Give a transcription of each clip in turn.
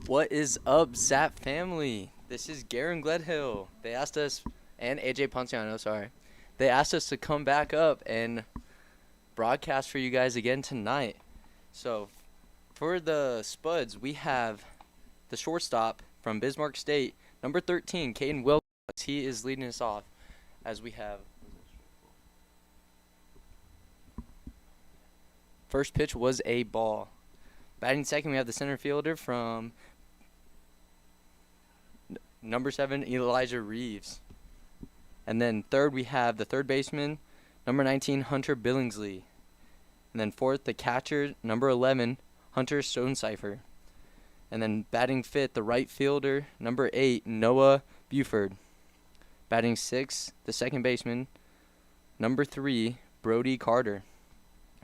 What is up, Zap family? This is Garen Gledhill. They asked us, and AJ Ponciano, sorry. They asked us to come back up and broadcast for you guys again tonight. So, for the Spuds, we have the shortstop from Bismarck State, number 13, Caden Wilcox. He is leading us off, as we have. First pitch was a ball. Batting second, we have the center fielder from number 7, Elijah Reeves. And then third, we have the third baseman, number 19, Hunter Billingsley. And then fourth, the catcher, number 11, Hunter Stonecipher. And then batting fifth, the right fielder, number 8, Noah Buford. Batting sixth, the second baseman, number 3, Brody Carter.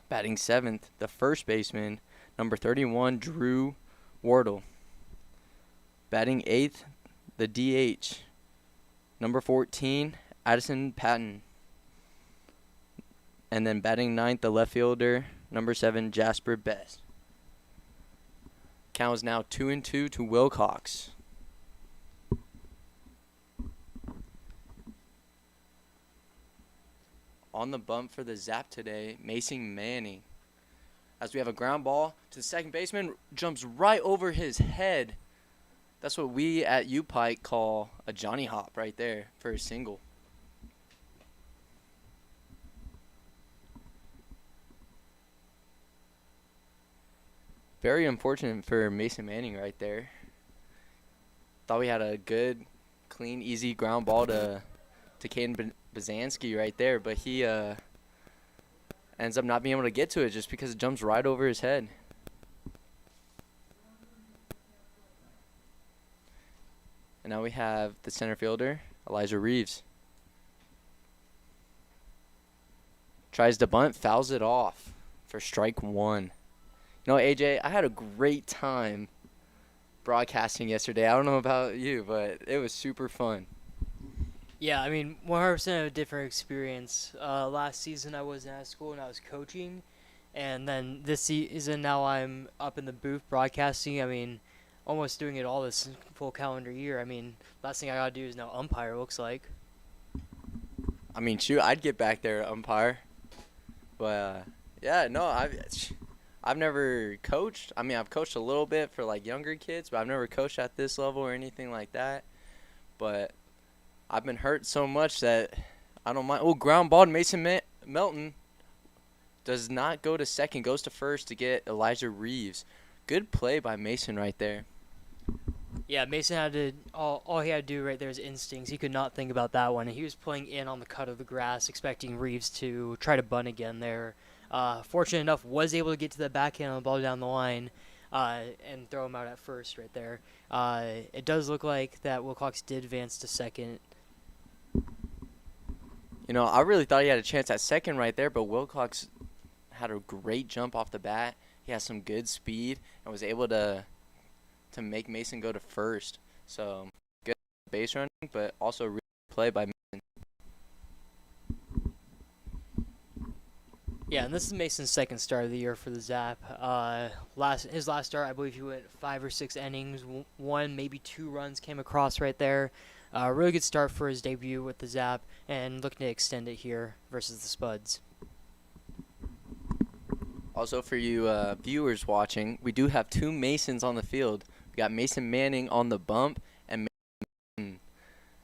Batting seventh, the first baseman, number 31, Drew Wardle. Batting eighth, the DH, number 14, Addison Patton. And then batting ninth, the left fielder, number 7, Jasper Best. Count is now 2-2 to Wilcox. On the bump for the Zap today, Mason Manning. As we have a ground ball to the second baseman, jumps right over his head. That's what we at U-Pike call a Johnny Hop right there for a single. Very unfortunate for Mason Manning right there. Thought we had a good, clean, easy ground ball to Caden Bazanski right there, but he ends up not being able to get to it just because it jumps right over his head. And now we have the center fielder, Elijah Reeves. Tries to bunt, fouls it off for strike one. You know, AJ, I had a great time broadcasting yesterday. I don't know about you, but it was super fun. Yeah, I mean, 100% a different experience. Last season I was at school and I was coaching, and then this season now I'm up in the booth broadcasting. I mean, almost doing it all this full calendar year. I mean, last thing I gotta do is now umpire, looks like. I mean, shoot, I'd get back there umpire. But, yeah, no, I've never coached. I mean, I've coached a little bit for, like, younger kids, but I've never coached at this level or anything like that. But I've been hurt so much that I don't mind. Oh, ground ball to Mason Melton. Does not go to second. Goes to first to get Elijah Reeves. Good play by Mason right there. Yeah, Mason had to all he had to do right there is instincts. He could not think about that one. He was playing in on the cut of the grass, expecting Reeves to try to bunt again there. Fortunate enough, was able to get to the backhand on the ball down the line and throw him out at first right there. It does look like that Wilcox did advance to second. You know, I really thought he had a chance at second right there, but Wilcox had a great jump off the bat. He has some good speed and was able to make Mason go to first. So, good base running, but also really good play by Mason. Yeah, and this is Mason's second start of the year for the Zap. His last start, I believe he went 5 or 6 innings. One, maybe 2 runs came across right there. Really good start for his debut with the Zap, and looking to extend it here versus the Spuds. Also, for you viewers watching, we do have 2 Masons on the field. We got Mason Manning on the bump and Mason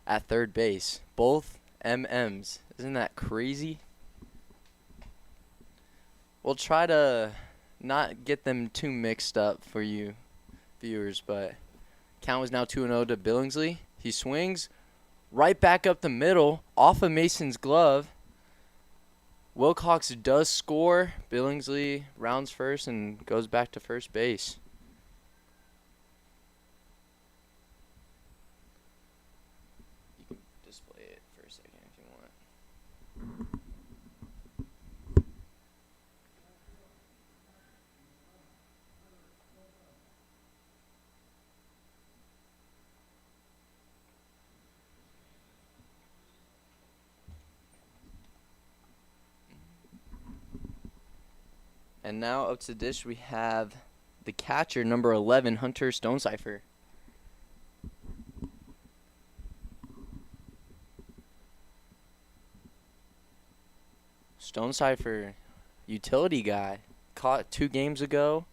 at third base. Both MMs. Isn't that crazy? We'll try to not get them too mixed up for you viewers, but count was now 2-0 to Billingsley. He swings right back up the middle off of Mason's glove. Wilcox does score. Billingsley rounds first and goes back to first base. You can display it for a second if you want. And now up to dish we have the catcher, number 11, Hunter Stonecipher. Stonecipher, utility guy, caught 2 games ago,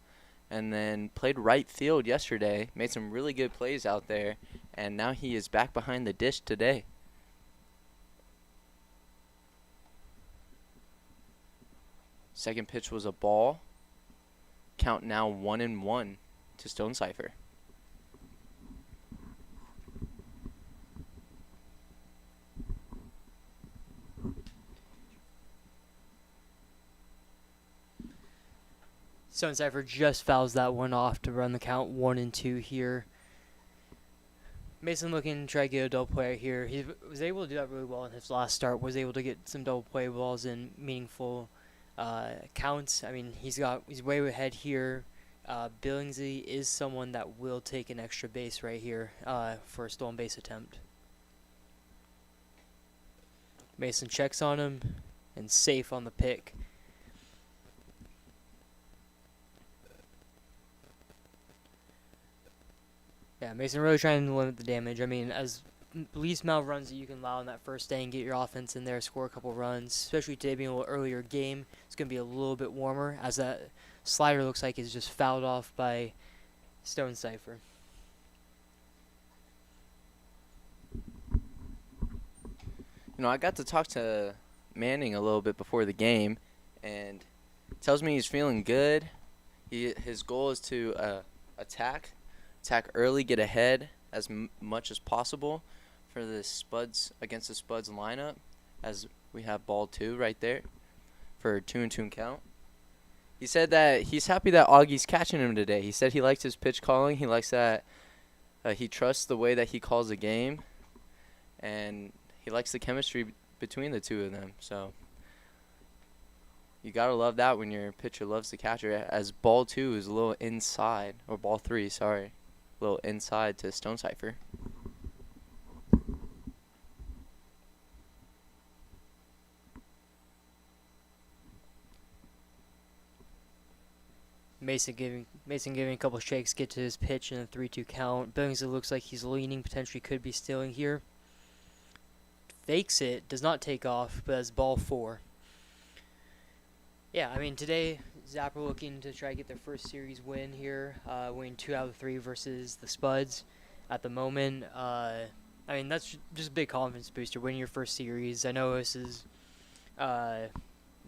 and then played right field yesterday. Made some really good plays out there, and now he is back behind the dish today. Second pitch was a ball. Count now 1-1 to Stonecipher. Stonecipher just fouls that one off to run the count 1-2 here. Mason looking to try to get a double play here. He was able to do that really well in his last start. Was able to get some double play balls in meaningful counts. I mean, he's way ahead here. Billingsley is someone that will take an extra base right here for a stolen base attempt. Mason checks on him and safe on the pick. Yeah, Mason really trying to limit the damage. I mean, as least amount of runs that you can allow in that first day and get your offense in there, score a couple runs, especially today being a little earlier game. It's going to be a little bit warmer as that slider looks like is just fouled off by Stonecipher. I got to talk to Manning a little bit before the game, and tells me he's feeling good. His goal is to attack early, get ahead as much as possible for the Spuds against the Spuds lineup, as we have ball 2 right there for a 2-2 count. He said that he's happy that Augie's catching him today. He said he likes his pitch calling. He likes that he trusts the way that he calls the game, and he likes the chemistry between the two of them. So you gotta love that when your pitcher loves the catcher. As ball 2 is a little inside, or ball 3, sorry. A little inside to Stonecipher. Mason giving a couple shakes, get to his pitch in a 3-2 count. Billingsley looks like he's leaning, potentially could be stealing here. Fakes it, does not take off, but that's ball 4. Yeah, I mean, today, Zap are looking to try to get their first series win here, winning 2 out of 3 versus the Spuds at the moment. I mean, that's just a big confidence booster, winning your first series. I know this is,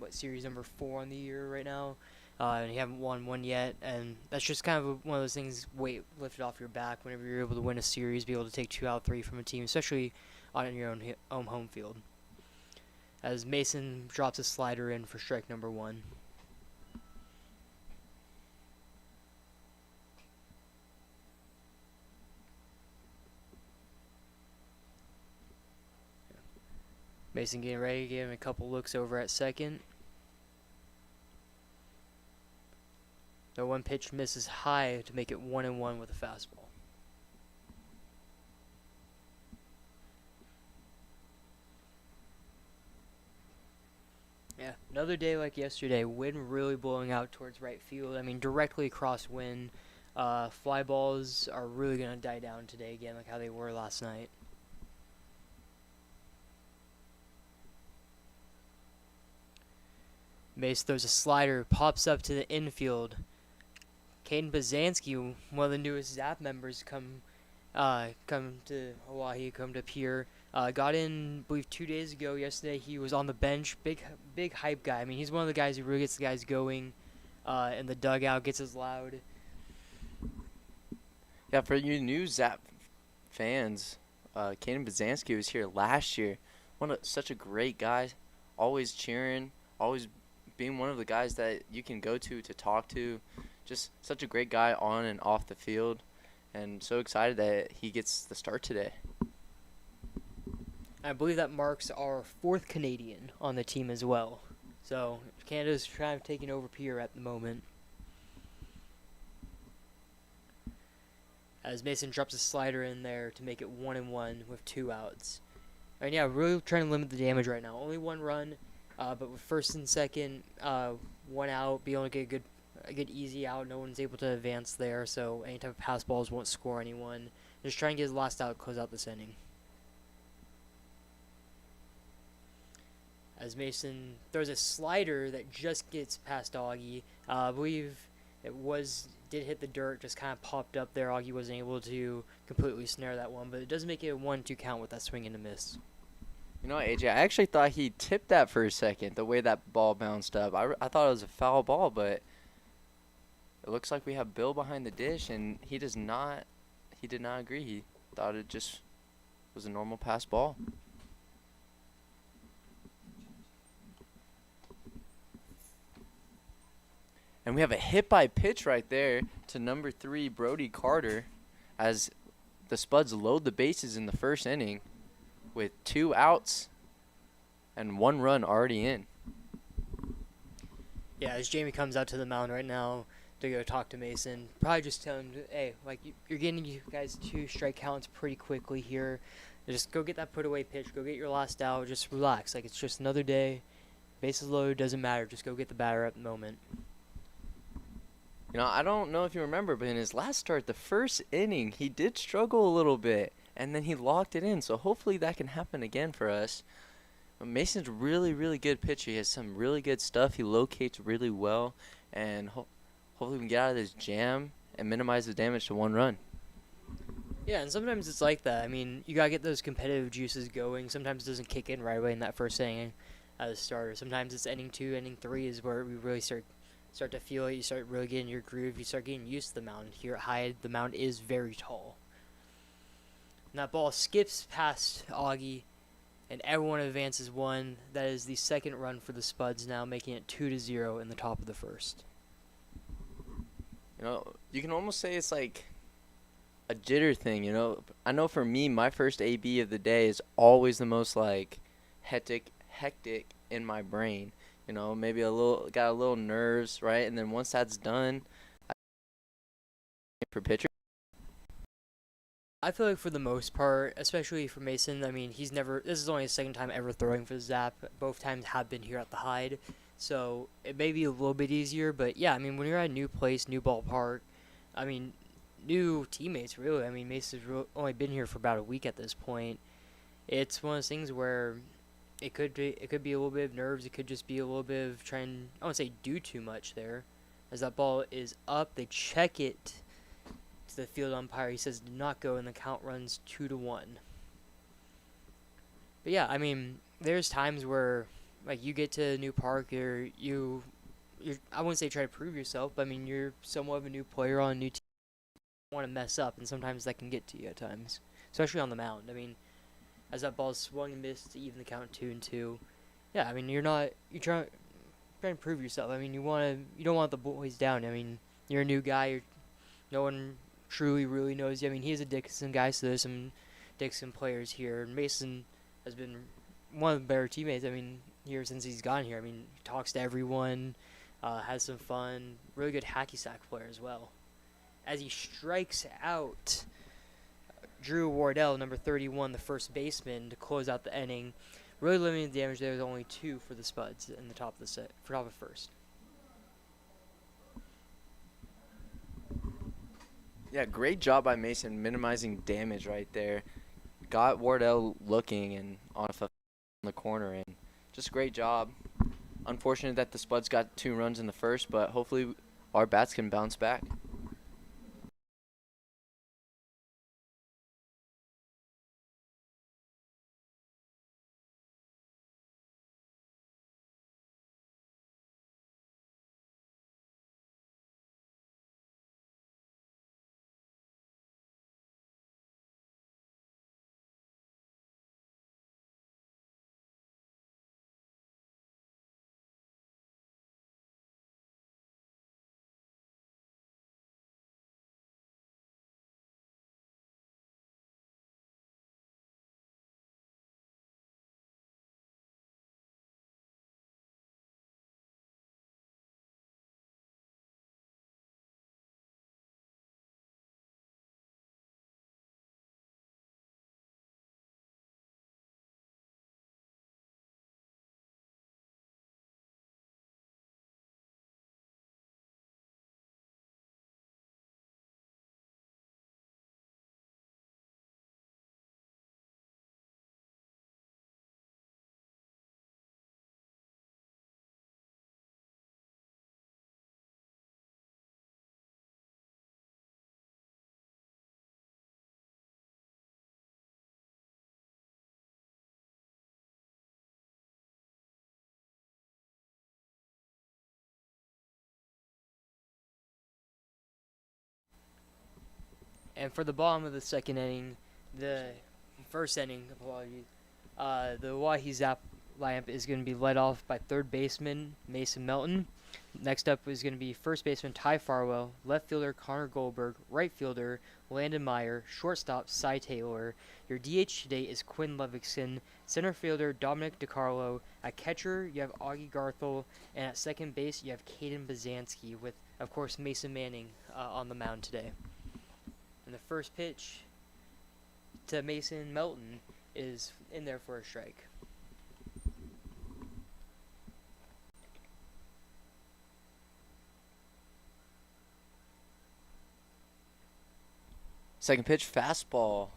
series number 4 on the year right now, and you haven't won one yet, and that's just kind of one of those things, weight lifted off your back whenever you're able to win a series, be able to take 2 out of 3 from a team, especially on your own home field. As Mason drops a slider in for strike number 1. Mason getting ready, gave him a couple looks over at second. The one pitch misses high to make it 1-1 with a fastball. Yeah, another day like yesterday. Wind really blowing out towards right field. I mean, directly across wind. Fly balls are really going to die down today again, like how they were last night. Mace throws a slider, pops up to the infield. Caden Bazanski, one of the newest Zap members, come to Oahe, come to Pier. Got in, I believe, 2 days ago. Yesterday, he was on the bench. Big hype guy. I mean, he's one of the guys who really gets the guys going in the dugout, gets us loud. Yeah, for you new Zap fans, Caden Bazanski was here last year. Such a great guy, always cheering, always being one of the guys that you can go to talk to. Just such a great guy on and off the field, and so excited that he gets the start today. I believe that marks our 4th Canadian on the team as well. So Canada's trying to take over Pier at the moment. As Mason drops a slider in there to make it 1-1 with 2 outs. And yeah, really trying to limit the damage right now. Only 1 run, but with first and second, 1 out, be able to get a good easy out. No one's able to advance there, so any type of pass balls won't score anyone. Just try and get his last out, close out this inning. as Mason throws a slider that just gets past Augie. I believe it did hit the dirt, just kind of popped up there. Augie wasn't able to completely snare that one, but it does make it a 1-2 count with that swing and a miss. You know, AJ, I actually thought he tipped that for a second, the way that ball bounced up. I thought it was a foul ball, but it looks like we have Bill behind the dish, and he did not agree. He thought it just was a normal pass ball. And we have a hit by pitch right there to number 3, Brody Carter, as the Spuds load the bases in the first inning with 2 outs and 1 run already in. Yeah, as Jamie comes out to the mound right now to go talk to Mason, probably just tell him, hey, like, you're getting you guys 2 strike counts pretty quickly here. Just go get that put away pitch. Go get your last out. Just relax. Like, it's just another day. Bases loaded, doesn't matter. Just go get the batter at the moment. You know, I don't know if you remember, but in his last start, the first inning, he did struggle a little bit, and then he locked it in. So hopefully that can happen again for us. But Mason's really, really good pitcher. He has some really good stuff. He locates really well, and hopefully we can get out of this jam and minimize the damage to 1 run. Yeah, and sometimes it's like that. I mean, you got to get those competitive juices going. Sometimes it doesn't kick in right away in that first inning as a starter. Sometimes it's inning 2, inning 3 is where we really start to feel it. You start really getting your groove. You start getting used to the mound. Here at Hyde, the mound is very tall. And that ball skips past Augie, and everyone advances 1. That is the second run for the Spuds now, making it 2-0 in the top of the first. You know, you can almost say it's like a jitter thing, you know. I know for me, my first AB of the day is always the most like hectic in my brain. You know, maybe got a little nerves, right? And then once that's done, for pitcher. I feel like for the most part, especially for Mason, I mean, this is only his second time ever throwing for Zap. Both times have been here at the Hyde. So it may be a little bit easier, but yeah, I mean, when you're at a new place, new ballpark, I mean, new teammates, really. I mean, Mason's only been here for about a week at this point. It's one of those things where it could be a little bit of nerves. It could just be a little bit of trying, I won't say do too much there. As that ball is up, they check it to the field umpire. He says do not go, and the count runs 2-1. But yeah, I mean, there's times where like you get to a new park, you're I wouldn't say try to prove yourself, but I mean you're somewhat of a new player on a new team. You want to mess up, and sometimes that can get to you at times, especially on the mound. I mean, as that ball swung and missed to even the count 2-2. Yeah, I mean you're trying to prove yourself. I mean you don't want the boys down. I mean you're a new guy. No one truly really knows you. I mean he's a Dixon guy, so there's some Dixon players here. And Mason has been one of the better teammates. I mean here since he's gone here. I mean he talks to everyone, has some fun. Really good hacky sack player as well. As he strikes out Drew Wardell, number 31, the first baseman, to close out the inning. Really limited damage. There was only 2 for the Spuds in the top of the top of first. Yeah, great job by Mason minimizing damage right there. Got Wardell looking and on the corner, and just a great job. Unfortunate that the Spuds got 2 runs in the first, but hopefully our bats can bounce back. And for the bottom of the second inning, the first inning, apologies, the Oahe Zap lineup is going to be led off by third baseman Mason Melton. Next up is going to be first baseman Ty Farwell, left fielder Connor Goldberg, right fielder Landon Meyer, shortstop Cy Taylor. Your DH today is Quinn Levickson, center fielder Dominic DiCarlo. At catcher, you have Augie Garthel, and at second base, you have Caden Bazanski with, of course, Mason Manning on the mound today. And the first pitch to Mason Melton is in there for a strike. Second pitch, fastball,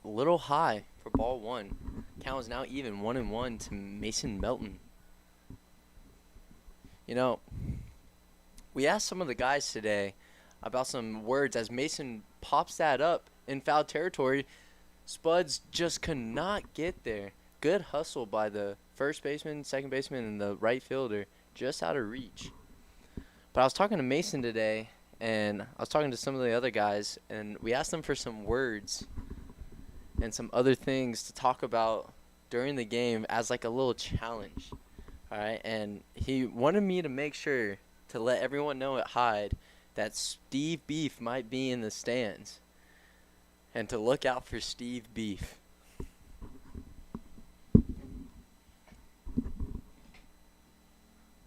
a little high for ball one. Count is now even 1-1 to Mason Melton. You know, we asked some of the guys today about some words as Mason pops that up in foul territory. Spuds just could not get there. Good hustle by the first baseman, second baseman, and the right fielder, just out of reach. But I was talking to Mason today, and I was talking to some of the other guys, and we asked them for some words and some other things to talk about during the game as like a little challenge. All right, and he wanted me to make sure to let everyone know at Hyde that Steve Beef might be in the stands and to look out for Steve Beef.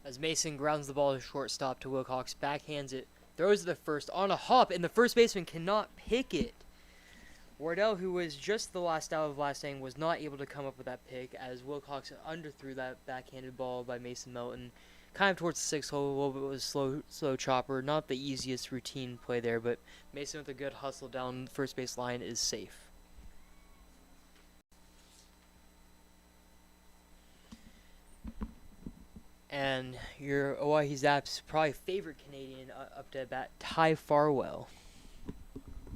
As Mason grounds the ball to shortstop to Wilcox, backhands it, throws it to first on a hop, and the first baseman cannot pick it. Wardell, who was just the last out of last inning, was not able to come up with that pick as Wilcox underthrew that backhanded ball by Mason Melton. Kind of towards the sixth hole, a little bit was a slow chopper. Not the easiest routine play there, but Mason with a good hustle down the first base line is safe. And your Oahe Zap's probably favorite Canadian up to bat, Ty Farwell.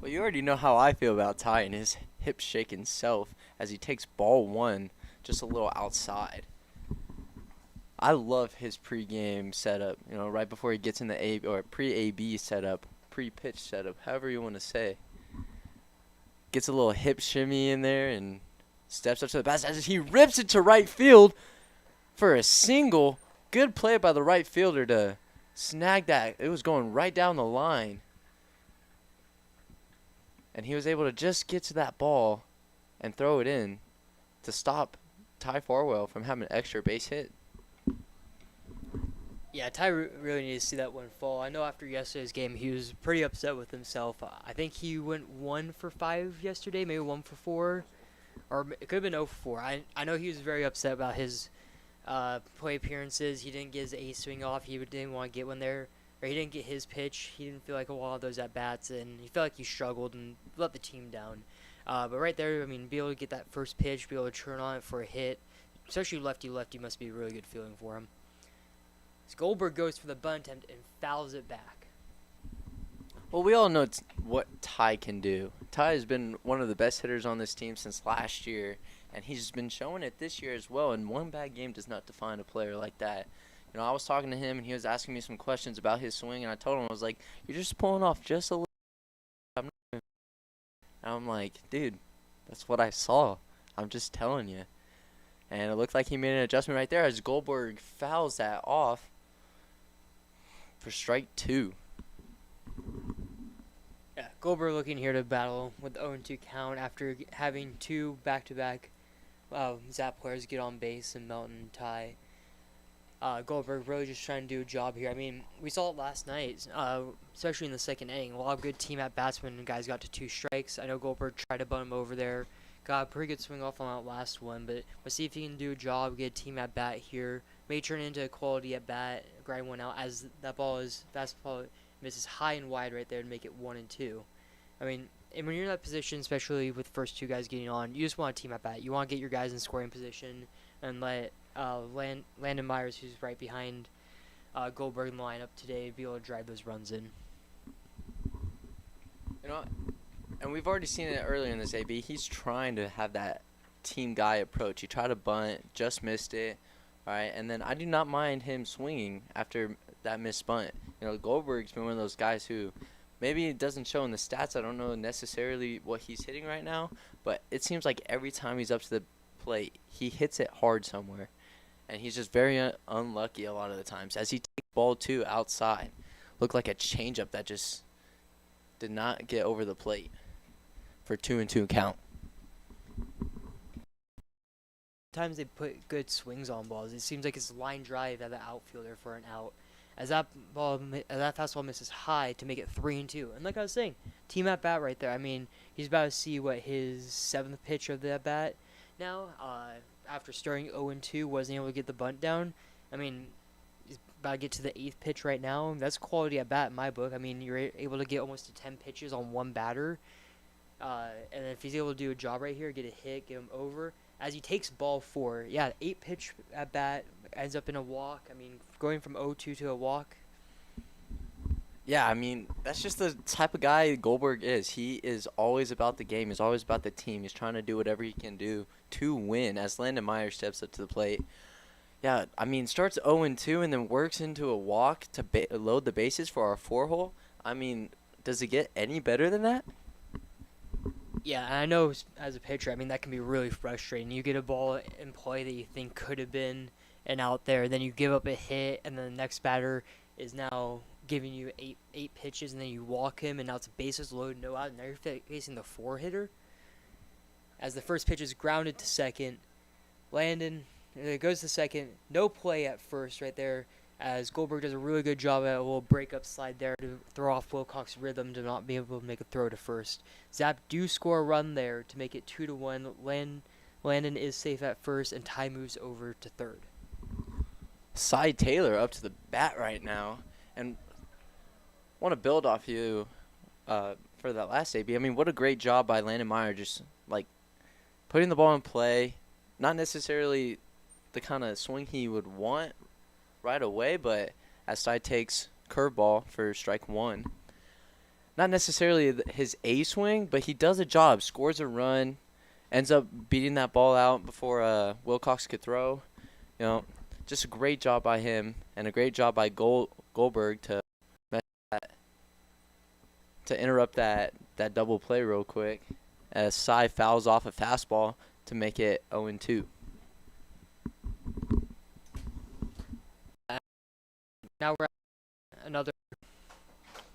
Well, you already know how I feel about Ty and his hip-shaking self as he takes ball one just a little outside. I love his pregame setup, you know, right before he gets in the A or pre-AB setup, pre-pitch setup, however you want to say. Gets a little hip shimmy in there and steps up to the bat as he rips it to right field for a single. Good play by the right fielder to snag that. It was going right down the line. And he was able to just get to that ball and throw it in to stop Ty Farwell from having an extra base hit. Yeah, Ty really needed to see that one fall. I know after yesterday's game he was pretty upset with himself. I think he went 1 for 5 yesterday, maybe 1 for 4. Or it could have been 0 for 4. I know he was very upset about his play appearances. He didn't get his ace swing off. He didn't want to get one there. Or he didn't get his pitch. He didn't feel like a lot of those at-bats, and he felt like he struggled and let the team down. But right there, I mean, be able to get that first pitch, be able to turn on it for a hit, especially lefty-lefty, must be a really good feeling for him. As Goldberg goes for the bunt attempt and fouls it back. Well, we all know what Ty can do. Ty has been one of the best hitters on this team since last year, and he's been showing it this year as well, and one bad game does not define a player like that. You know, I was talking to him, and he was asking me some questions about his swing, and I told him, I was like, you're just pulling off just a little. And I'm like, dude, that's what I saw. I'm just telling you. And it looked like he made an adjustment right there as Goldberg fouls that off for strike 2. Yeah, Goldberg looking here to battle with the 0-2 count after having 2 back-to-back Zap players get on base and Melton and Ty. Goldberg really just trying to do a job here. I mean, we saw it last night, especially in the second inning. A lot of good team at batsmen and guys got to 2 strikes. I know Goldberg tried to bunt him over there. Got a pretty good swing off on that last one, but we'll see if he can do a job, get a team at bat here. May turn into a quality at bat, grind one out as that fastball misses high and wide right there to make it 1-2. I mean, and when you're in that position, especially with the first 2 guys getting on, you just want a team at bat. You want to get your guys in scoring position and let Landon Myers, who's right behind Goldberg in the lineup today, be able to drive those runs in. You know, and we've already seen it earlier in this AB. He's trying to have that team guy approach. He tried to bunt, just missed it. All right, and then I do not mind him swinging after that missed bunt. You know, Goldberg's been one of those guys who maybe it doesn't show in the stats. I don't know necessarily what he's hitting right now, but it seems like every time he's up to the plate, he hits it hard somewhere. And he's just very unlucky a lot of the times. As he takes ball 2 outside, looked like a changeup that just did not get over the plate for 2-2 count. Times they put good swings on balls. It seems like it's line drive at the outfielder for an out. As that fastball misses high to make it 3-2. And like I was saying, team at bat right there. I mean, he's about to see what his 7th pitch of the at bat now. After starting 0-2, wasn't able to get the bunt down. I mean, he's about to get to the 8th pitch right now. That's quality at bat in my book. I mean, you're able to get almost to 10 pitches on one batter. And if he's able to do a job right here, get a hit, get him over. As he takes ball 4, 8 pitch at bat, ends up in a walk. I mean, going from 0-2 to a walk. Yeah, I mean, that's just the type of guy Goldberg is. He is always about the game. He's always about the team. He's trying to do whatever he can do to win as Landon Meyer steps up to the plate. Yeah, I mean, starts 0-2 and then works into a walk to load the bases for our 4-hole. I mean, does it get any better than that? Yeah, and I know as a pitcher, I mean, that can be really frustrating. You get a ball in play that you think could have been an out there, then you give up a hit, and then the next batter is now giving you eight pitches, and then you walk him, and now it's bases loaded, no out, and now you're facing the 4-hitter. As the first pitch is grounded to second, Landon goes to second, no play at first right there, as Goldberg does a really good job at a little breakup slide there to throw off Wilcox's rhythm to not be able to make a throw to first. Zap do score a run there to make it 2-1. Landon is safe at first, and Ty moves over to third. Cy Taylor up to the bat right now, and want to build off you for that last AB. I mean, what a great job by Landon Meyer, just like putting the ball in play. Not necessarily the kind of swing he would want right away, but as Cy takes curveball for strike 1. Not necessarily his A swing, but he does a job, scores a run, ends up beating that ball out before Wilcox could throw. You know, just a great job by him and a great job by Goldberg to interrupt that double play real quick as Cy fouls off a fastball to make it 0-2. Now we're at another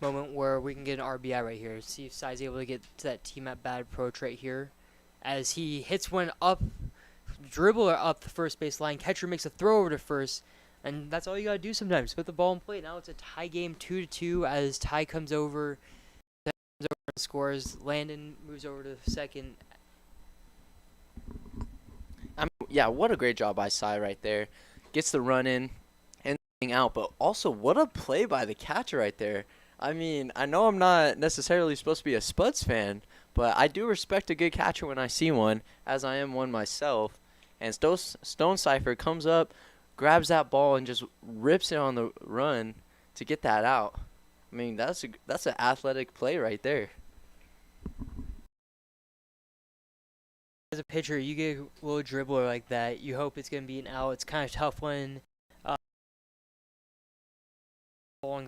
moment where we can get an RBI right here. See if Cy's able to get to that team at bat approach right here. As he hits one up, dribbler up the first base line. Catcher makes a throw over to first. And that's all you got to do sometimes. Put the ball in play. Now it's a tie game 2-2 as Ty comes over and scores. Landon moves over to second. I mean, yeah, what a great job by Cy right there. Gets the run in. Out, but also what a play by the catcher right there. I mean, I know I'm not necessarily supposed to be a Spuds fan, but I do respect a good catcher when I see one, as I am one myself. And Stone Cipher comes up, grabs that ball, and just rips it on the run to get that out. I mean, that's an athletic play right there. As a pitcher, you get a little dribbler like that, you hope it's going to be an out. It's kind of tough when on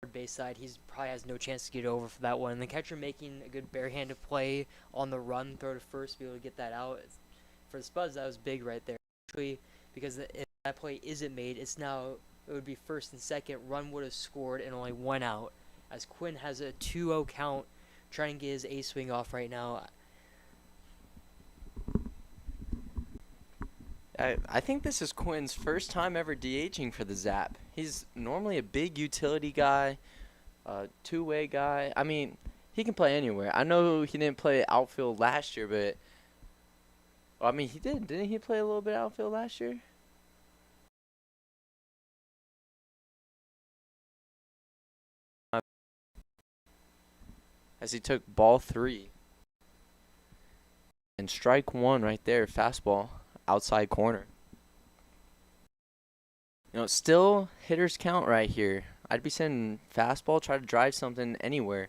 the base side, he probably has no chance to get over for that one. And the catcher making a good barehanded play on the run, throw to first, be able to get that out. For the Spuds, that was big right there. Actually, because if that play isn't made, it would be first and second. Run would have scored and only 1 out. As Quinn has a 2-0 count, trying to get his A swing off right now. I think this is Quinn's first time ever DHing for the Zap. He's normally a big utility guy, two-way guy. I mean, he can play anywhere. I know he didn't play outfield last year, but I mean, he did. Didn't he play a little bit outfield last year? As he took ball 3 and strike 1 right there, fastball. Outside corner. You know, still hitters count right here. I'd be sending fastball, try to drive something anywhere.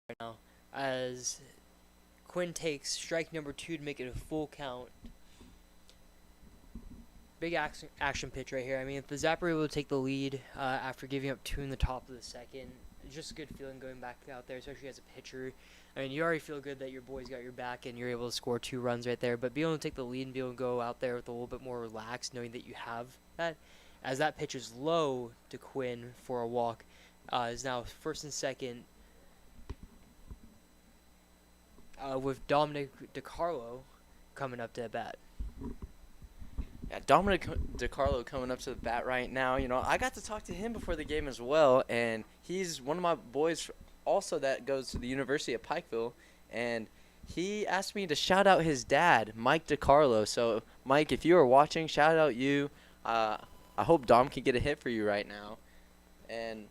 Right now, as Quinn takes strike number 2 to make it a full count. big action pitch right here. I mean, if the Zap were able to take the lead after giving up 2 in the top of the second, it's just a good feeling going back out there, especially as a pitcher. I mean, you already feel good that your boys got your back and you're able to score 2 runs right there. But being able to take the lead and be able to go out there with a little bit more relaxed, knowing that you have that, as that pitch is low to Quinn for a walk, is now first and second with Dominic DiCarlo coming up to bat. Yeah, Dominic DiCarlo coming up to the bat right now. You know, I got to talk to him before the game as well, and he's one of my boys also that goes to the University of Pikeville, and he asked me to shout out his dad, Mike DiCarlo. So, Mike, if you are watching, shout out you. I hope Dom can get a hit for you right now. And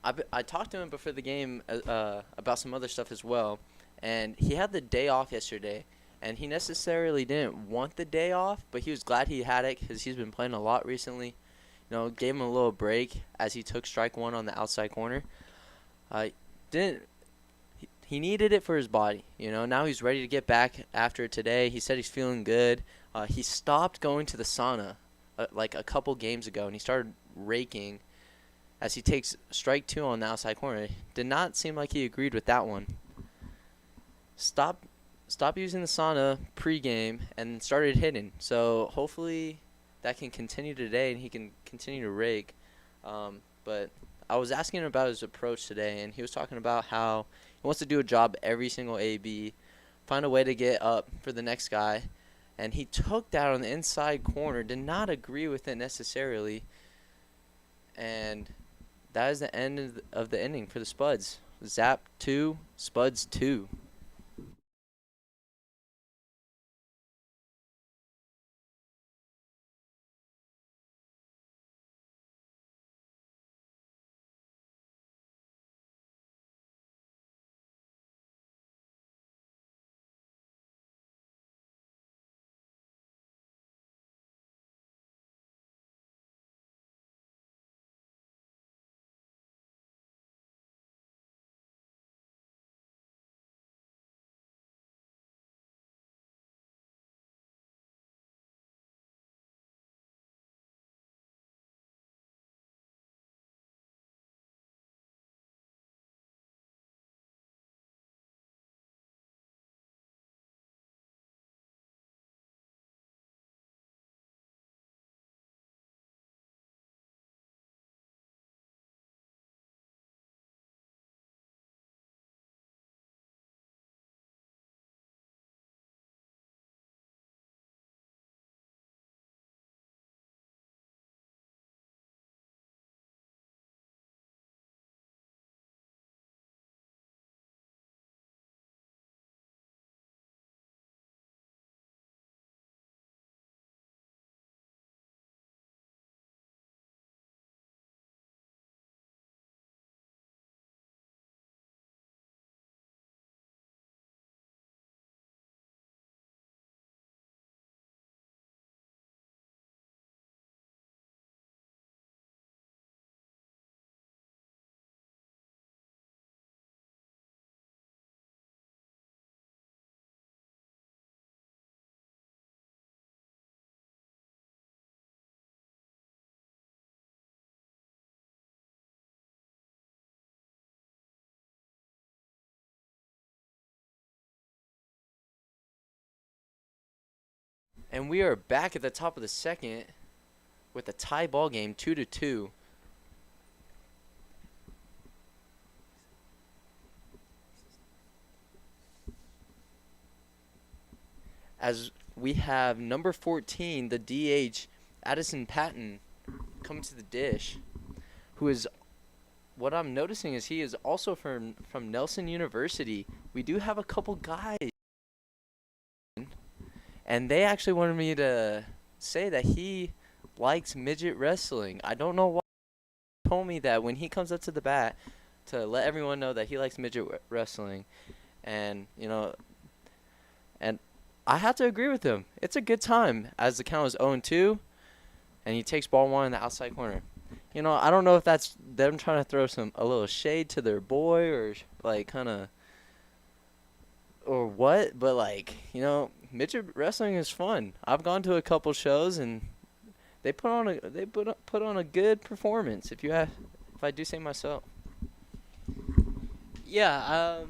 I talked to him before the game about some other stuff as well, and he had the day off yesterday. And he necessarily didn't want the day off, but he was glad he had it because he's been playing a lot recently. You know, gave him a little break as he took strike 1 on the outside corner. He needed it for his body. You know, now he's ready to get back after today. He said he's feeling good. He stopped going to the sauna like a couple games ago, and he started raking as he takes strike 2 on the outside corner. Did not seem like he agreed with that one. Stop using the sauna pregame and started hitting. So hopefully that can continue today and he can continue to rake. But I was asking him about his approach today, and he was talking about how he wants to do a job every single AB, find a way to get up for the next guy. And he took that on the inside corner, did not agree with it necessarily. And that is the end of the inning for the Spuds. Zap 2, Spuds 2. And we are back at the top of the second with a tie ball game, 2-2. As we have number 14, the DH, Addison Patton, coming to the dish, who is, what I'm noticing is he is also from Nelson University. We do have a couple guys, and they actually wanted me to say that he likes midget wrestling. I don't know why he told me that when he comes up to the bat to let everyone know that he likes midget wrestling. And, you know, and I have to agree with him. It's a good time as the count is 0-2, and he takes ball 1 in the outside corner. You know, I don't know if that's them trying to throw a little shade to their boy or, like, kind of, or what, but, like, you know, midget wrestling is fun. I've gone to a couple shows and they put on a good performance. If I do say myself. Yeah,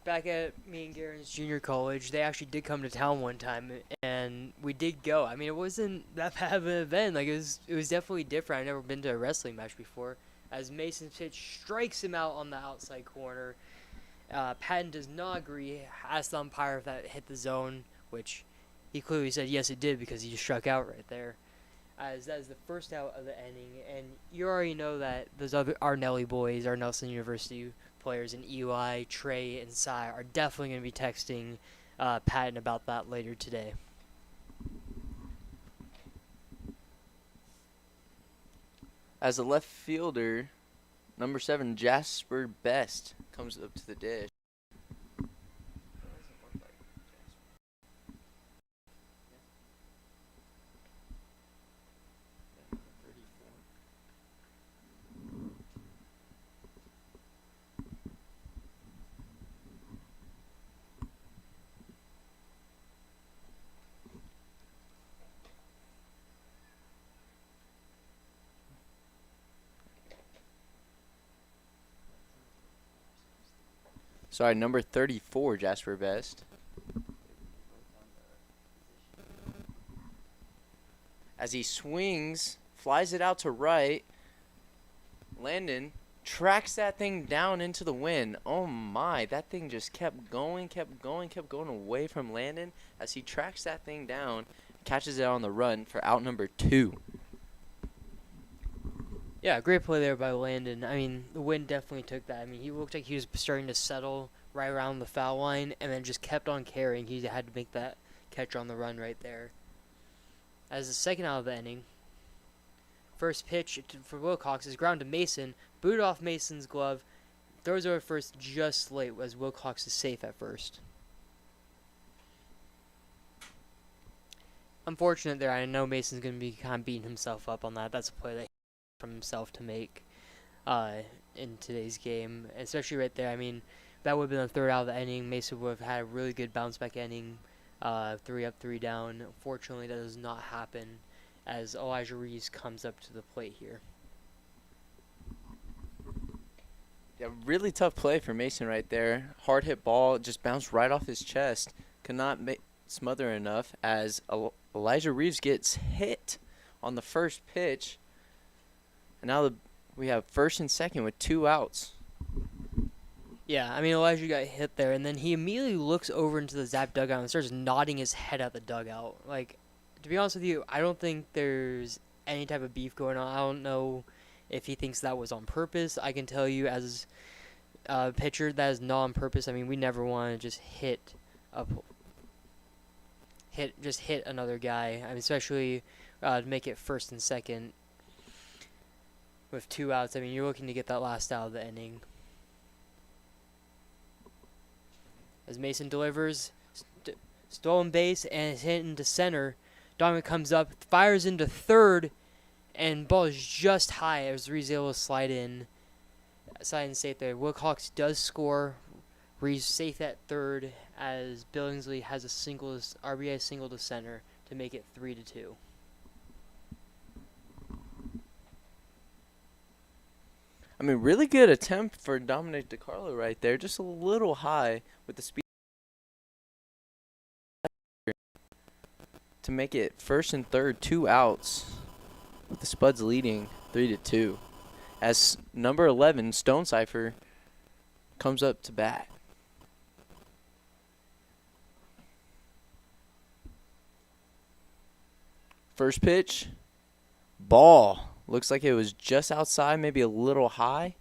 back at me and Garen's junior college, they actually did come to town one time, and we did go. I mean, it wasn't that bad of an event. Like, it was definitely different. I've never been to a wrestling match before. As Mason's pitch strikes him out on the outside corner, Patton does not agree, asks the umpire if that hit the zone, which he clearly said yes it did because he just struck out right there. As that is the first out of the inning, and you already know that our Nelly boys, our Nelson University players in Eli, Trey, and Cy are definitely going to be texting Patton about that later today. As a left fielder, number 7, Jasper Best, comes up to the dish. Sorry, number 34, Jasper Best. As he swings, flies it out to right, Landon tracks that thing down into the wind. Oh my, that thing just kept going away from Landon as he tracks that thing down, catches it on the run for out number 2. Yeah, great play there by Landon. I mean, the wind definitely took that. I mean, he looked like he was starting to settle right around the foul line and then just kept on carrying. He had to make that catch on the run right there. As the second out of the inning, first pitch for Wilcox is ground to Mason, booted off Mason's glove, throws over first just late as Wilcox is safe at first. Unfortunate there. I know Mason's going to be kind of beating himself up on that. That's a play that from himself to make in today's game, especially right there. I mean, that would have been the third out of the inning. Mason would have had a really good bounce back inning, 3 up, 3 down. Unfortunately, that does not happen as Elijah Reeves comes up to the plate here. Yeah, really tough play for Mason right there. Hard hit ball, just bounced right off his chest. Could not smother enough as Elijah Reeves gets hit on the first pitch. And now we have first and second with 2 outs. Yeah, I mean, Elijah got hit there, and then he immediately looks over into the Zap dugout and starts nodding his head at the dugout. Like, to be honest with you, I don't think there's any type of beef going on. I don't know if he thinks that was on purpose. I can tell you as a pitcher, that is not on purpose. I mean, we never want to just hit another guy. I mean, especially to make it first and second with 2 outs. I mean, you're looking to get that last out of the inning. As Mason delivers, stolen base, and is hit into center. Donovan comes up, fires into third, and ball is just high as Reeves able to slide in safe there. Wilcox does score. Reeves safe at third as Billingsley has a RBI single to center to make it 3-2. I mean, really good attempt for Dominic DiCarlo right there. Just a little high with the speed to make it first and third, 2 outs, with the Spuds leading 3-2. As number 11, Stone Cipher, comes up to bat. First pitch, ball. Looks like it was just outside, maybe a little high.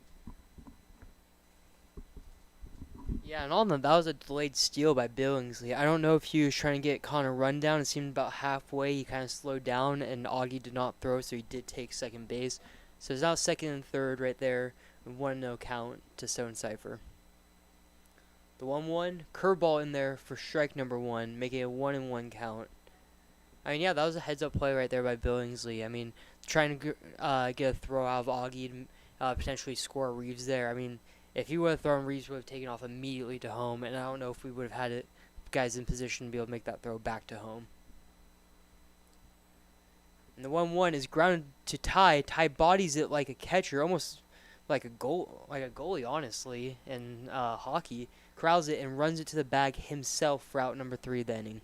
Yeah, and on that was a delayed steal by Billingsley. I don't know if he was trying to get Connor run down. It seemed about halfway he kind of slowed down, and Augie did not throw, so he did take second base. So it's now second and third right there, 1-0 count to Stone Cipher. The 1-1, curveball in there for strike number 1, making it a 1-1 count. I mean, yeah, that was a heads-up play right there by Billingsley. I mean, trying to get a throw out of Augie to potentially score Reeves there. I mean, if he would have thrown, Reeves would have taken off immediately to home, and I don't know if we would have had it guys in position to be able to make that throw back to home. And the 1-1 is grounded to Ty. Ty bodies it like a catcher, almost like a goalie, honestly, in hockey. Corrals it and runs it to the bag himself for out number 3 of the inning.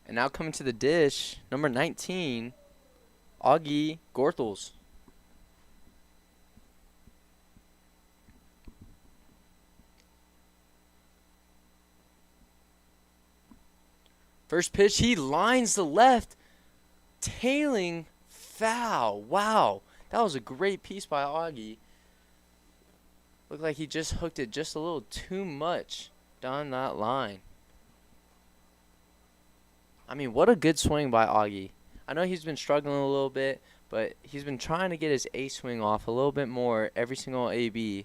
And now coming to the dish, number 19, Augie Gorthels. First pitch, he lines the left, tailing foul. Wow, that was a great piece by Augie. Looked like he just hooked it just a little too much down that line. I mean, what a good swing by Augie. I know he's been struggling a little bit, but he's been trying to get his A swing off a little bit more every single AB,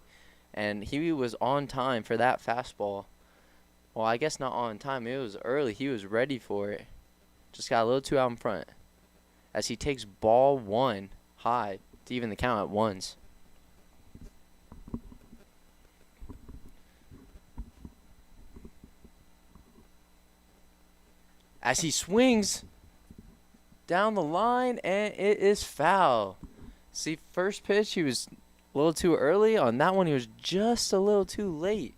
and he was on time for that fastball. Well, I guess not on time. It was early. He was ready for it. Just got a little too out in front as he takes ball 1 high to even the count at ones. As he swings down the line, and it is foul. See, first pitch, he was a little too early. On that one, he was just a little too late.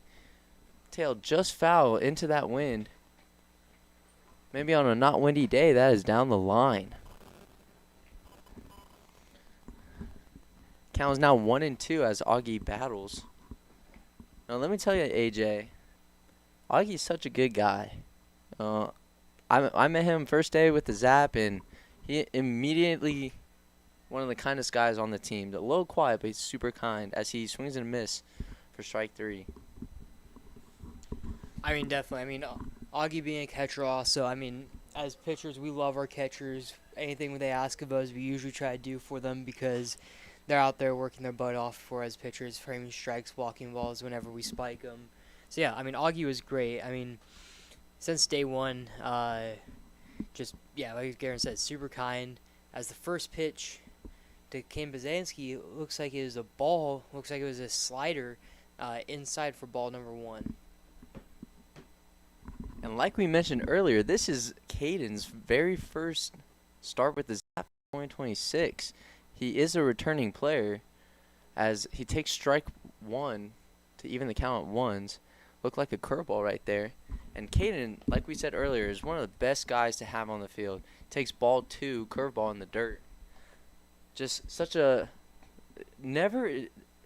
Tail just foul into that wind. Maybe on a not windy day, that is down the line. Count is now 1-2 as Augie battles. Now, let me tell you, AJ, Augie's such a good guy. I met him first day with the Zap, and he immediately one of the kindest guys on the team. A little quiet, but he's super kind as he swings and miss for strike 3. I mean, definitely. I mean, Augie being a catcher also, I mean, as pitchers, we love our catchers. Anything they ask of us, we usually try to do for them because they're out there working their butt off for as pitchers, framing strikes, walking balls whenever we spike them. So, yeah, I mean, Augie was great. I mean, since day one, like Garen said, super kind. As the first pitch to Kim Bazansky, looks like it was a ball, looks like it was a slider inside for ball number 1. And like we mentioned earlier, this is Caden's very first start with the Zap 2026. He is a returning player as he takes strike 1 to even the count at ones. Looked like a curveball right there. And Caden, like we said earlier, is one of the best guys to have on the field. Takes ball 2, curveball in the dirt. Just such a never.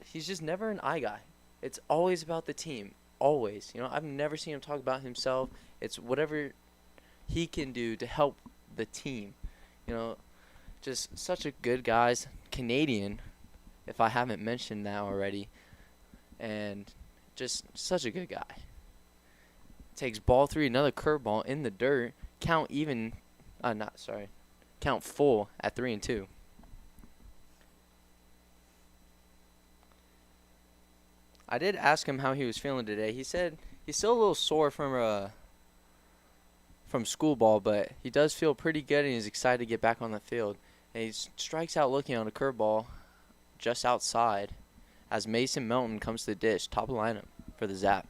He's just never an I guy. It's always about the team. Always. I've never seen him talk about himself. It's whatever he can do to help the team. You know, just such a good guy. Canadian, if I haven't mentioned that already. And just such a good guy. Takes ball 3, another curveball in the dirt. Count even, count full at 3-2. I did ask him how he was feeling today. He said he's still a little sore from school ball, but he does feel pretty good and he's excited to get back on the field. And he strikes out looking on a curveball just outside as Mason Melton comes to the dish, top of the lineup for the Zap.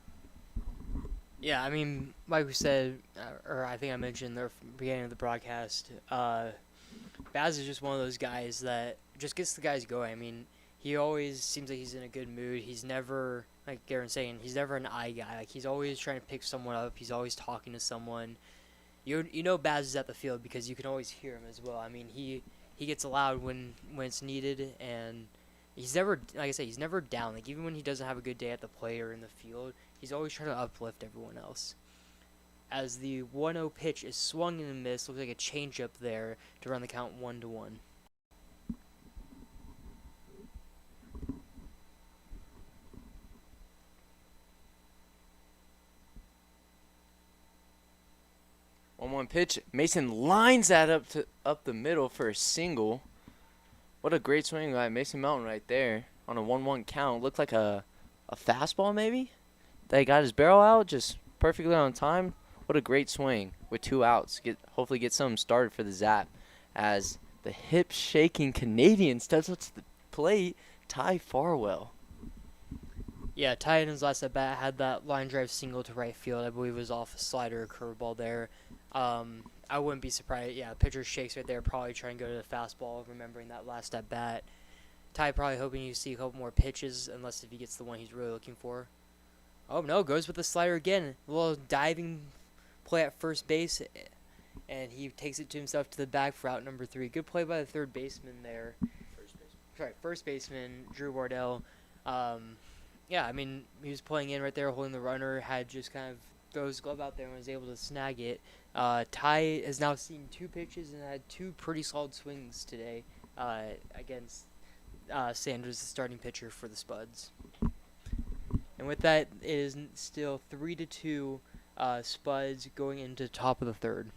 Yeah, I mean, like we said, or I think I mentioned at the beginning of the broadcast, Baz is just one of those guys that just gets the guys going. I mean, he always seems like he's in a good mood. He's never, like Garen's saying, he's never an I guy. Like, he's always trying to pick someone up. He's always talking to someone. You know Baz is at the field because you can always hear him as well. I mean, he gets loud when it's needed, and he's never, like I said, he's never down. Like, even when he doesn't have a good day at the plate or in the field, he's always trying to uplift everyone else. As the 1-0 pitch is swung and a miss, looks like a changeup there to run the count 1-1. 1-1 pitch. Mason lines that up the middle for a single. What a great swing by Mason Melton right there on a 1-1 count. Looked like a fastball maybe. They got his barrel out just perfectly on time. What a great swing with 2 outs. Hopefully get something started for the Zap as the hip-shaking Canadian steps up to the plate. Ty Farwell. Yeah, Ty in his last at bat had that line drive single to right field. I believe it was off a slider or curveball there. I wouldn't be surprised. Yeah, pitcher shakes right there, probably trying to go to the fastball, remembering that last at bat. Ty probably hoping you see a couple more pitches, unless if he gets the one he's really looking for. Oh no, goes with the slider again. A little diving play at first base, and he takes it to himself to the bag for out number 3. Good play by the third baseman there. First baseman Drew Wardell. Yeah, I mean, he was playing in right there, holding the runner, had just kind of throw his glove out there and was able to snag it. Ty has now seen 2 pitches and had 2 pretty solid swings today against Sanders, the starting pitcher for the Spuds. And with that, it is still 3-2 Spuds going into top of the third.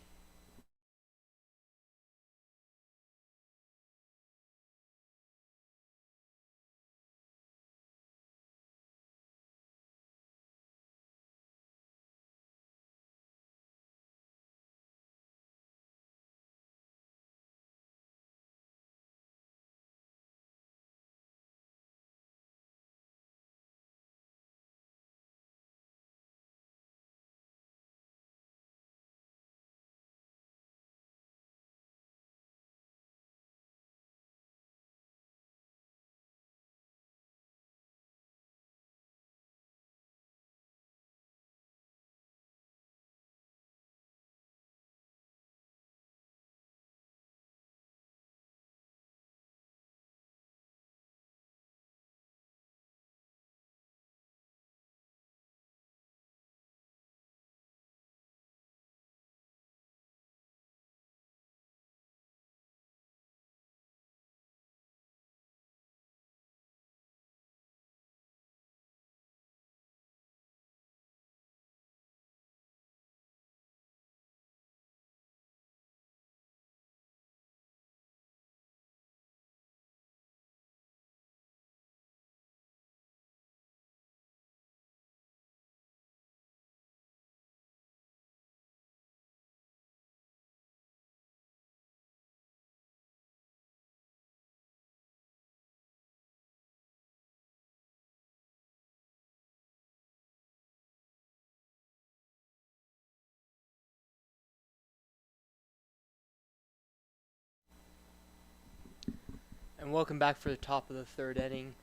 And welcome back for the top of the third inning.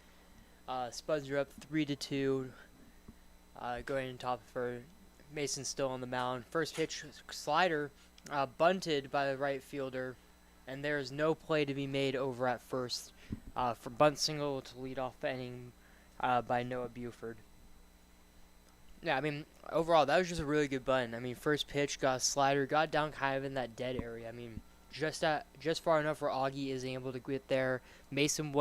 Spuds are up 3-2, going in top for Mason's still on the mound. First pitch slider, bunted by the right fielder, and there is no play to be made over at first for bunt single to lead off the inning by Noah Buford. Yeah, I mean, overall, that was just a really good bunt. I mean, first pitch, got a slider, got down kind of in that dead area. I mean, just far enough where Augie isn't able to get there. Mason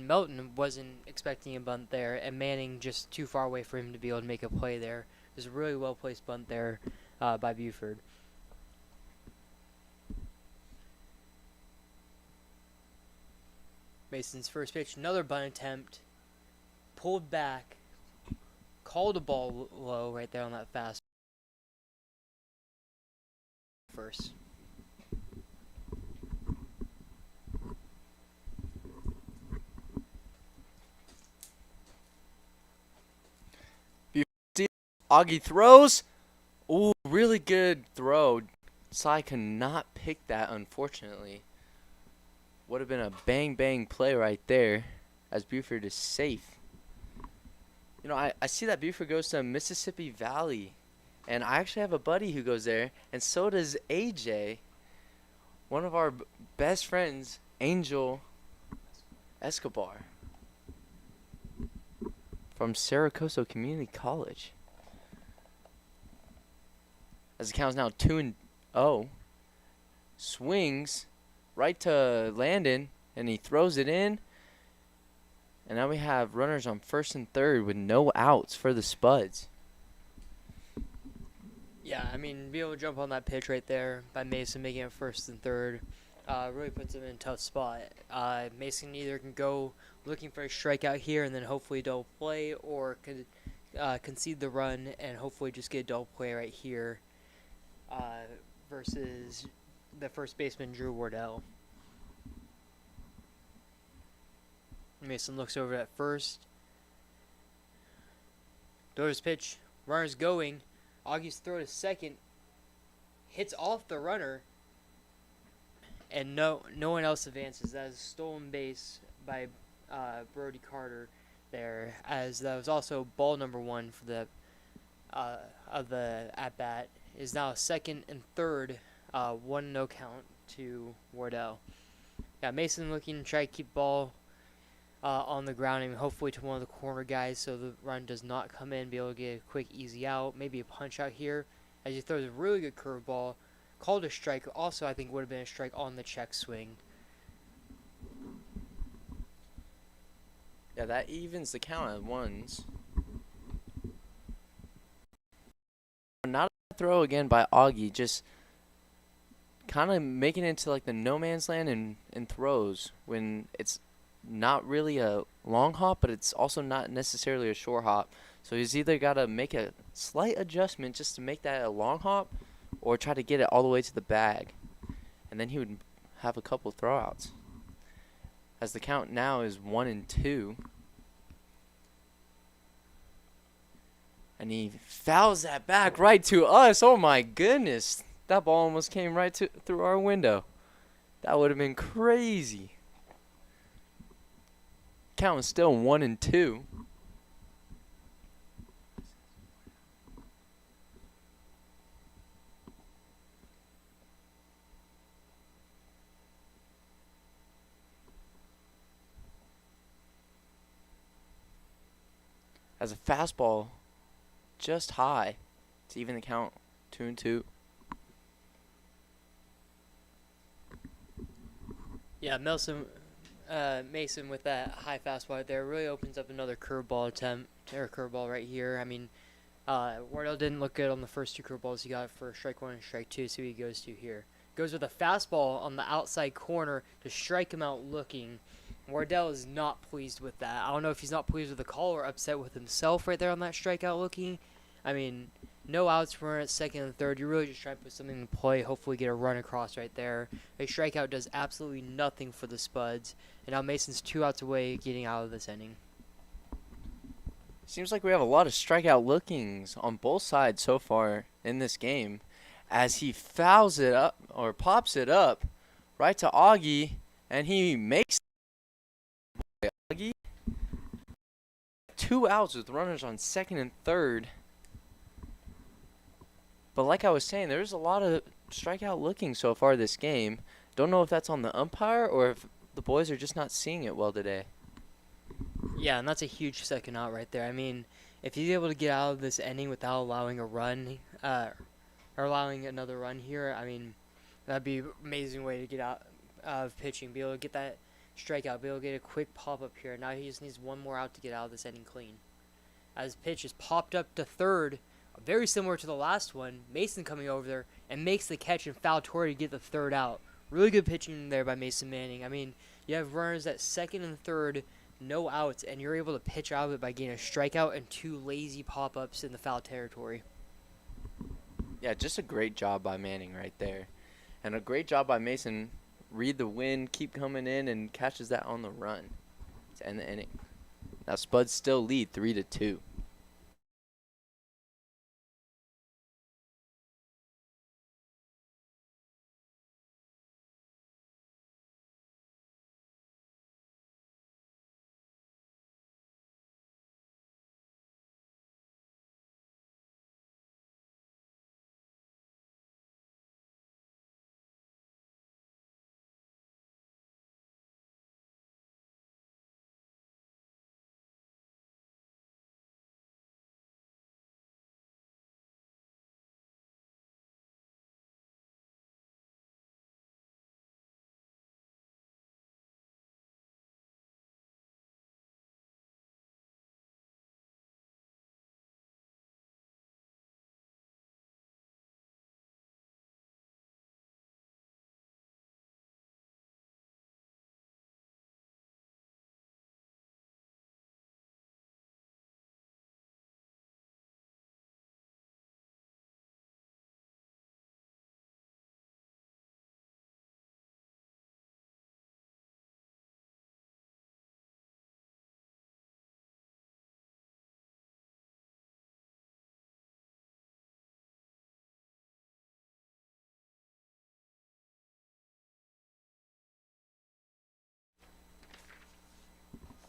Melton wasn't expecting a bunt there, and Manning just too far away for him to be able to make a play there. It was a really well-placed bunt there by Buford. Mason's first pitch, another bunt attempt, pulled back, called a ball low right there on that fast first. Augie throws. Ooh, really good throw. Sai could not pick that, unfortunately. Would have been a bang play right there, as Buford is safe. You know, I see that Buford goes to Mississippi Valley, and I actually have a buddy who goes there, and so does AJ. One of our best friends, Angel Escobar, from Saracoso Community College. As the count is now 2-0, swings right to Landon, and he throws it in. And now we have runners on first and third with no outs for the Spuds. Yeah, I mean, be able to jump on that pitch right there by Mason, making it first and third, really puts him in a tough spot. Mason either can go looking for a strikeout here and then hopefully double play, or could concede the run and hopefully just get a double play right here versus the first baseman, Drew Wardell. Mason looks over at first. Throws pitch. Runner's going. Augie's throw to second. Hits off the runner. And no one else advances. That is a stolen base by Brody Carter there, as that was also ball number one for the of the at-bat. Is now second and third. 1-0 count to Wardell. Yeah, Mason looking to try to keep ball on the ground and hopefully to one of the corner guys so the run does not come in, be able to get a quick easy out, maybe a punch out here as he throws a really good curveball, called a strike. Also, I think would have been a strike on the check swing. Yeah, that evens the count at ones. Not a throw again by Augie, just kind of making it into like the no man's land and throws when it's not really a long hop, but it's also not necessarily a short hop. So he's either got to make a slight adjustment just to make that a long hop, or try to get it all the way to the bag. And then he would have a couple throwouts. As the count now is 1-2. And he fouls that back right to us. Oh my goodness. That ball almost came right through our window. That would have been crazy. Count is still 1-2. As a fastball just high to even the count 2-2. Yeah, Mason with that high fastball right there really opens up another curveball attempt, or curveball right here. I mean, Wardell didn't look good on the first two curveballs he got for strike one and strike two, so he goes to here. Goes with a fastball on the outside corner to strike him out looking. Wardell is not pleased with that. I don't know if he's not pleased with the call or upset with himself right there on that strikeout looking. I mean, no outs, runner at second and third. You're really just trying to put something in play, hopefully get a run across right there. A strikeout does absolutely nothing for the Spuds. And now Mason's 2 outs away getting out of this inning. Seems like we have a lot of strikeout lookings on both sides so far in this game, as he fouls it up, or pops it up, right to Augie, and he makes Augie. 2 outs with runners on second and third. But like I was saying, there's a lot of strikeout looking so far this game. Don't know if that's on the umpire or if the boys are just not seeing it well today. Yeah, and that's a huge second out right there. I mean, if he's able to get out of this inning without allowing a run, or allowing another run here, I mean, that'd be an amazing way to get out of pitching. Be able to get that strikeout, be able to get a quick pop up here. Now he just needs one more out to get out of this inning clean. As pitch is popped up to third, very similar to the last one. Mason coming over there and makes the catch and foul Torrey to get the third out. Really good pitching there by Mason Manning. I mean, you have runners at second and third, no outs, and you're able to pitch out of it by getting a strikeout and two lazy pop-ups in the foul territory. Yeah, just a great job by Manning right there. And a great job by Mason. Read the wind, keep coming in, and catches that on the run to end the inning. Now Spuds still lead 3-2.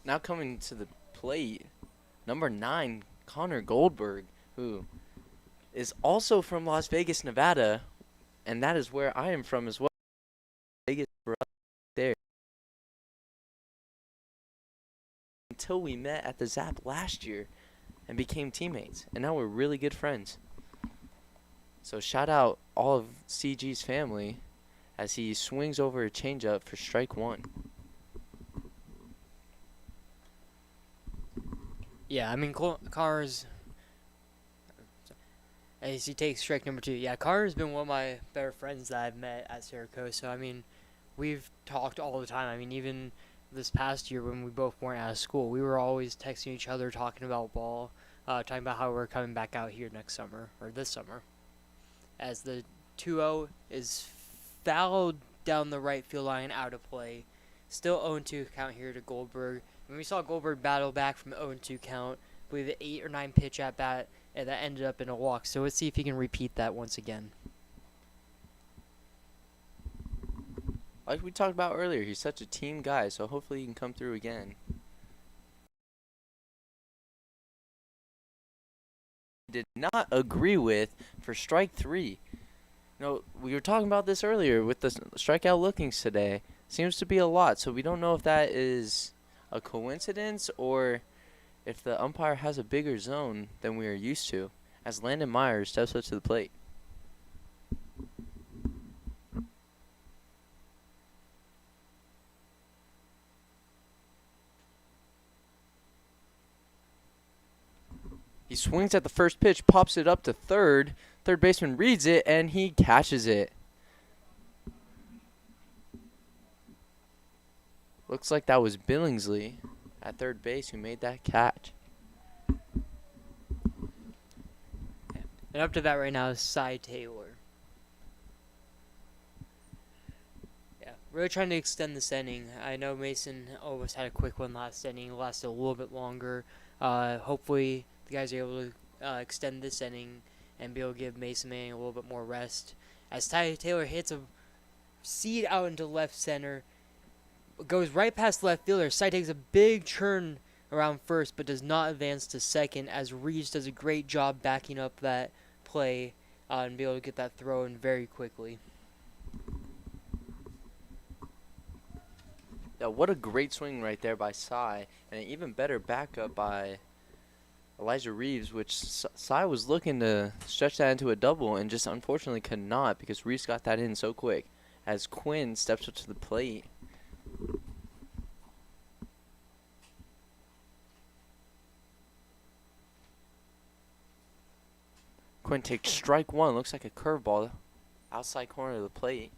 Now coming to the plate, number 9, Connor Goldberg, who is also from Las Vegas, Nevada, and that is where I am from as well. Vegas right there. Until we met at the Zap last year and became teammates, and now we're really good friends. So shout out all of CG's family as he swings over a changeup for strike one. Yeah, I mean, Connor's, as he takes strike number 2. Yeah, Connor's been one of my better friends that I've met at Syracuse. So, I mean, we've talked all the time. I mean, even this past year when we both weren't out of school, we were always texting each other, talking about ball, talking about how we're coming back out here next summer, or this summer. As the 2-0 is fouled down the right field line, out of play. Still 0-2 count here to Goldberg. When we saw Goldberg battle back from 0-2 count, I believe the 8 or 9 pitch at bat, and that ended up in a walk. So let's see if he can repeat that once again. Like we talked about earlier, he's such a team guy, so hopefully he can come through again. Did not agree with for strike 3. We were talking about this earlier with the strikeout lookings today. Seems to be a lot, so we don't know if that is a coincidence or if the umpire has a bigger zone than we are used to, as Landon Myers steps up to the plate. He swings at the first pitch, pops it up to third. Third baseman reads it, and he catches it. Looks like that was Billingsley at third base who made that catch. And up to that right now is Cy Taylor. Yeah, really trying to extend this inning. I know Mason almost had a quick one last inning. It lasted a little bit longer. Hopefully the guys are able to extend this inning and be able to give Mason Manning a little bit more rest. As Ty Taylor hits a seed out into left center, goes right past the left fielder. Cy takes a big turn around first, but does not advance to second, as Reeves does a great job backing up that play and be able to get that throw in very quickly. Yeah, what a great swing right there by Cy, and an even better backup by Elijah Reeves, which Cy was looking to stretch that into a double and just unfortunately could not because Reeves got that in so quick as Quinn steps up to the plate. Quinn takes strike one. Looks like a curveball outside corner of the plate.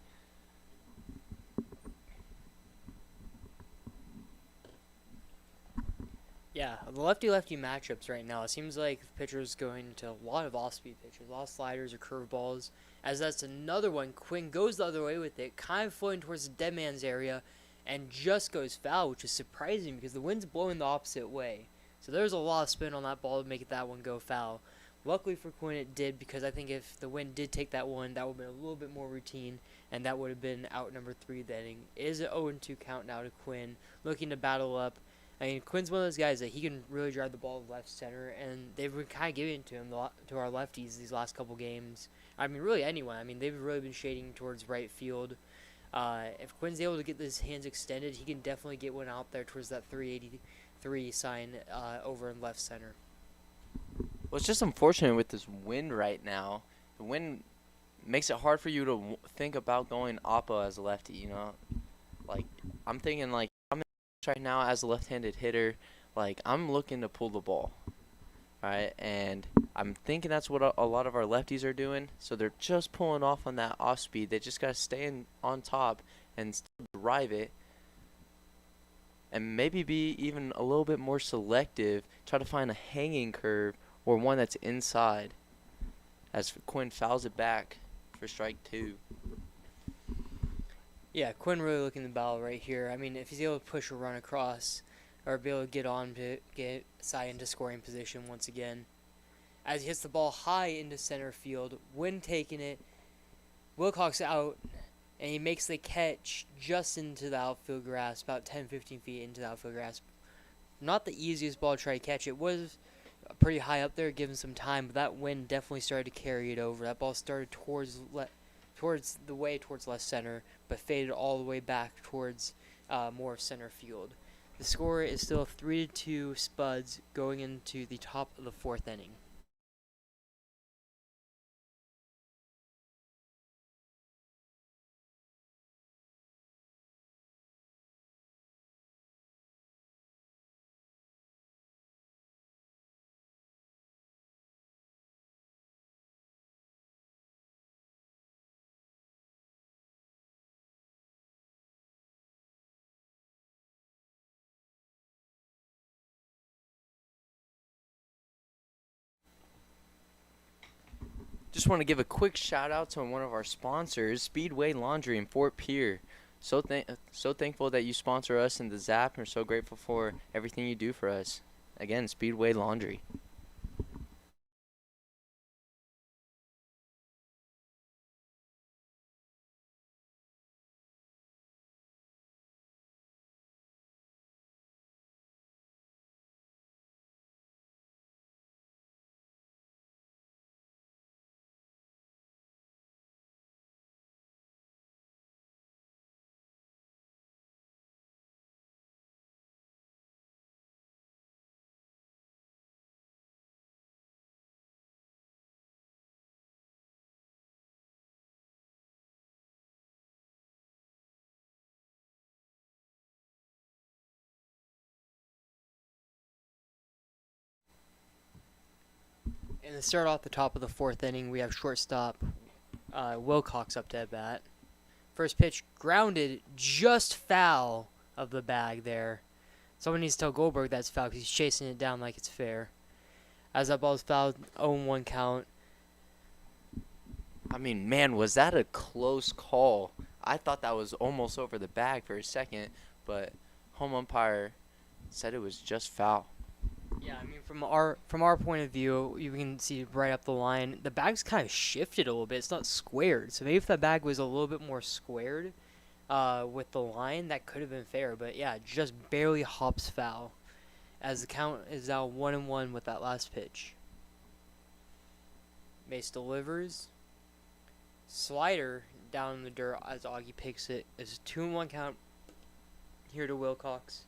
Yeah, the lefty-lefty matchups right now, it seems like the pitcher's going to a lot of off-speed pitches, a lot of sliders or curveballs, as that's another one. Quinn goes the other way with it, kind of floating towards the dead man's area, and just goes foul, which is surprising because the wind's blowing the opposite way. So there's a lot of spin on that ball to make that one go foul. Luckily for Quinn it did, because I think if the wind did take that one, that would have been a little bit more routine, and that would have been out number 3 of the inning. It is an 0-2 count now to Quinn, looking to battle up. I mean, Quinn's one of those guys that he can really drive the ball to left center, and they've been kind of giving it to him, to our lefties, these last couple games. I mean, really anyone. I mean, they've really been shading towards right field. If Quinn's able to get his hands extended, he can definitely get one out there towards that 383 sign over in left center. Well, it's just unfortunate with this wind right now. The wind makes it hard for you to think about going oppo as a lefty, you know? Like, I'm thinking, like, I'm in right now as a left-handed hitter. Like, I'm looking to pull the ball, right? And I'm thinking that's what a lot of our lefties are doing. So they're just pulling off on that off speed. They just got to stay on top and still drive it. And maybe be even a little bit more selective. Try to find a hanging curve or one that's inside as Quinn fouls it back for strike 2. Yeah, Quinn really looking the battle right here. I mean, if he's able to push a run across or be able to get on to get Cy into scoring position once again. As he hits the ball high into center field, Wynn taking it, Wilcox out, and he makes the catch just into the outfield grass, about 10-15 feet into the outfield grass. Not the easiest ball to try to catch. It was pretty high up there, given some time, but that wind definitely started to carry it over. That ball started towards left center, but faded all the way back towards more center field. The score is still 3-2 Spuds going into the top of the 4th inning. Just want to give a quick shout out to one of our sponsors, Speedway Laundry in Fort Pierre. So thankful that you sponsor us in the Zap, and we're so grateful for everything you do for us. Again, Speedway Laundry. And to start off the top of the 4th inning, we have shortstop Wilcox up to at bat. First pitch grounded just foul of the bag there. Someone needs to tell Goldberg that's foul because he's chasing it down like it's fair. As that ball is fouled, 0-1 count. I mean, man, was that a close call? I thought that was almost over the bag for a second, but home umpire said it was just foul. Yeah, I mean, from our point of view, you can see right up the line, the bag's kind of shifted a little bit. It's not squared. So maybe if that bag was a little bit more squared with the line, that could have been fair. But yeah, just barely hops foul, as the count is now 1-1 with that last pitch. Mace delivers, Slider down in the dirt as Augie picks it. It's a 2-1 count here to Wilcox.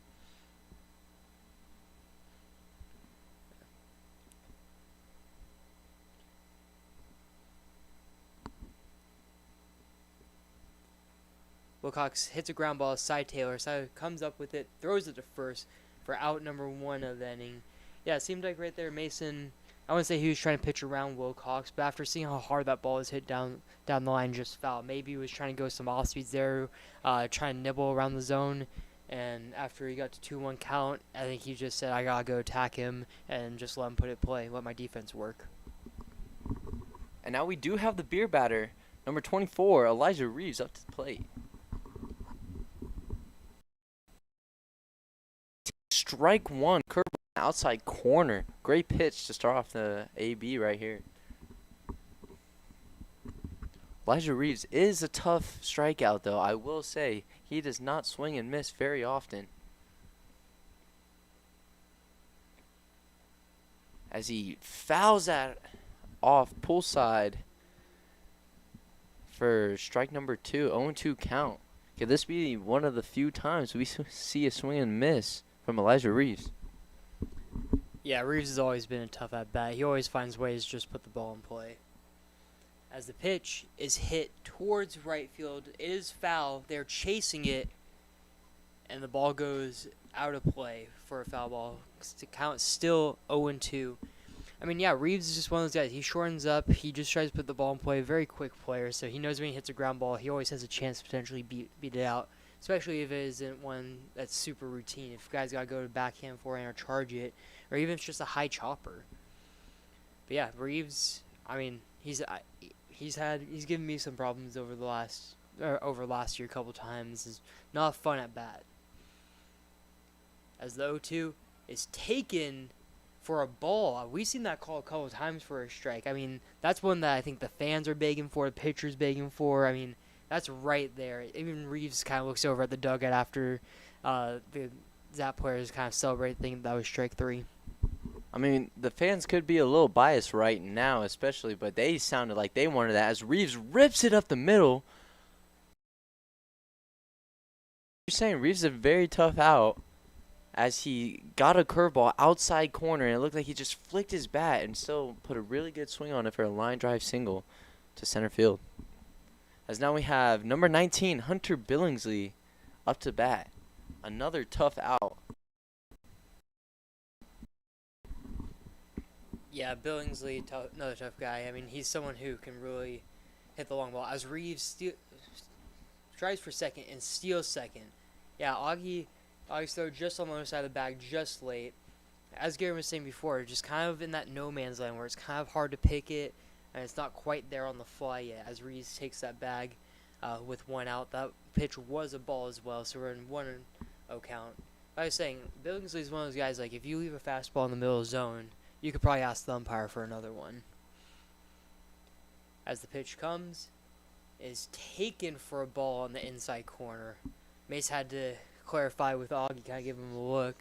Wilcox hits a ground ball, side Taylor. Side comes up with it, throws it to first for out number 1 of the inning. Yeah, it seemed like right there Mason, I wouldn't say he was trying to pitch around Wilcox, but after seeing how hard that ball was hit down the line, just foul. Maybe he was trying to go some off speeds there, trying to nibble around the zone. And after he got to 2-1 count, I think he just said, I gotta go attack him and just let him put it play, let my defense work. And now we do have the beer batter, number 24, Elijah Reeves, up to the plate. Strike one, curve outside corner. Great pitch to start off the AB right here. Elijah Reeves is a tough strikeout, though. I will say he does not swing and miss very often. As he fouls that off pull side for strike number 2, 0-2 count. Could this be one of the few times we see a swing and miss from Elijah Reeves? Yeah, Reeves has always been a tough at bat. He always finds ways to just put the ball in play. As the pitch is hit towards right field, it is foul. They're chasing it, and the ball goes out of play for a foul ball. The count still 0-2. I mean, yeah, Reeves is just one of those guys. He shortens up. He just tries to put the ball in play. Very quick player, so he knows when he hits a ground ball, he always has a chance to potentially beat it out, especially if it isn't one that's super routine. If guys got to go to backhand, forehand, or charge it, or even if it's just a high chopper. But yeah, Reeves, I mean, he's given me some problems over last year a couple times. Is not fun at bat. As the 0-2 is taken for a ball. We've seen that call a couple times for a strike. I mean, that's one that I think the fans are begging for, the pitcher's begging for. I mean, that's right there. Even Reeves kind of looks over at the dugout after the Zap players kind of celebrate, thinking that was strike 3. I mean, the fans could be a little biased right now, especially, but they sounded like they wanted that as Reeves rips it up the middle. You're saying Reeves is a very tough out as he got a curveball outside corner, and it looked like he just flicked his bat and still put a really good swing on it for a line drive single to center field. As now we have number 19, Hunter Billingsley, up to bat. Another tough out. Yeah, Billingsley, another tough guy. I mean, he's someone who can really hit the long ball. As Reeves tries for second and steals second. Yeah, Augie's throw just on the other side of the bag, just late. As Gary was saying before, just kind of in that no man's land where it's kind of hard to pick it, and it's not quite there on the fly yet. As Reeves takes that bag with 1 out, that pitch was a ball as well, so we're in 1-0 count. I was saying, Billingsley's one of those guys, like, if you leave a fastball in the middle of the zone, you could probably ask the umpire for another one. As the pitch comes, is taken for a ball on the inside corner. Mace had to clarify with Augie, kind of give him a look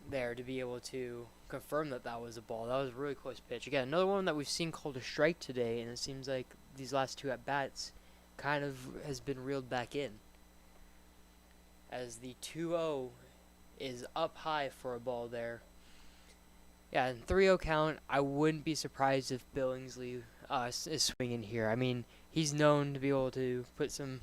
there to be able to confirm that that was a ball. That was a really close pitch. Again, another one that we've seen called a strike today, and it seems like these last 2 at-bats kind of has been reeled back in. As the 2-0 is up high for a ball there. Yeah, in 3-0 count, I wouldn't be surprised if Billingsley is swinging here. I mean, he's known to be able to put some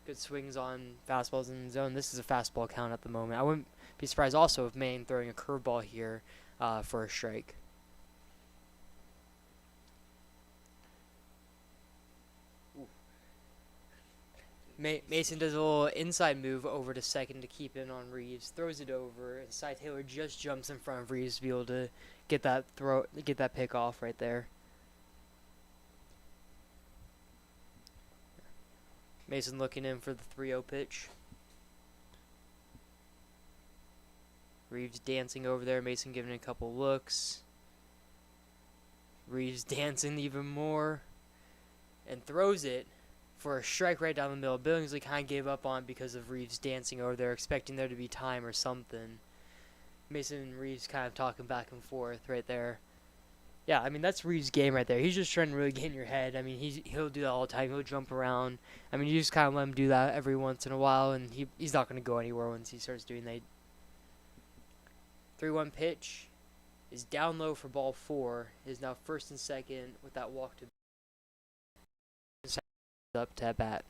good swings on fastballs in the zone. This is a fastball count at the moment. I wouldn't be surprised also if Maine throwing a curveball here for a strike. Mason does a little inside move over to second to keep in on Reeves, throws it over, and Cy Taylor just jumps in front of Reeves to be able to get that pick off right there. Mason looking in for the 3-0 pitch. Reeves dancing over there, Mason giving it a couple looks. Reeves dancing even more and throws it for a strike right down the middle. Billingsley kind of gave up on it because of Reeves dancing over there, expecting there to be time or something. Mason and Reeves kind of talking back and forth right there. Yeah, I mean that's Reeves' game right there. He's just trying to really get in your head. I mean, he'll do that all the time. He'll jump around. I mean, you just kind of let him do that every once in a while, and he's not going to go anywhere once he starts doing that. 3-1 pitch is down low for ball 4. Is now first and second with that walk to up to at bat.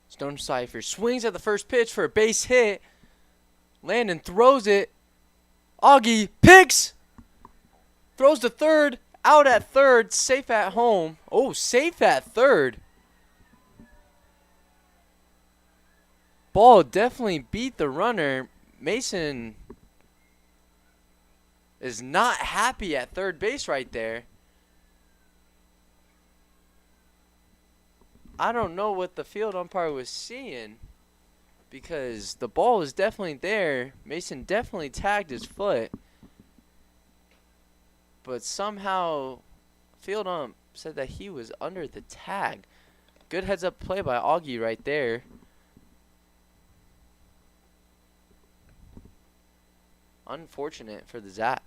Stone Cipher swings at the first pitch for a base hit. Landon throws it. Augie picks. Throws to third. Out at third. Safe at home. Oh, safe at third. Ball definitely beat the runner. Mason is not happy at third base right there. I don't know what the field umpire was seeing, because the ball was definitely there. Mason definitely tagged his foot, but somehow field ump said that he was under the tag. Good heads up play by Augie right there. Unfortunate for the Zap.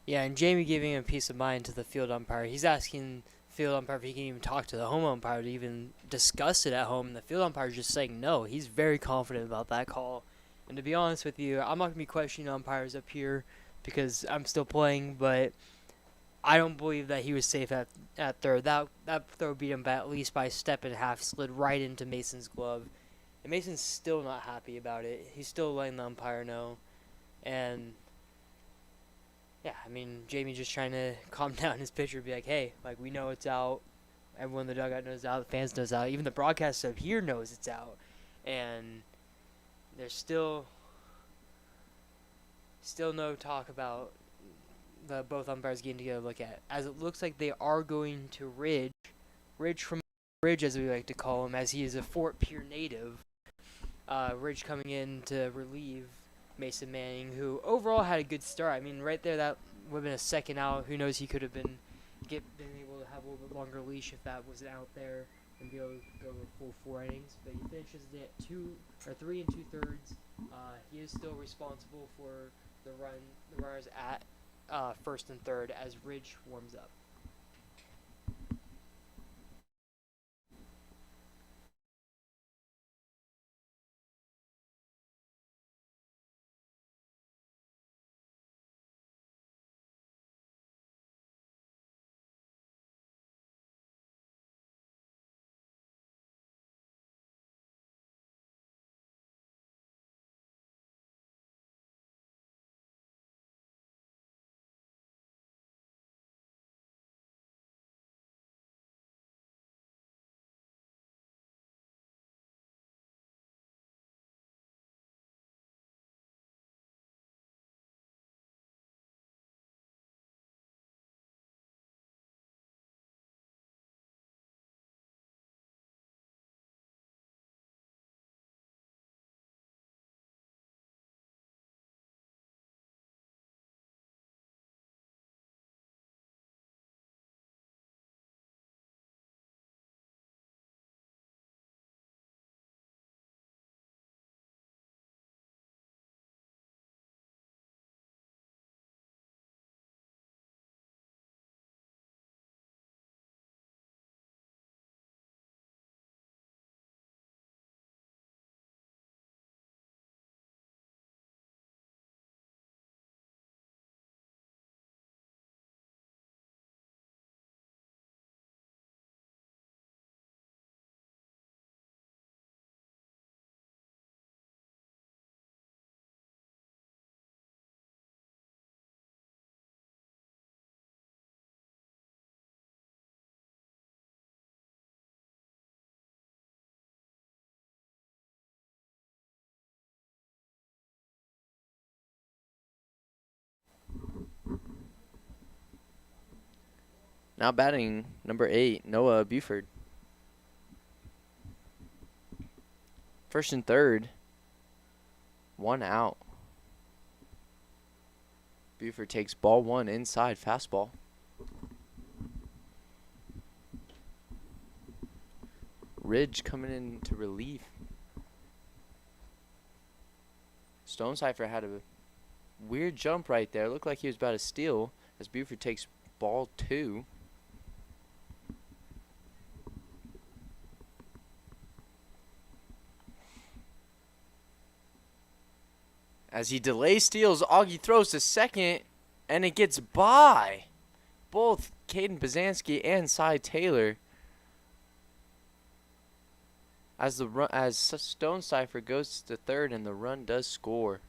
Yeah, and Jamie giving him peace of mind to the field umpire. He's asking field umpire if he can even talk to the home umpire to even discuss it at home, and the field umpire is just saying no. He's very confident about that call. And to be honest with you, I'm not going to be questioning umpires up here because I'm still playing, but I don't believe that he was safe at third. That throw beat him by at least by a step and a half, slid right into Mason's glove. And Mason's still not happy about it. He's still letting the umpire know. And yeah, I mean, Jamie just trying to calm down his pitcher, be like, hey, like, we know it's out. Everyone in the dugout knows it's out. The fans knows it's out. Even the broadcast up here knows it's out. And there's still no talk about the both umpires getting together to look at. As it looks like they are going to Ridge from Ridge, as we like to call him, as he is a Fort Pierre native. Ridge coming in to relieve Mason Manning, who overall had a good start. I mean, right there, that would have been a second out. Who knows, he could have been able to have a little bit longer leash if that was out there and be able to go a full 4 innings. But he finishes it at 3 2/3. He is still responsible for the runners at first and third as Ridge warms up. Now batting number 8, Noah Buford. First and third. 1 out. Buford takes ball 1 inside fastball. Ridge coming in to relief. Stonecipher had a weird jump right there. Looked like he was about to steal as Buford takes ball 2. As he delays steals, Augie throws to second, and it gets by both Caden Bazanski and Cy Taylor. As Stonecipher goes to third, and the run does score.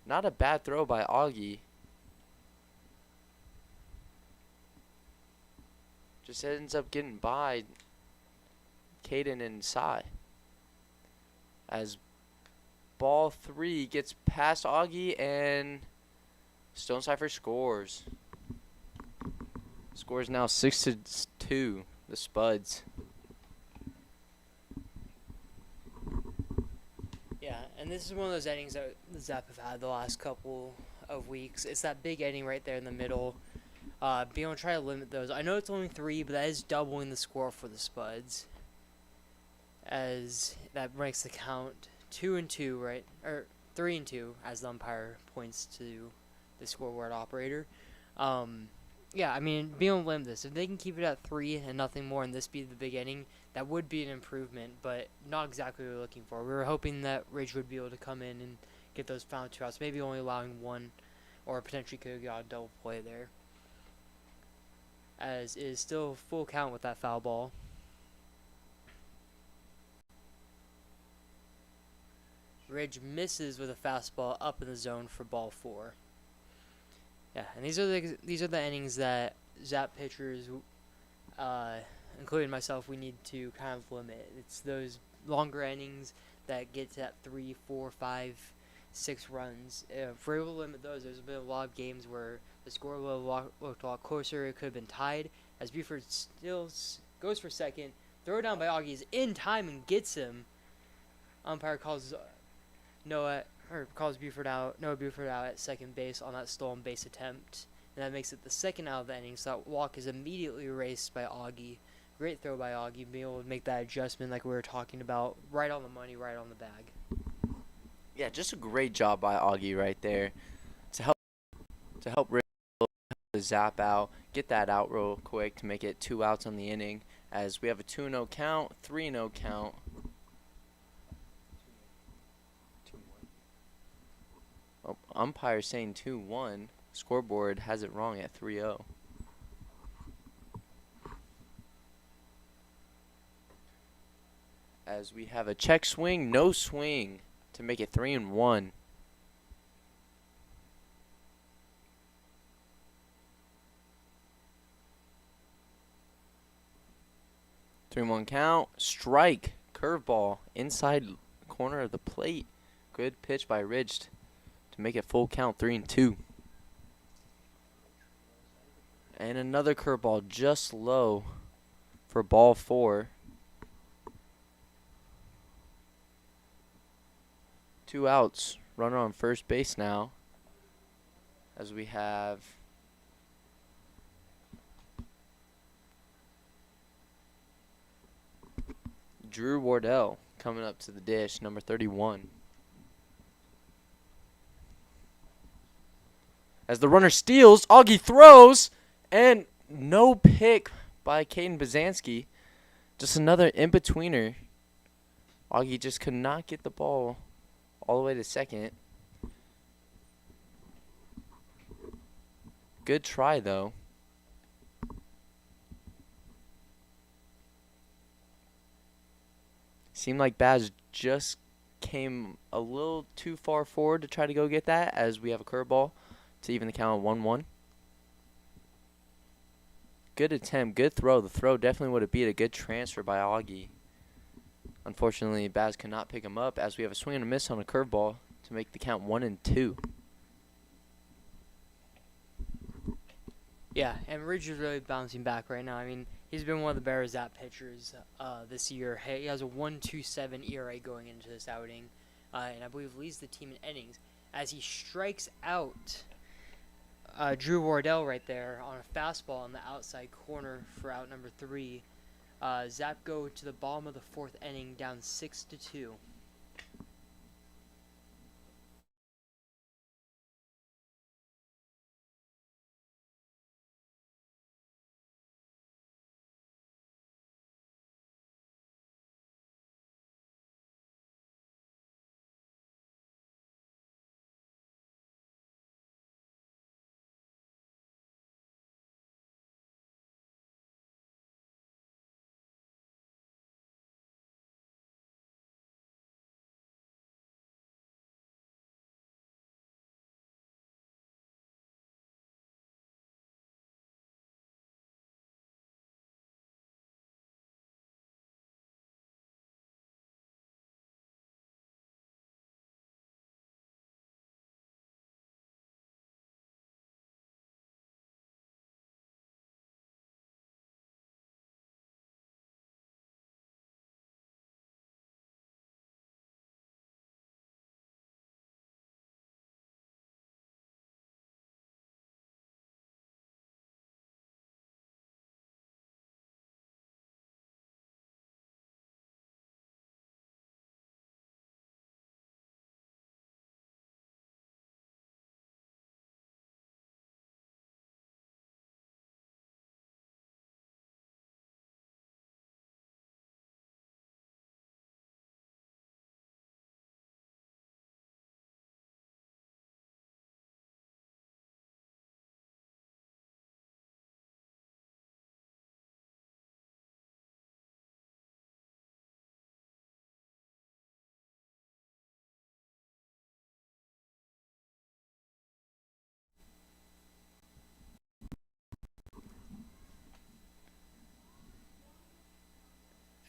Not a bad throw by Augie. Just ends up getting by Caden and Cy. As ball 3 gets past Augie, and Stonecipher scores. Scores now 6-2, the Spuds. Yeah, and this is one of those innings that the Zap have had the last couple of weeks. It's that big inning right there in the middle. Being able to try to limit those. I know it's only 3, but that is doubling the score for the Spuds. As that makes the count 2-2, right? Or 3-2, as the umpire points to the scoreboard operator. Yeah, I mean, being able to limit this. If they can keep it at 3 and nothing more, and this be the big inning, that would be an improvement, but not exactly what we were looking for. We were hoping that Ridge would be able to come in and get those final 2 outs, maybe only allowing 1, or potentially could have got a double play there. As it is still full count with that foul ball. Ridge misses with a fastball up in the zone for ball 4. Yeah, and these are the innings that Zap pitchers, including myself, we need to kind of limit. It's those longer innings that get to that 3, 4, 5, 6 runs. If we're able to limit those, there's been a lot of games where the score looked a lot closer. It could have been tied. As Buford still goes for second, throw down by Augie is in time and gets him. Umpire calls Noah Buford out at second base on that stolen base attempt, and that makes it the second out of the inning. So that walk is immediately erased by Augie. Great throw by Augie, being able to make that adjustment like we were talking about, right on the money, right on the bag. Yeah, just a great job by Augie right there to help Rick the Zap out, get that out real quick to make it 2 outs on the inning. As we have a 2-0 count, 3-0 count. Oh, umpire saying 2-1. Scoreboard has it wrong at 3-0. As we have a check swing, no swing to make it 3-1. Three-one count. Strike. Curveball inside corner of the plate. Good pitch by Ridge to make it full count 3-2. And another curveball just low for ball 4. 2 outs. Runner on first base now. As we have Drew Wardell coming up to the dish, number 31. As the runner steals, Augie throws, and no pick by Caden Bazanski. Just another in-betweener. Augie just could not get the ball all the way to second. Good try, though. Seemed like Baz just came a little too far forward to try to go get that, as we have a curveball to even the count 1-1. Good attempt, good throw. The throw definitely would have beat a good transfer by Augie. Unfortunately, Baz could not pick him up, as we have a swing and a miss on a curveball to make the count 1-2. Yeah, and Ridge is really bouncing back right now. I mean, he's been one of the better Zap pitchers this year. He has a 1.27 ERA going into this outing, and I believe leads the team in innings as he strikes out Drew Wardell right there on a fastball in the outside corner for out number 3. Zap go to the bottom of the 4th inning, down 6-2.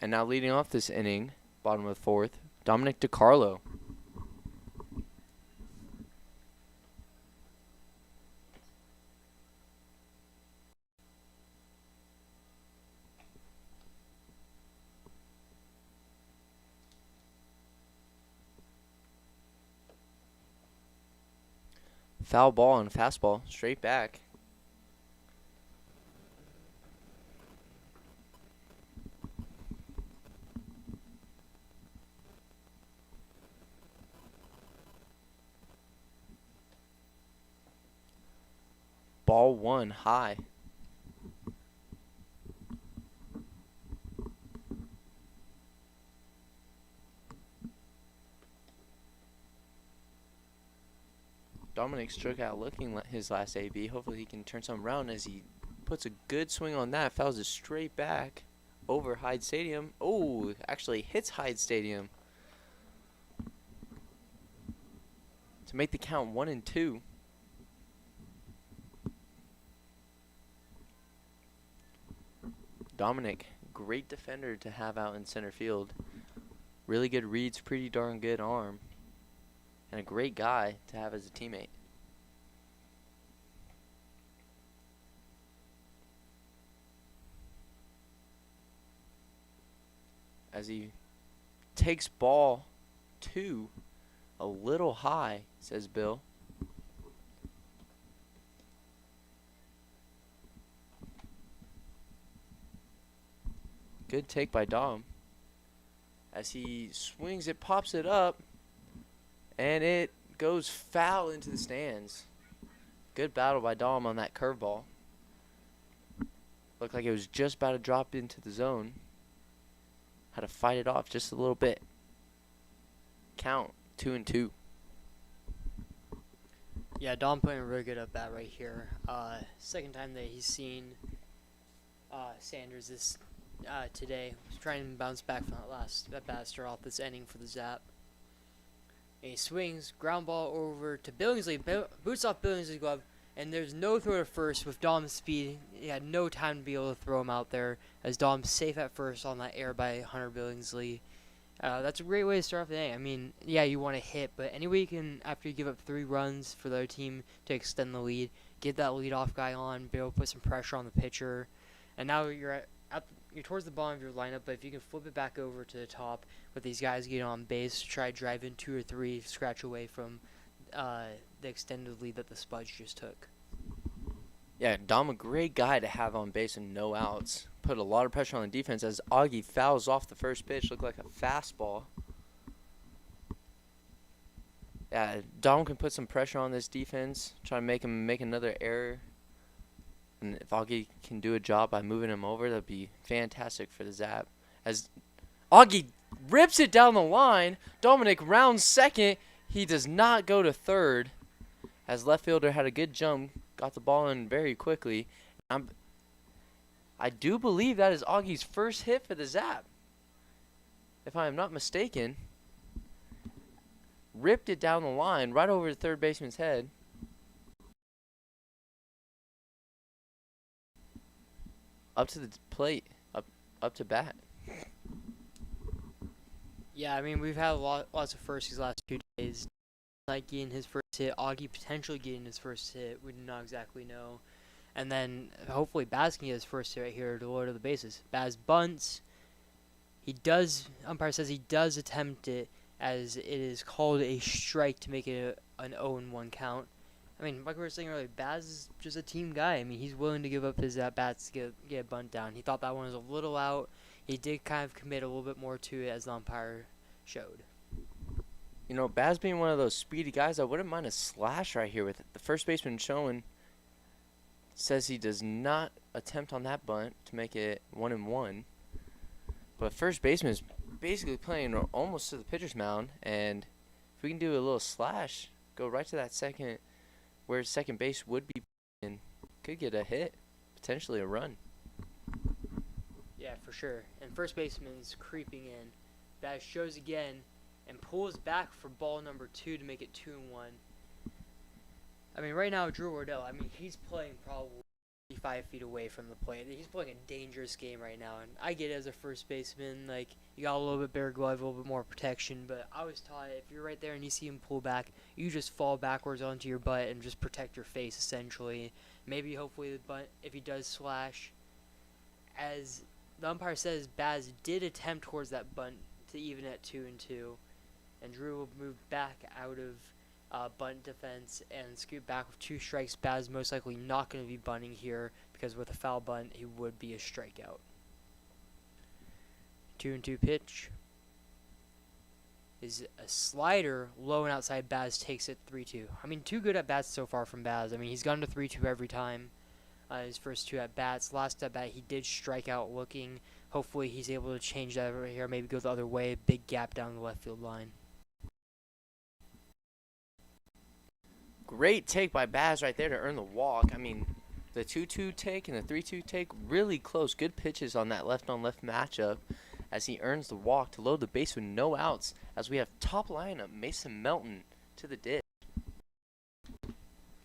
And now leading off this inning, bottom of the 4th, Dominic DiCarlo. Foul ball and fastball, straight back. Ball 1 high. Dominic struck out looking his last AB. Hopefully he can turn something around as he puts a good swing on that. Fouls it straight back over Hyde Stadium. Oh, actually hits Hyde Stadium to make the count 1-2. Dominic, great defender to have out in center field. Really good reads, pretty darn good arm, and a great guy to have as a teammate. As he takes ball 2 a little high, says Bill. Good take by Dom. As he swings it, pops it up, and it goes foul into the stands. Good battle by Dom on that curveball. Looked like it was just about to drop into the zone. Had to fight it off just a little bit. Count 2-2. Yeah, Dom playing a really good at bat right here. Second time that he's seen Sanders this today. He's trying to bounce back from that bat start off this inning for the Zap. And he swings, ground ball over to Billingsley, boots off Billingsley's glove, and there's no throw to first with Dom's speed. He had no time to be able to throw him out there, as Dom's safe at first on that air by Hunter Billingsley. That's a great way to start off the day. I mean, yeah, you want to hit, but any way you can, after you give up 3 runs for the other team to extend the lead, get that leadoff guy on, be able to put some pressure on the pitcher, and now you're towards the bottom of your lineup. But if you can flip it back over to the top with these guys getting on base, try to drive in 2 or 3, scratch away from the extended lead that the Spuds just took. Yeah, Dom, a great guy to have on base and no outs. Put a lot of pressure on the defense as Augie fouls off the first pitch. Looked like a fastball. Yeah, Dom can put some pressure on this defense. Try to make him make another error. And if Augie can do a job by moving him over, that'd be fantastic for the Zap. As Augie rips it down the line, Dominic rounds second. He does not go to third. As left fielder had a good jump, got the ball in very quickly. I do believe that is Augie's first hit for the Zap, if I am not mistaken. Ripped it down the line, right over the third baseman's head. Up to the plate, up to bat. Yeah, I mean, we've had lots of firsts these last 2 days. Like getting his first hit, Augie potentially getting his first hit. We do not exactly know. And then hopefully Baz can get his first hit right here to lower to the bases. Baz bunts. Umpire says he does attempt it, as it is called a strike to make it an 0-1 count. I mean, like we were saying earlier, Baz is just a team guy. I mean, he's willing to give up his at-bats to get a bunt down. He thought that one was a little out. He did kind of commit a little bit more to it, as the umpire showed. You know, Baz being one of those speedy guys, I wouldn't mind a slash right here with it. The first baseman showing says he does not attempt on that bunt to make it 1-1. But first baseman is basically playing almost to the pitcher's mound, and if we can do a little slash, go right to that second, where second base would be, and could get a hit, potentially a run. Yeah, for sure. And first baseman's creeping in. Baz shows again and pulls back for ball number 2 to make it 2-1. I mean, right now, Drew Wardell, I mean, he's playing probably 5 feet away from the plate. He's playing a dangerous game right now, and I get it as a first baseman. Like, you got a little bit bigger glove, a little bit more protection, but I was taught if you're right there and you see him pull back, you just fall backwards onto your butt and just protect your face, essentially. Maybe, hopefully, the butt, if he does slash, as the umpire says, Baz did attempt towards that bunt to even at 2-2, and Drew will move back out of bunt defense and scoot back with 2 strikes. Baz most likely not going to be bunting here, because with a foul bunt, he would be a strikeout. 2-2 pitch is a slider, low and outside. Baz takes it 3-2. I mean, 2 good at bats so far from Baz. I mean, he's gone to 3-2 every time. His first 2 at bats. Last at bat, he did strike out looking. Hopefully, he's able to change that over here. Maybe go the other way. Big gap down the left field line. Great take by Baz right there to earn the walk. I mean, the 2-2 take and the 3-2 take, really close. Good pitches on that left-on-left matchup as he earns the walk to load the base with no outs, as we have top lineup Mason Melton to the dish.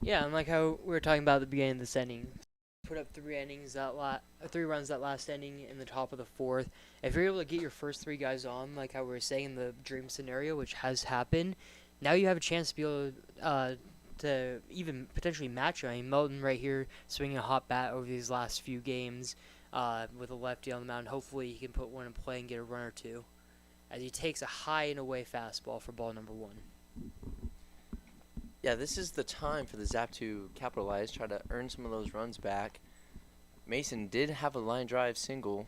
Yeah, and like how we were talking about at the beginning of this inning, put up 3 runs that last inning in the top of the 4th. If you're able to get your first 3 guys on, like how we were saying in the dream scenario, which has happened, now you have a chance to be able to even potentially match him. I mean, Melton right here swinging a hot bat over these last few games with a lefty on the mound. Hopefully he can put one in play and get a run or 2, as he takes a high and away fastball for ball number 1. Yeah, this is the time for the Zap to capitalize, try to earn some of those runs back. Mason did have a line drive single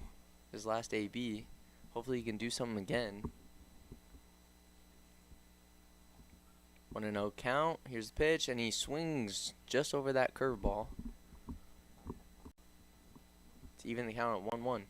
his last AB. Hopefully he can do something again. 1-0 count. Here's the pitch, and he swings just over that curveball to even the count at 1-1.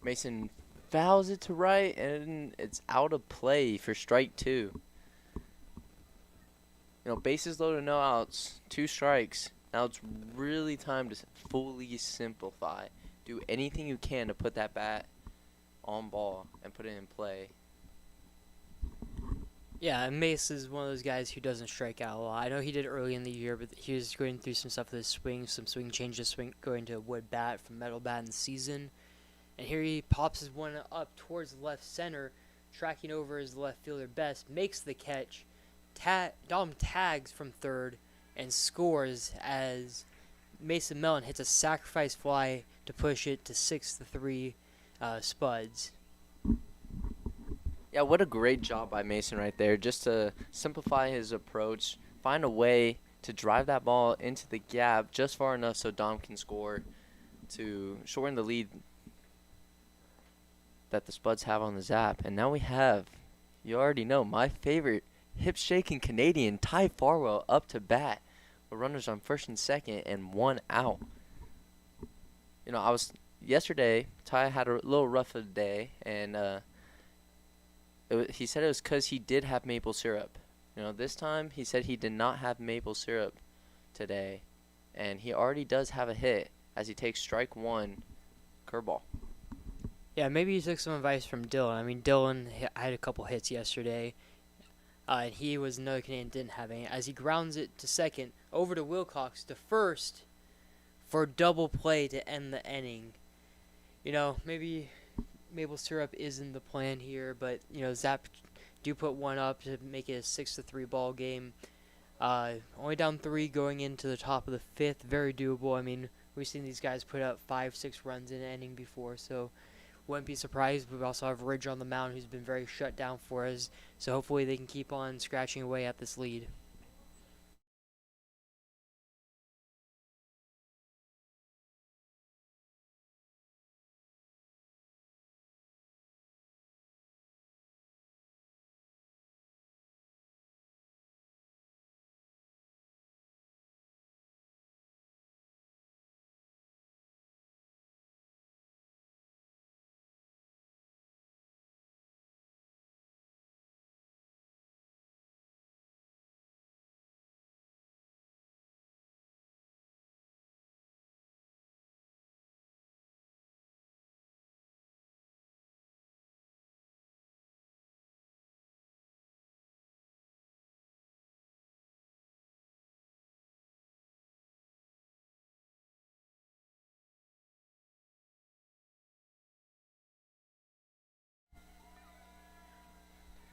Mason fouls it to right, and it's out of play for strike 2. You know, bases loaded, no outs, 2 strikes. Now it's really time to fully simplify. Do anything you can to put that bat on ball and put it in play. Yeah, and Mace is one of those guys who doesn't strike out a lot. I know he did early in the year, but he was going through some stuff with his swing, some swing changes, going to wood bat from metal bat in the season. And here he pops his one up towards left center, tracking over his left fielder Best, makes the catch. Dom tags from third and scores as Mason Mellon hits a sacrifice fly to push it to 6-3 Spuds. Yeah, what a great job by Mason right there, just to simplify his approach, find a way to drive that ball into the gap just far enough so Dom can score to shorten the lead that the Spuds have on the Zap. And now we have, you already know, my favorite hip-shaking Canadian, Ty Farwell, up to bat with runners on first and second and 1 out. You know, yesterday, Ty had a little rough of a day, and he said it was because he did have maple syrup. You know, this time he said he did not have maple syrup today, and he already does have a hit as he takes strike one, curveball. Yeah, maybe he took some advice from Dylan. I mean, Dylan had a couple hits yesterday, and he was another Canadian didn't have any. As he grounds it to second, over to Wilcox to first for double play to end the inning. You know, maybe maple syrup isn't the plan here, but you know, Zap do put one up to make it a 6-3 ball game. Only down 3 going into the top of the 5th, very doable. I mean, we've seen these guys put up 5-6 runs in an inning before, so wouldn't be surprised. We also have Ridge on the mound, who's been very shut down for us, so hopefully they can keep on scratching away at this lead.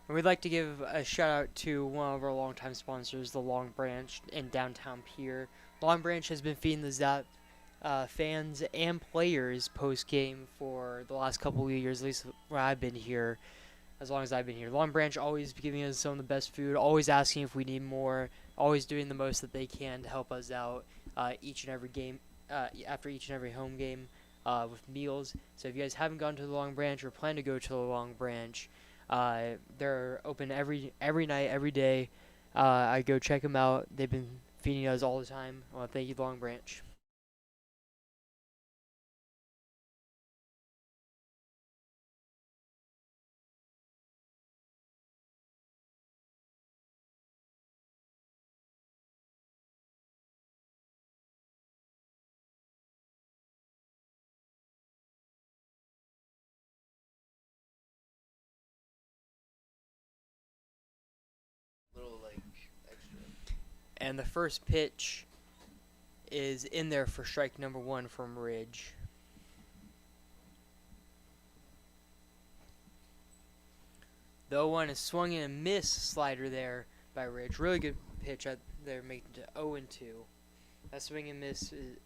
And we'd like to give a shout out to one of our longtime sponsors, the Long Branch in downtown Pier. Long Branch has been feeding the Zap fans and players post game for the last couple of years, at least where I've been here, as long as I've been here. Long Branch always giving us some of the best food, always asking if we need more, always doing the most that they can to help us out each and every game, after each and every home game with meals. So if you guys haven't gone to the Long Branch or plan to go to the Long Branch, they're open every night, every day. I go check them out. They've been feeding us all the time. Well, thank you, Long Branch. Little, like, extra. And the first pitch is in there for strike number 1 from Ridge. The 0-1 is swung in a miss slider there by Ridge. Really good pitch out there, making it 0-2. That swing and miss is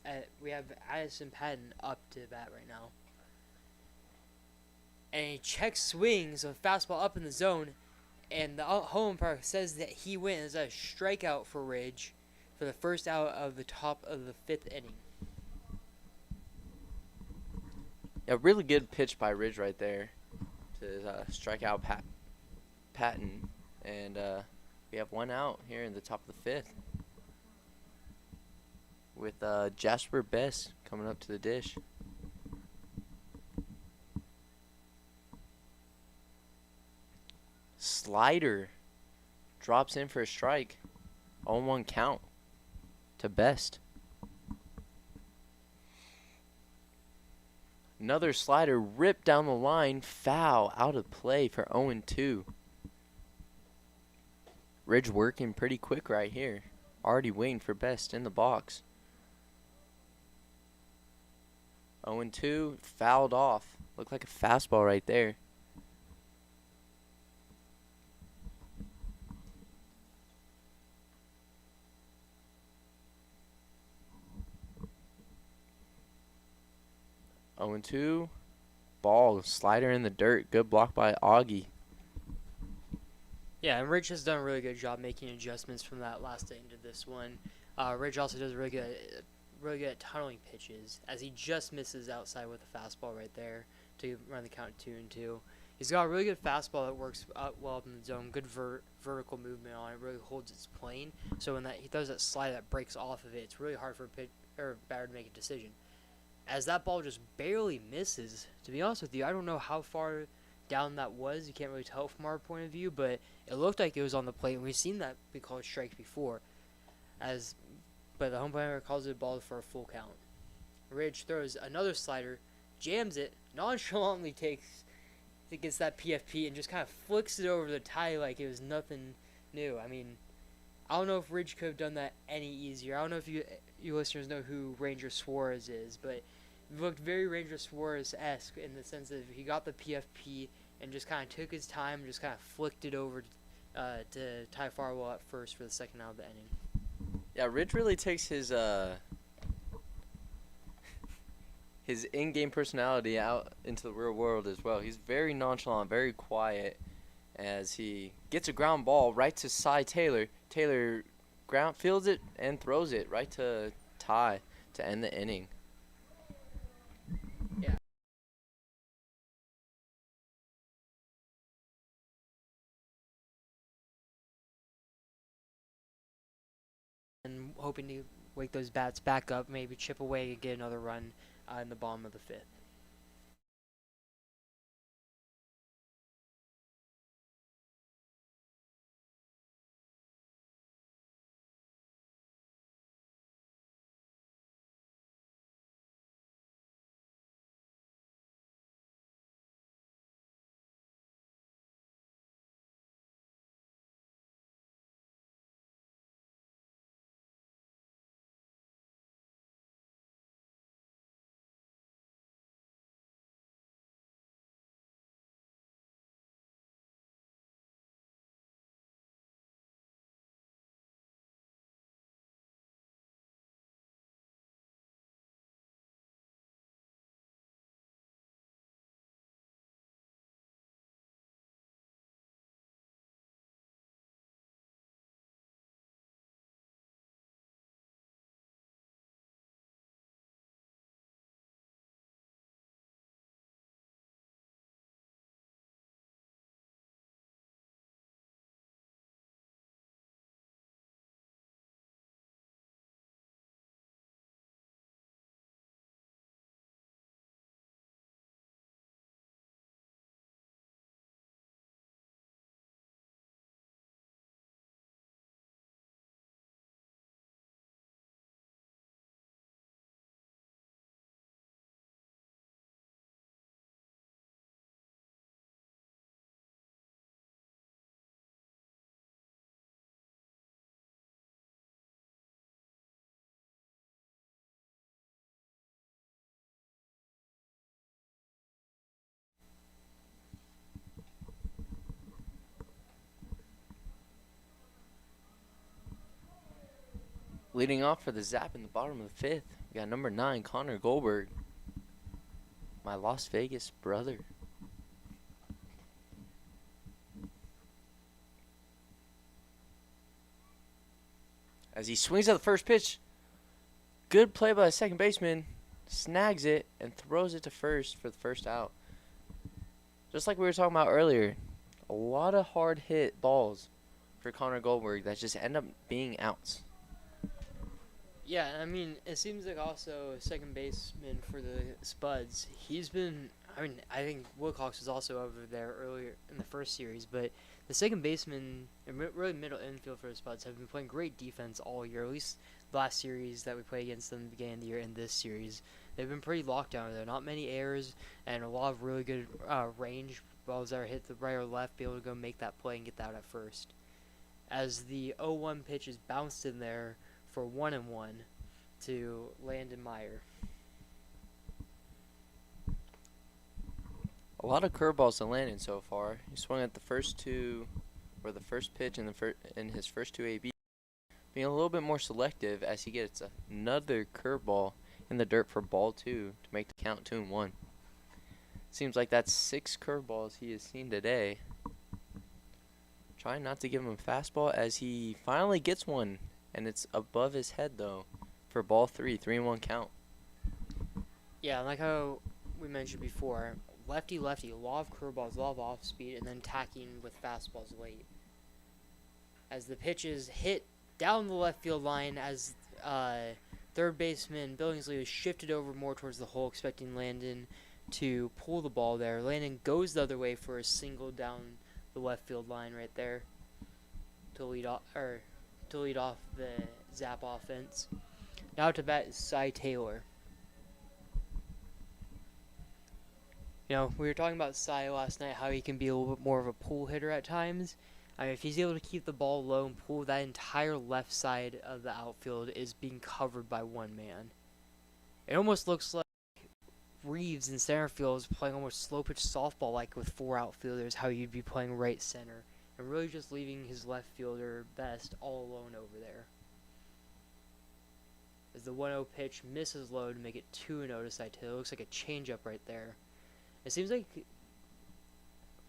we have Addison Patton up to the bat right now. And he checks swings, a fastball up in the zone, and the home umpire says that he wins a strikeout for Ridge for the first out of the top of the 5th inning. Yeah, really good pitch by Ridge right there to strike out Patton. And we have 1 out here in the top of the 5th with Jasper Best coming up to the dish. Slider drops in for a strike. 0-1 count to Best. Another slider ripped down the line. Foul out of play for 0-2. Ridge working pretty quick right here. Already waiting for best in the box. 0-2, fouled off. Looked like a fastball right there. Oh and 2. Ball, slider in the dirt. Good block by Augie. Yeah, and Ridge has done a really good job making adjustments from that last inning to this one. Ridge also does really good at tunneling pitches, as he just misses outside with a fastball right there to run the count 2-2. He's got a really good fastball that works well up in the zone. Good vertical movement on it, really holds its plane. So when he throws that slide that breaks off of it, it's really hard for a batter to make a decision. As that ball just barely misses, to be honest with you, I don't know how far down that was. You can't really tell from our point of view, but it looked like it was on the plate, and we've seen that be called strikes before. But the home umpire calls it a ball for a full count. Ridge throws another slider, jams it, nonchalantly gets that PFP and just kind of flicks it over the tie like it was nothing new. I mean, I don't know if Ridge could have done that any easier. I don't know if you listeners know who Ranger Suarez is, but it looked very Ranger Suarez-esque in the sense that he got the PFP and just kind of took his time, just kind of flicked it over to Ty Farwell at first for the second out of the inning. Yeah, Ridge really takes his in-game personality out into the real world as well. He's very nonchalant, very quiet, as he gets a ground ball right to Cy Taylor. Taylor fields it and throws it right to Ty to end the inning. Yeah. And hoping to wake those bats back up, maybe chip away and get another run in the bottom of the fifth. Leading off for the Zap in the bottom of the fifth, we got number 9, Connor Goldberg. My Las Vegas brother. As he swings at the first pitch, good play by the second baseman, snags it and throws it to first for the first out. Just like we were talking about earlier, a lot of hard hit balls for Connor Goldberg that just end up being outs. Yeah, I mean, it seems like also second baseman for the Spuds. He's been, I think Wilcox was also over there earlier in the first series, but The second baseman and really middle infield for the Spuds have been playing great defense all year. At least the last series that we played against them at the beginning of the year and this series, they've been pretty locked down there. Not many errors and a lot of really good range. Balls that are hit the right or left, be able to go make that play and get that out at first. As the 0-1 pitch is bounced in there for 1-1 to Landon Meyer. A lot of curveballs to Landon so far. He swung at the first two, or the first pitch in his first two AB, being a little bit more selective as he gets another curveball in the dirt for ball 2 to make the count 2-1. Seems like that's 6 curveballs he has seen today. Trying not to give him a fastball as he finally gets one, and it's above his head though for ball 3-1 count. Yeah, like how we mentioned before, lefty, a lot of curveballs, a lot of off speed, and then tacking with fastballs late. As the pitch is hit down the left field line, as third baseman Billingsley was shifted over more towards the hole, expecting Landon to pull the ball there. Landon goes the other way for a single down the left field line right there to lead off the Zap offense. Now to bat is Cy Taylor. You know, we were talking about Cy last night, how he can be a little bit more of a pull hitter at times. I mean, if he's able to keep the ball low and pull, that entire left side of the outfield is being covered by one man. It almost looks like Reeves in center field is playing almost slow pitch softball like with 4 outfielders, how you'd be playing right center, and really just leaving his left fielder Best all alone over there. As the 1-0 pitch misses low to make it 2-0 to Cy Taylor. It looks like a changeup right there. It seems like,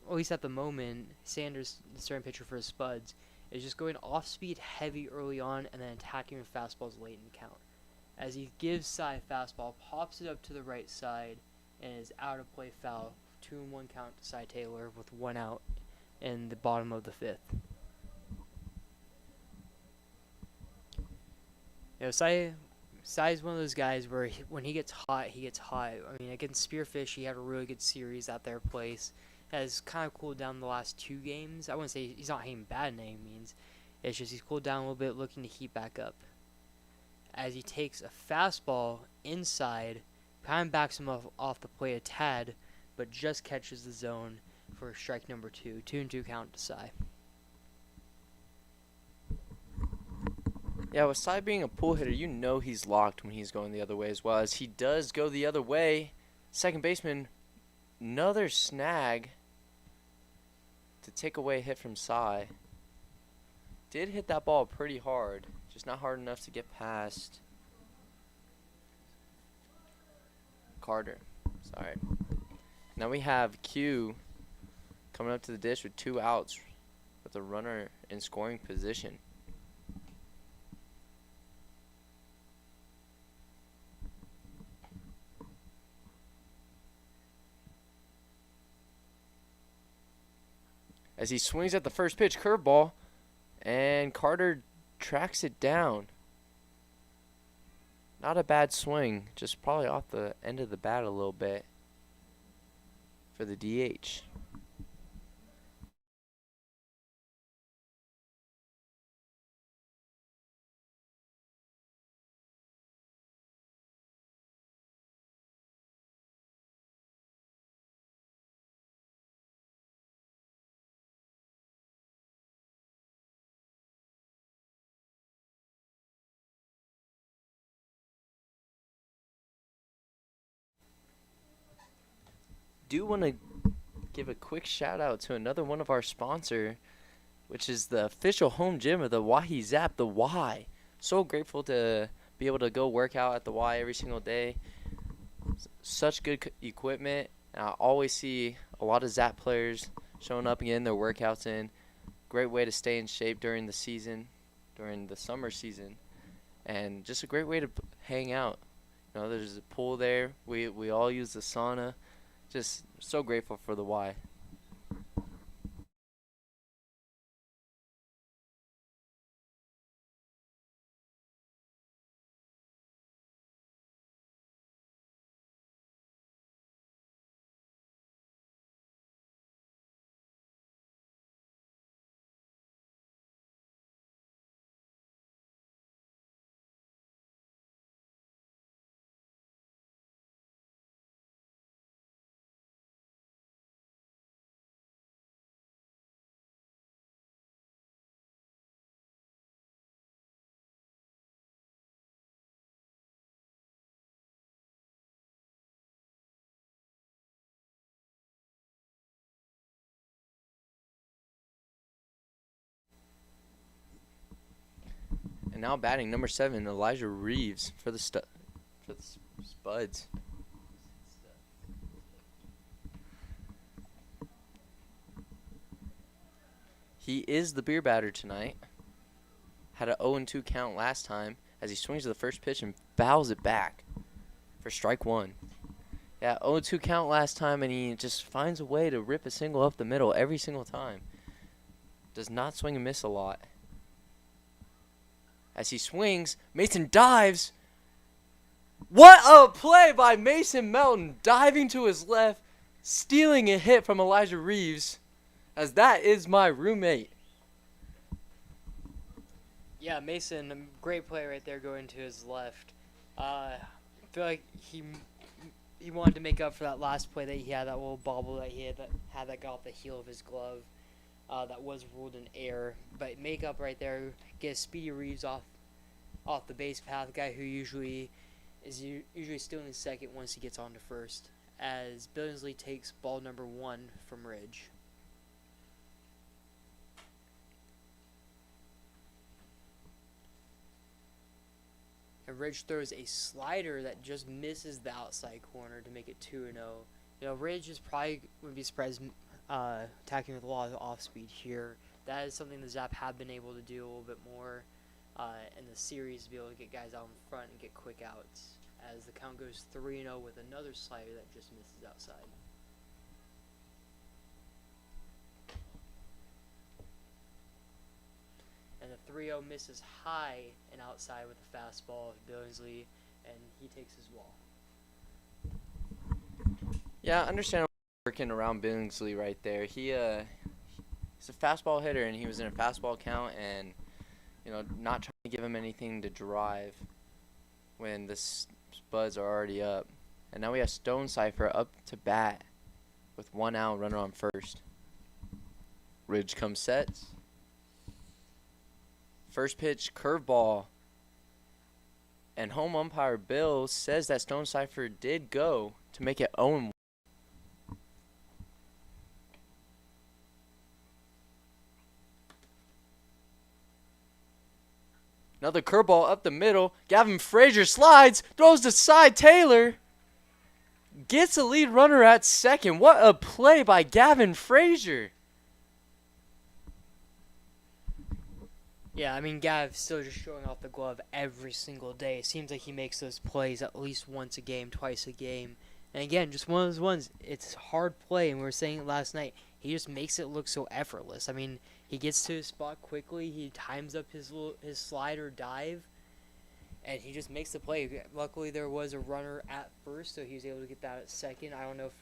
at least at the moment, Sanders, the starting pitcher for the Spuds, is just going off-speed heavy early on and then attacking with fastballs late in the count. As he gives Cy a fastball, pops it up to the right side, and is out of play foul. 2-1 count to Cy Taylor with 1 out in the bottom of the 5th. You know, Cy's one of those guys where when he gets hot, he gets hot. I mean, against Spearfish, he had a really good series at their place. Has kind of cooled down the last 2 games. I wouldn't say he's not hitting bad in any means. It's just he's cooled down a little bit, looking to heat back up. As he takes a fastball inside, kind of backs him off the plate a tad, but just catches the zone for strike number 2. 2-2 count to Cy. Yeah, with Cy being a pull hitter, you know he's locked when he's going the other way as well. As he does go the other way, second baseman, another snag to take away a hit from Cy. Did hit that ball pretty hard, just not hard enough to get past Carter. Sorry. Now we have Q coming up to the dish with 2 outs with a runner in scoring position. As he swings at the first pitch, curveball, and Carter tracks it down. Not a bad swing, just probably off the end of the bat a little bit for the DH. Do want to give a quick shout out to another one of our sponsor, which is the official home gym of the Oahe Zap, the Y. So grateful to be able to go work out at the Y every single day. Such good equipment. I always see a lot of Zap players showing up and getting their workouts in. Great way to stay in shape during the season, during the summer season, and just a great way to hang out. You know, there's a pool there. We all use the sauna. Just so grateful for the Y. And now batting number 7, Elijah Reeves for the Spuds. He is the beer batter tonight. Had an 0-2 count last time as he swings to the first pitch and fouls it back for strike 1. Yeah, 0-2 count last time, and he just finds a way to rip a single up the middle every single time. Does not swing and miss a lot. As he swings, Mason dives. What a play by Mason Melton, diving to his left, stealing a hit from Elijah Reeves, as that is my roommate. Yeah, Mason, great play right there going to his left. I feel like he wanted to make up for that last play that he had, that little bobble that he had that got off the heel of his glove. That was ruled in error, but make up right there, get Speedy Reeves off the base path, guy who usually stealing his second once he gets on to first, as Billingsley takes ball number 1 from Ridge. And Ridge throws a slider that just misses the outside corner to make it 2-0. You know, Ridge is probably would be surprised attacking with a lot of off speed here. That is something the Zap have been able to do a little bit more in the series, to be able to get guys out in front and get quick outs. As the count goes 3-0 with another slider that just misses outside. And the 3-0 misses high and outside with a fastball of Billingsley, and he takes his wall. Yeah, I understand working around Billingsley right there. He's a fastball hitter, and he was in a fastball count, and not trying to give him anything to drive when the Spuds are already up. And now we have Stone Cipher up to bat with 1 out, runner on first. Ridge comes sets. First pitch, curveball. And home umpire Bill says that Stone Cipher did go to make it 0-1. Another curveball up the middle. Gavin Frazier slides, throws to side. Taylor gets a lead runner at second. What a play by Gavin Frazier. Yeah, I mean, Gav still just showing off the glove every single day. It seems like he makes those plays at least once a game, twice a game. And again, just one of those ones, it's hard play, and we were saying it last night, he just makes it look so effortless. I mean, he gets to his spot quickly, he times up his slider dive, and he just makes the play. Luckily, there was a runner at first, so he was able to get that at second. I don't know if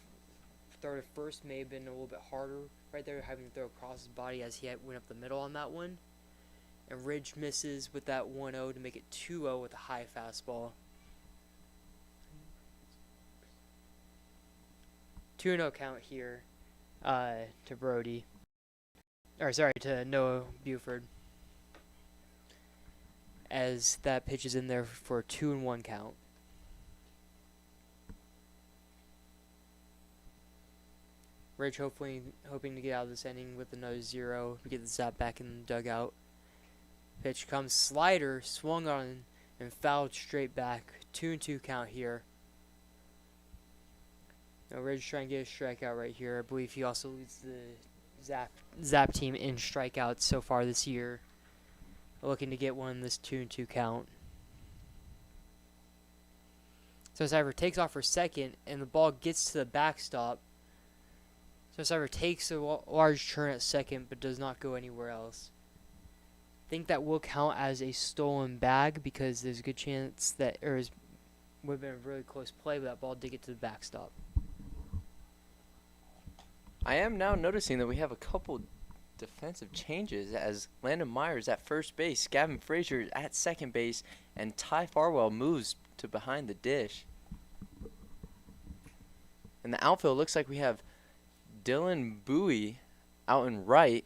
throw to first may have been a little bit harder right there, having to throw across his body as he went up the middle on that one. And Ridge misses with that 1-0 to make it 2-0 with a high fastball. 2-0 count here to Brody. Or sorry, to Noah Buford. As that pitch is in there for a 2-1 count. Ridge hoping to get out of this inning with another 0. We get the Zap back in the dugout. Pitch comes, slider, swung on and fouled straight back. 2-2 count here. Now Ridge trying to get a strikeout right here. I believe he also leads the Zap team in strikeouts so far this year. Looking to get one in this 2-2 count. So Cypher takes off for second, and the ball gets to the backstop. So Cypher takes a large turn at second, but does not go anywhere else. I think that will count as a stolen bag because there's a good chance that would have been a really close play, but that ball did get to the backstop. I am now noticing that we have a couple defensive changes as Landon Myers at first base, Gavin Frazier at second base, and Ty Farwell moves to behind the dish. In the outfield, looks like we have Dylan Bowie out in right,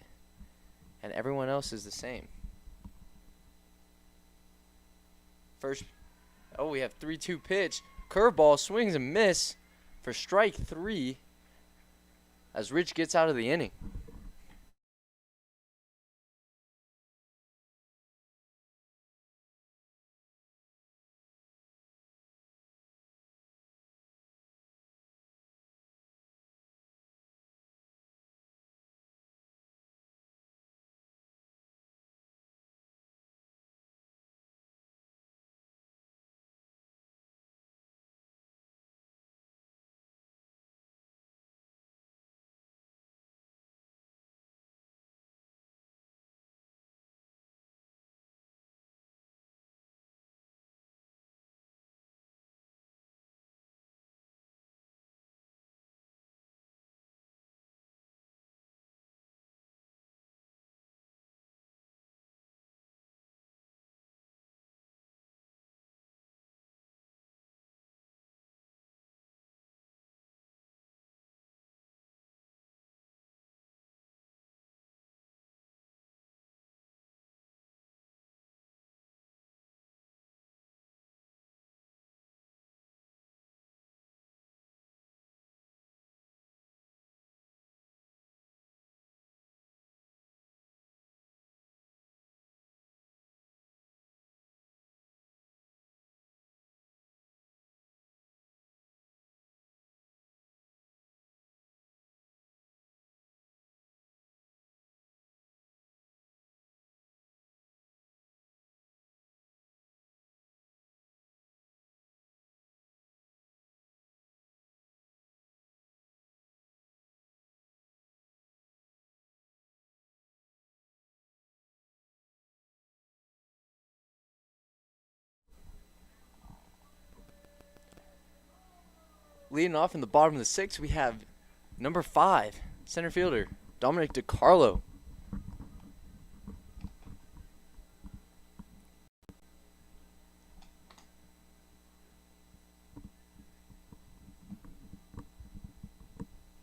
and everyone else is the same. We have 3-2 pitch. Curveball, swings and miss for strike 3 as Ridge gets out of the inning. Leading off in the bottom of the 6th, we have number 5, center fielder, Dominic DiCarlo.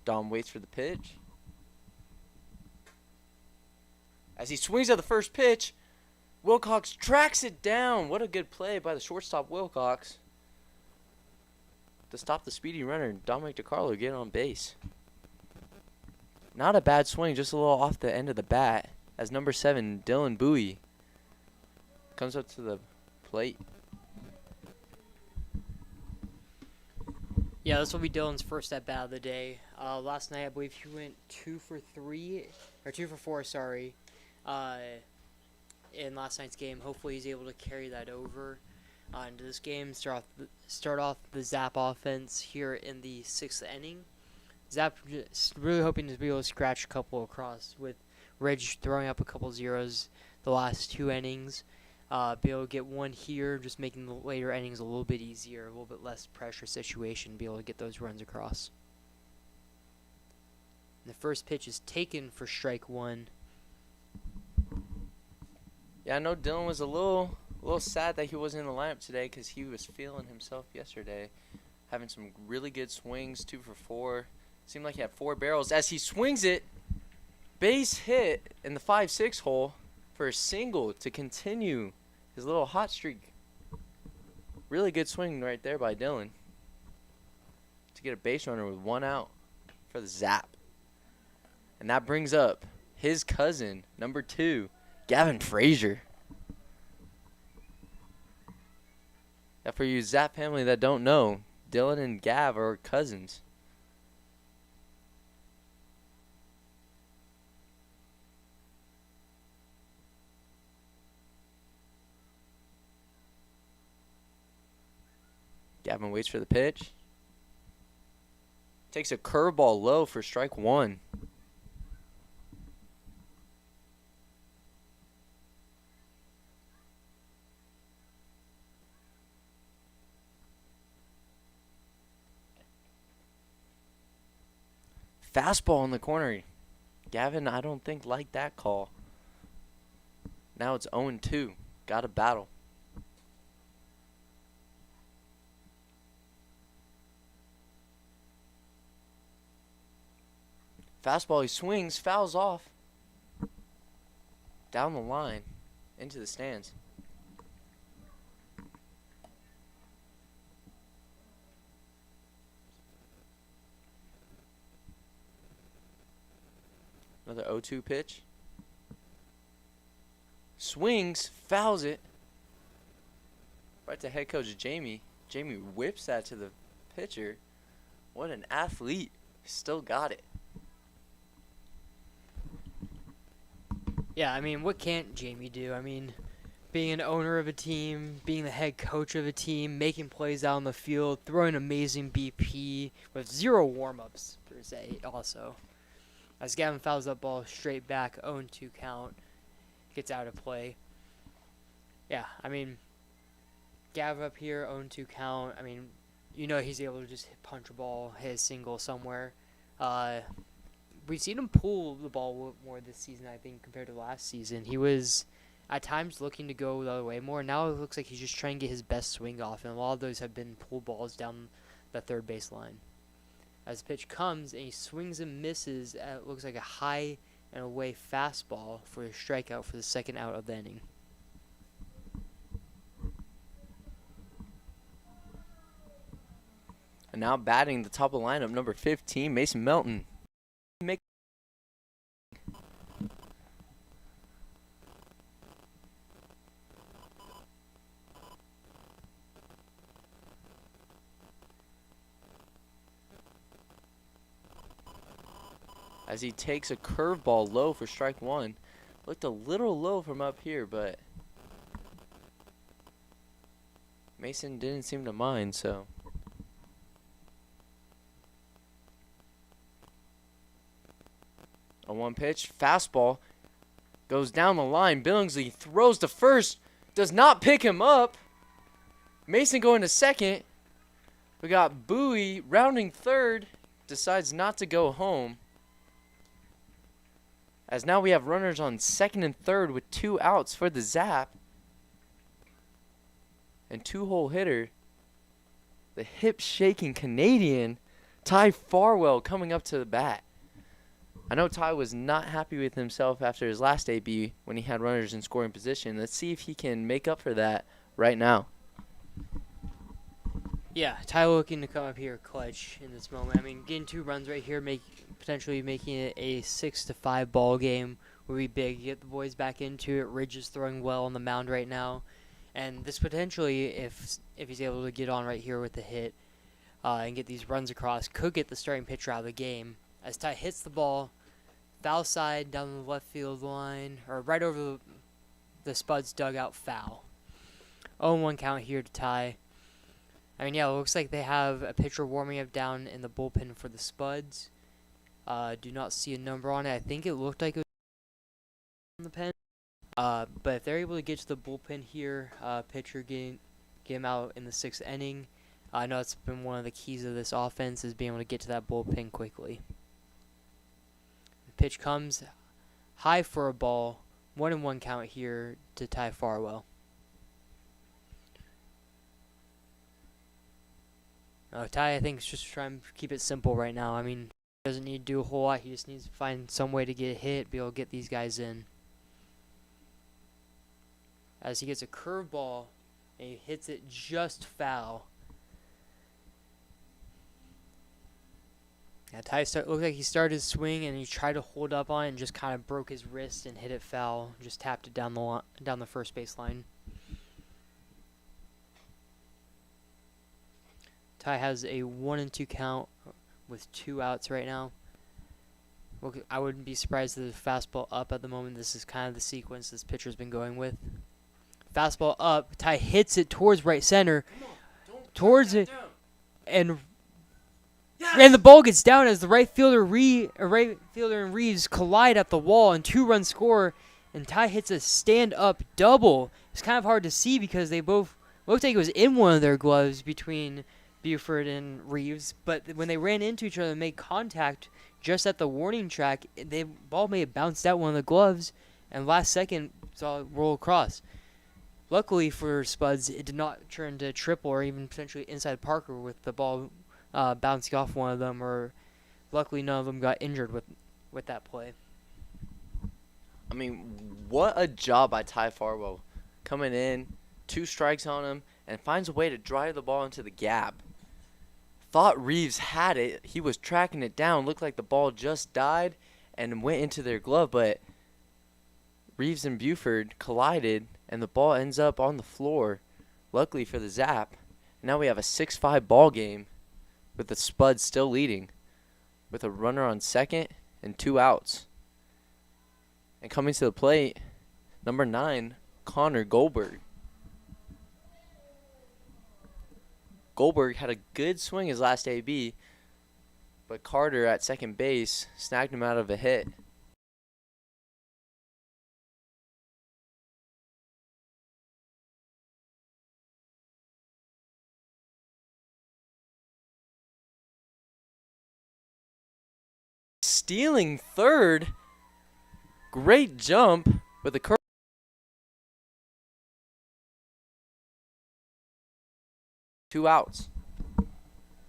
Dom waits for the pitch. As he swings at the first pitch, Wilcox tracks it down. What a good play by the shortstop Wilcox to stop the speedy runner, Dominic DiCarlo, getting on base. Not a bad swing, just a little off the end of the bat as number 7, Dylan Bowie, comes up to the plate. Yeah, this will be Dylan's first at bat of the day. Last night, I believe he went 2 for 4, sorry, in last night's game. Hopefully, he's able to carry that over into this game. Start off the Zap offense here in the 6th inning. Zap just really hoping to be able to scratch a couple across, with Ridge throwing up a couple zeros the last 2 innings. Be able to get one here, just making the later innings a little bit easier, a little bit less pressure situation, be able to get those runs across. And the first pitch is taken for strike 1. Yeah, I know Dylan was a little sad that he wasn't in the lineup today because he was feeling himself yesterday, having some really good swings, 2 for 4. Seemed like he had 4 barrels. As he swings it, base hit in the 5-6 hole for a single to continue his little hot streak. Really good swing right there by Dylan to get a base runner with 1 out for the Zap. And that brings up his cousin, number 2, Gavin Frazier. Yeah, for you Zap family that don't know, Dylan and Gav are cousins. Gavin waits for the pitch. Takes a curveball low for strike 1. Fastball in the corner. Gavin, I don't think liked that call. Now it's 0-2. Got to battle. Fastball, he swings, fouls off. Down the line, into the stands. Another 0-2 pitch. Swings, fouls it. Right to head coach Jamie. Jamie whips that to the pitcher. What an athlete. Still got it. Yeah, I mean, what can't Jamie do? I mean, being an owner of a team, being the head coach of a team, making plays out on the field, throwing amazing BP with 0 warm-ups, per se, also. As Gavin fouls that ball straight back, 0-2 count, gets out of play. Yeah, I mean, Gav up here, 0-2 count. I mean, you know he's able to just punch a ball, hit a single somewhere. We've seen him pull the ball more this season, I think, compared to last season. He was, at times, looking to go the other way more. Now it looks like he's just trying to get his best swing off, and a lot of those have been pull balls down the third base line. As the pitch comes, and he swings and misses at looks like a high and away fastball for a strikeout for the second out of the inning. And now batting the top of the lineup, number 15, Mason Melton. As he takes a curveball low for strike 1. Looked a little low from up here, but Mason didn't seem to mind, so. A 1 pitch, fastball, goes down the line. Billingsley throws to first, does not pick him up. Mason going to second. We got Bowie rounding third, decides not to go home. As now we have runners on second and third with 2 outs for the Zap. And 2-hole hitter, the hip-shaking Canadian, Ty Farwell, coming up to the bat. I know Ty was not happy with himself after his last AB when he had runners in scoring position. Let's see if he can make up for that right now. Yeah, Ty looking to come up here clutch in this moment. I mean, getting 2 runs right here, potentially making it a 6-5 ball game would be big. Get the boys back into it. Ridge is throwing well on the mound right now, and this potentially, if he's able to get on right here with the hit and get these runs across, could get the starting pitcher out of the game. As Ty hits the ball, foul side down the left field line, or right over the Spuds dugout, foul. 0-1 count here to Ty. I mean, yeah, it looks like they have a pitcher warming up down in the bullpen for the Spuds. Do not see a number on it. I think it looked like it was on the pen. But if they're able to get to the bullpen here, pitcher get him out in the 6th inning. I know it's been one of the keys of this offense is being able to get to that bullpen quickly. The pitch comes high for a ball. 1-1 count here to Ty Farwell. Ty, I think, is just trying to keep it simple right now. I mean, he doesn't need to do a whole lot. He just needs to find some way to get a hit, be able to get these guys in. As he gets a curveball, and he hits it just foul. Yeah, Ty looked like he started his swing, and he tried to hold up on it and just kind of broke his wrist and hit it foul. Just tapped it down the first base line. Ty has a 1-2 count with 2 outs right now. I wouldn't be surprised if the fastball up at the moment. This is kind of the sequence this pitcher's been going with. Fastball up. Ty hits it towards right center. Towards it. And the ball gets down as the right fielder and Reeves collide at the wall and 2-run score. And Ty hits a stand-up double. It's kind of hard to see because they both looked like it was in one of their gloves between Buford and Reeves, but when they ran into each other and made contact just at the warning track, the ball may have bounced out one of the gloves, and last second saw it roll across. Luckily for Spuds, it did not turn to triple or even potentially inside Parker with the ball bouncing off one of them, or luckily none of them got injured with that play. I mean, what a job by Ty Farwell. Coming in, 2 strikes on him, and finds a way to drive the ball into the gap. Thought Reeves had it. He was tracking it down. Looked like the ball just died and went into their glove, but Reeves and Buford collided, and the ball ends up on the floor. Luckily for the Zap. Now we have a 6-5 ball game with the Spuds still leading with a runner on second and 2 outs. And coming to the plate, number 9, Connor Goldberg. Goldberg had a good swing his last AB, but Carter at second base snagged him out of a hit. Stealing third. Great jump with a curve. 2 outs.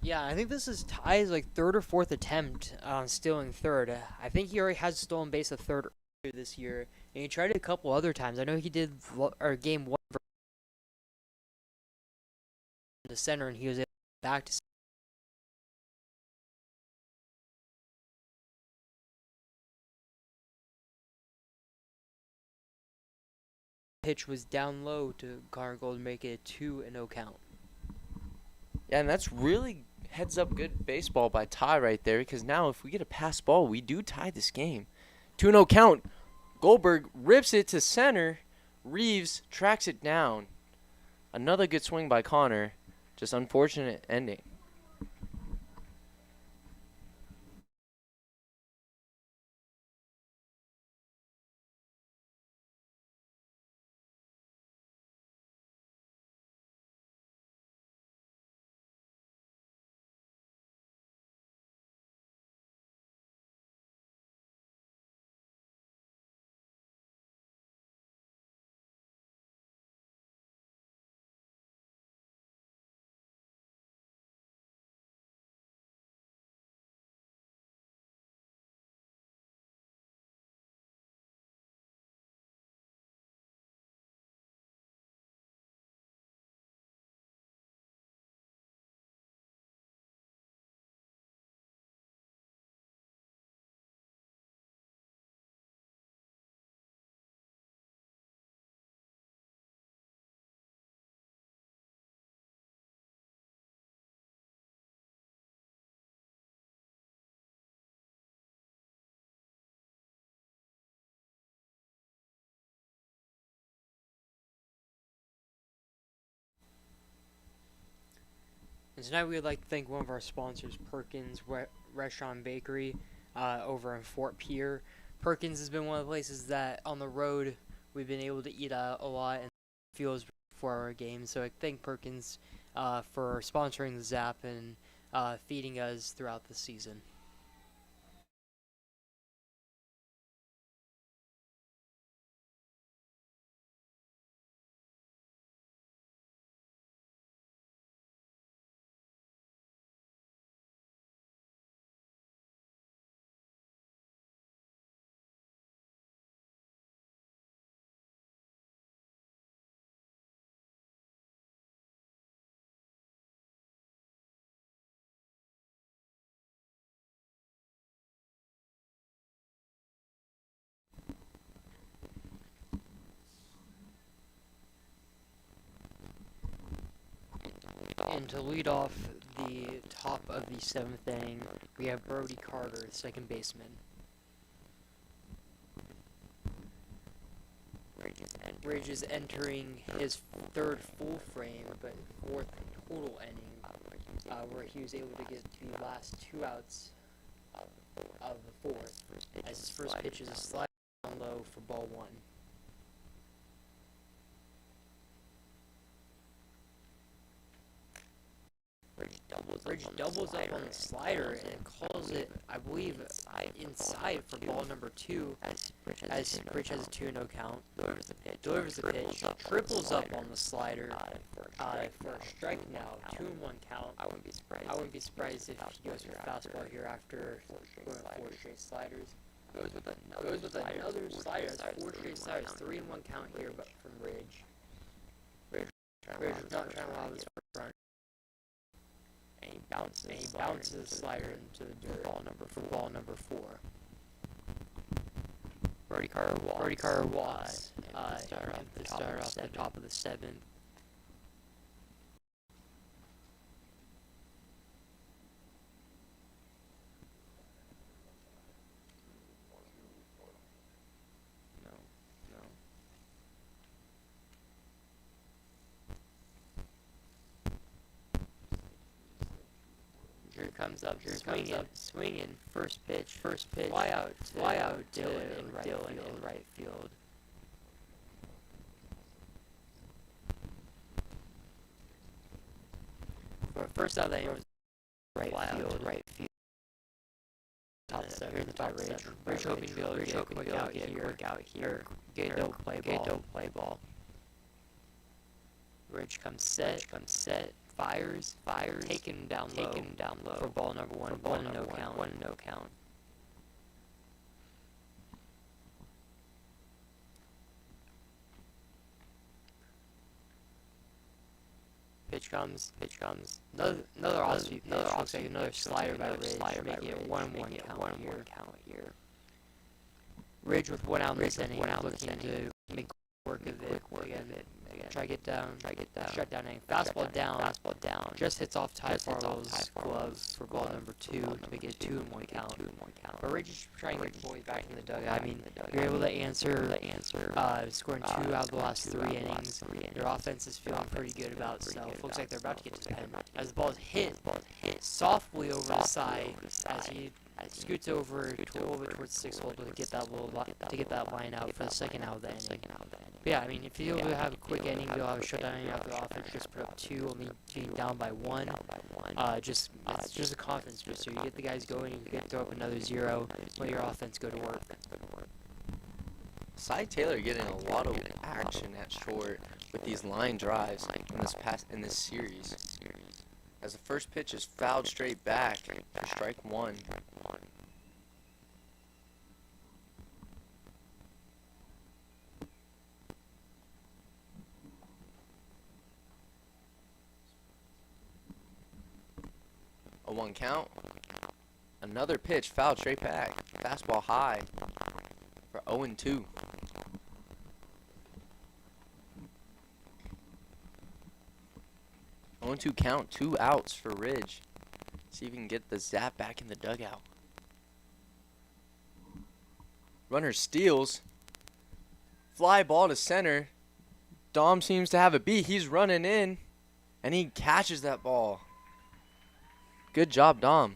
Yeah, I think this is Ty's like 3rd or 4th attempt on stealing third. I think he already has stolen base a third this year, and he tried it a couple other times. I know he did game 1 to center, and he was able to back to pitch was down low to Connor Gold to make it a 2-0 count. Yeah, and that's really heads up good baseball by Ty right there, because now if we get a pass ball, we do tie this game. 2-0 count. Goldberg rips it to center. Reeves tracks it down. Another good swing by Connor. Just unfortunate ending. And tonight we would like to thank one of our sponsors, Perkins Restaurant Bakery, over in Fort Pierre. Perkins has been one of the places that on the road we've been able to eat a lot and fuels for our games. So I thank Perkins for sponsoring the Zap and feeding us throughout the season. And to lead off the top of the 7th inning, we have Brody Carter, second baseman. Ridge is entering his 3rd full frame, but 4th total inning, where he was able to get to the last 2 outs of the 4th, as his first pitch is a slide down low for ball 1. Ridge doubles up on the slider and calls it, I believe, inside for ball number 2, as Ridge has a 2-0 count. Delivers the pitch, triples up on the slider for a strike now, 2-1 count. I wouldn't be surprised if he goes for a fastball here after going 4 straight sliders. Goes with another slider, that's 4 straight sliders, 3-1 count here, but from Ridge. Ridge is not trying to rob his front. And he bounces the slider into the dirt for ball number 4. Brody Carter walks. Start off the top of the 7th. Comes up, swinging, first pitch, fly out, Dylan in right field. First out that was right field. Top 7, here's the top Ridge. Ridge hoping to be able to get a quick out here. Don't play ball. Ridge comes set, fires, taking him down low for ball number 1, no count. Pitch comes. Another off-speed pitch. Looks like another slider by Ridge, making it 1-1 count here. Ridge with 1 out in this inning, looking to make work of it. Try to get down, shut down inning. Fastball down, just hits off Ty Farlow's gloves for ball number 2 to make it a 2-1 count. But Ridge is trying to get the boys back in the dugout. I mean, you're able to answer, scoring 2 out of the last 3 innings. Their offense is feeling pretty good about itself. Looks like they're about to get to the pen. As the ball is hit softly over the side, as he scoots over to a little bit towards the 6th hole to get that line out for the 2nd out of the inning. But yeah, I mean, if you're able to have a quick inning, you'll have a shutdown inning after the offense just put up 2, being down by 1. It's just a confidence booster. You get the guys going, you get to throw up another 0, let your offense go to work. Cy Taylor getting a lot of action at short with these line drives in this series. As the first pitch is fouled straight back for strike 1. A 1 count. Another pitch fouled straight back. Fastball high for 0-2. 0-2 count, 2 outs for Ridge. See if we can get the Zap back in the dugout. Runner steals. Fly ball to center. Dom seems to have a beat. He's running in, and he catches that ball. Good job, Dom.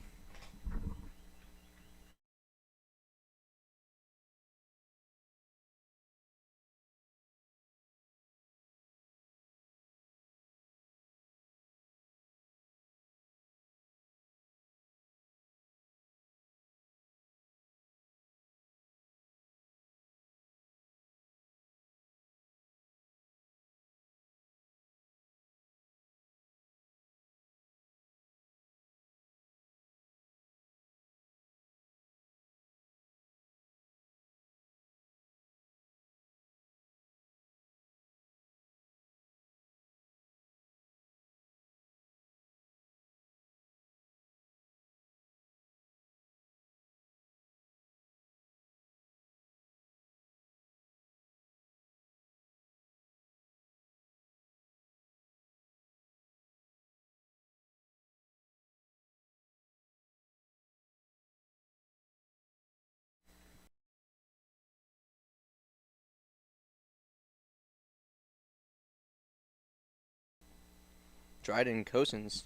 Dryden Cosins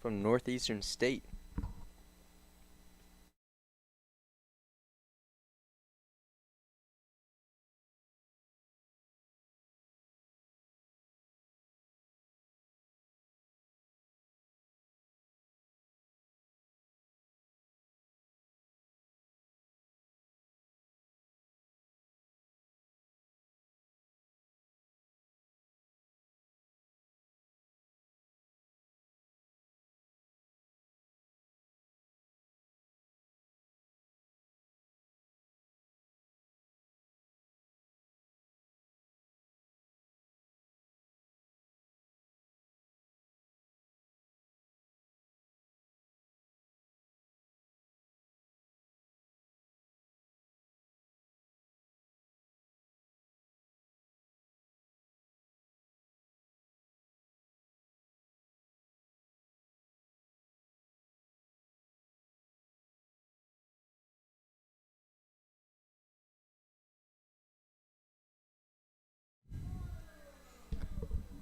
from Northeastern State.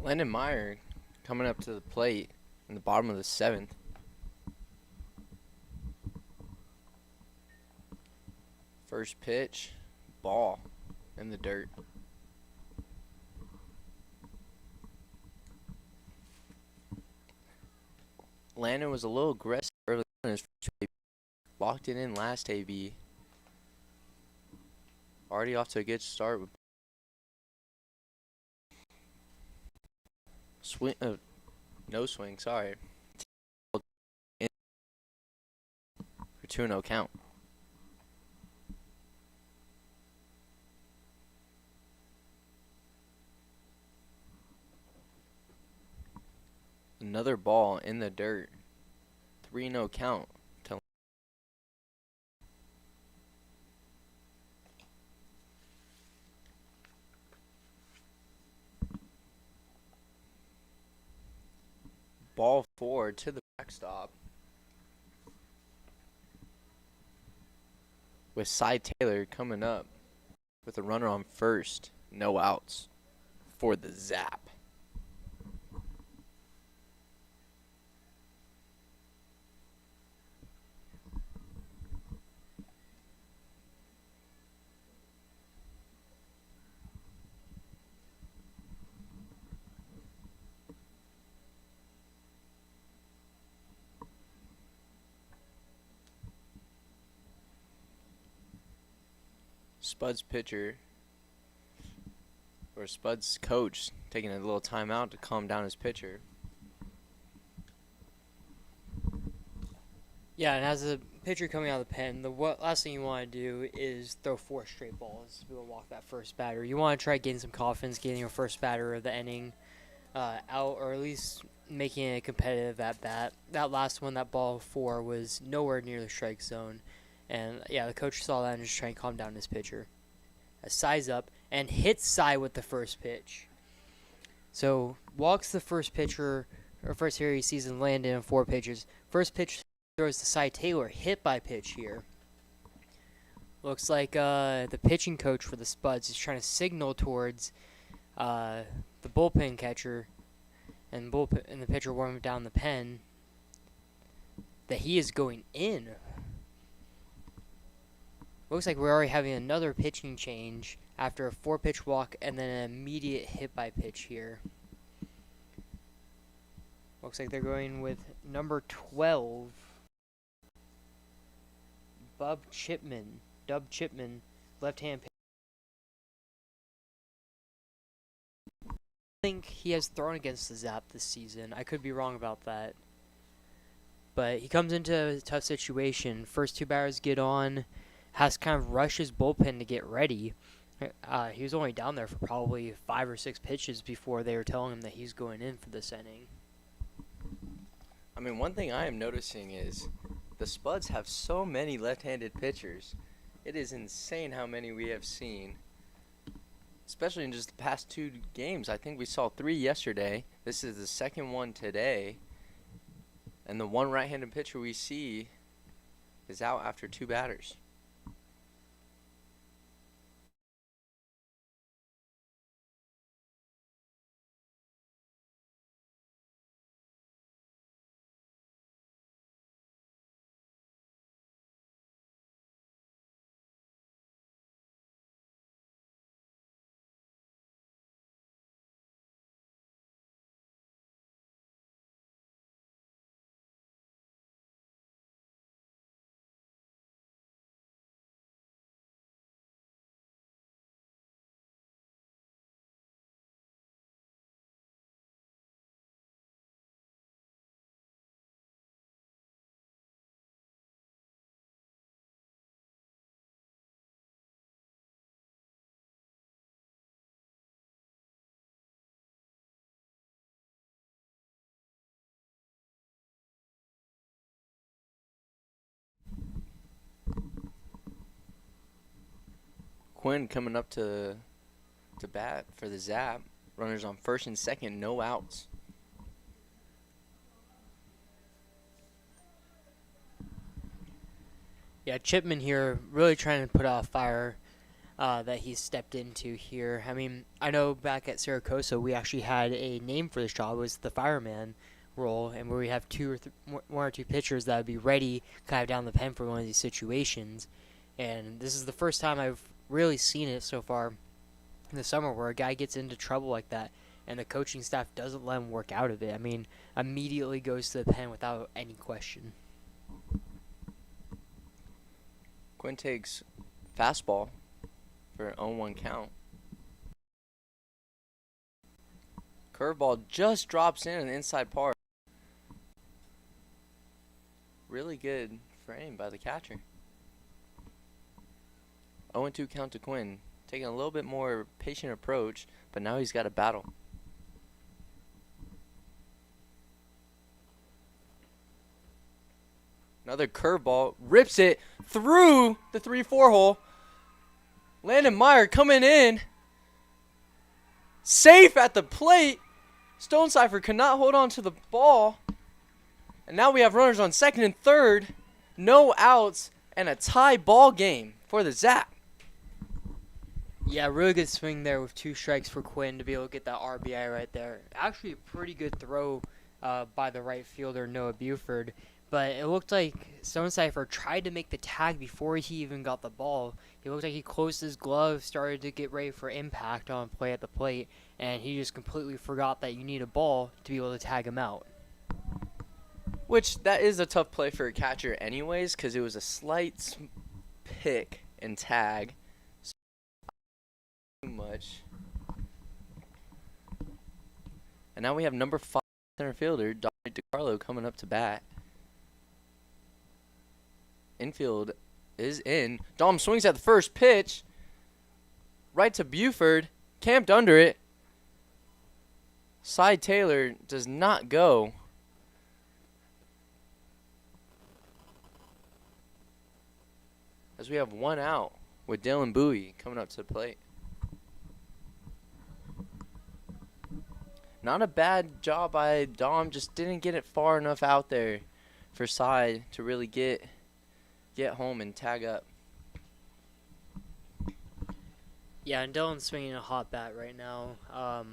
Landon Meyer coming up to the plate in the bottom of the 7th. First pitch, ball in the dirt. Landon was a little aggressive early on in his first AB. Locked it in last AB. Already off to a good start with swing. No swing, sorry. For 2-0 count. Another ball in the dirt. 3-0 count. Ball forward to the backstop. With Cy Taylor coming up with a runner on first. No outs for the Zap. Spuds pitcher, or Spuds coach, taking a little timeout to calm down his pitcher. Yeah, and as a pitcher coming out of the pen, the last thing you want to do is throw 4 straight balls to be able to walk that first batter. You want to try getting some confidence, getting your first batter of the inning out, or at least making it competitive at bat. That last one, that ball 4, was nowhere near the strike zone. And, yeah, the coach saw that and just trying to calm down his pitcher. Cy's up and hits Cy with the first pitch. So, walks the first pitcher, or first here he sees in Landon in 4 pitches. First pitch throws to Cy Taylor, hit by pitch here. Looks like the pitching coach for the Spuds is trying to signal towards the bullpen catcher and the pitcher warming down the pen. that he is going in. Looks like we're already having another pitching change after a 4-pitch walk and then an immediate hit by pitch here. Looks like they're going with number 12, Dub Chipman, left-hand pitcher. I think he has thrown against the Zap this season. I could be wrong about that. But he comes into a tough situation. First 2 batters get on, has to kind of rush his bullpen to get ready. He was only down there for probably 5 or 6 pitches before they were telling him that he's going in for this inning. I mean, one thing I am noticing is the Spuds have so many left-handed pitchers. It is insane how many we have seen, especially in just the past 2 games. I think we saw 3 yesterday. This is the second one today. And the one right-handed pitcher we see is out after 2 batters. Quinn coming up to bat for the Zap. Runners on first and second, no outs. Yeah, Chipman here really trying to put out a fire that he's stepped into here. I mean, I know back at Saracosa we actually had a name for this job. It was the fireman role, and where we have 1 or 2 pitchers that would be ready kind of down the pen for one of these situations. And this is the first time I've really seen it so far in the summer where a guy gets into trouble like that and the coaching staff doesn't let him work out of it. I mean, immediately goes to the pen without any question. Quinn takes fastball for an 0-1 count. Curveball just drops in an inside part. Really good frame by the catcher. 0-2 count to Quinn. Taking a little bit more patient approach, but now he's got a battle. Another curveball. Rips it through the 3-4 hole. Landon Meyer coming in. Safe at the plate. Stonecipher could not hold on to the ball. And now we have runners on second and third. No outs and a tie ball game for the Zap. Yeah, really good swing there with 2 strikes for Quinn to be able to get that RBI right there. Actually a pretty good throw by the right fielder, Noah Buford. But it looked like Stonecipher tried to make the tag before he even got the ball. It looked like he closed his glove, started to get ready for impact on play at the plate, and he just completely forgot that you need a ball to be able to tag him out. Which, that is a tough play for a catcher anyways, because it was a slight pick and tag. So too much. And now we have number 5 center fielder, Dominic DiCarlo, coming up to bat. Infield is in. Dom swings at the first pitch. Right to Buford. Camped under it. Cy Taylor does not go. As we have 1 out with Dylan Bowie coming up to the plate. Not a bad job by Dom. Just didn't get it far enough out there for Cy to really get home and tag up. Yeah, and Dylan's swinging a hot bat right now. I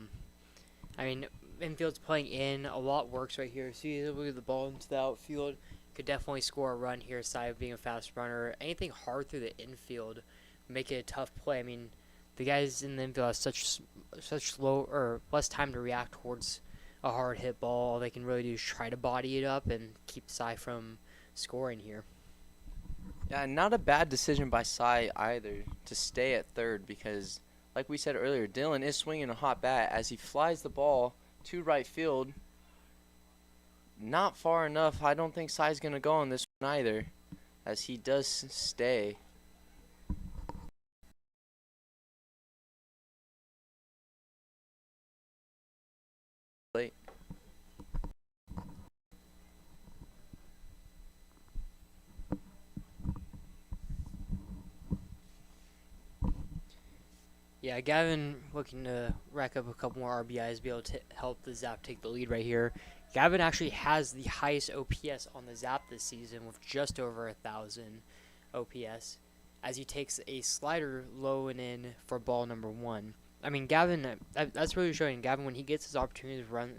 mean, infield's playing in. A lot works right here. See, he's able to get the ball into the outfield. could definitely score a run here. Sai being a fast runner, anything hard through the infield, make it a tough play. I mean, the guys in the infield have such slow or less time to react towards a hard hit ball. All they can really do is try to body it up and keep Sai from scoring here. Yeah, not a bad decision by Sai either to stay at third because, like we said earlier, Dylan is swinging a hot bat as he flies the ball to right field. Not far enough. I don't think Sai's going to go on this one either, as he does stay. Late. Yeah, Gavin looking to rack up a couple more RBIs, be able to help the Zap take the lead right here. Gavin actually has the highest OPS on the Zap this season with just over 1,000 OPS as he takes a slider low and in for ball number 1. I mean, Gavin, that's really showing Gavin when he gets his opportunity to run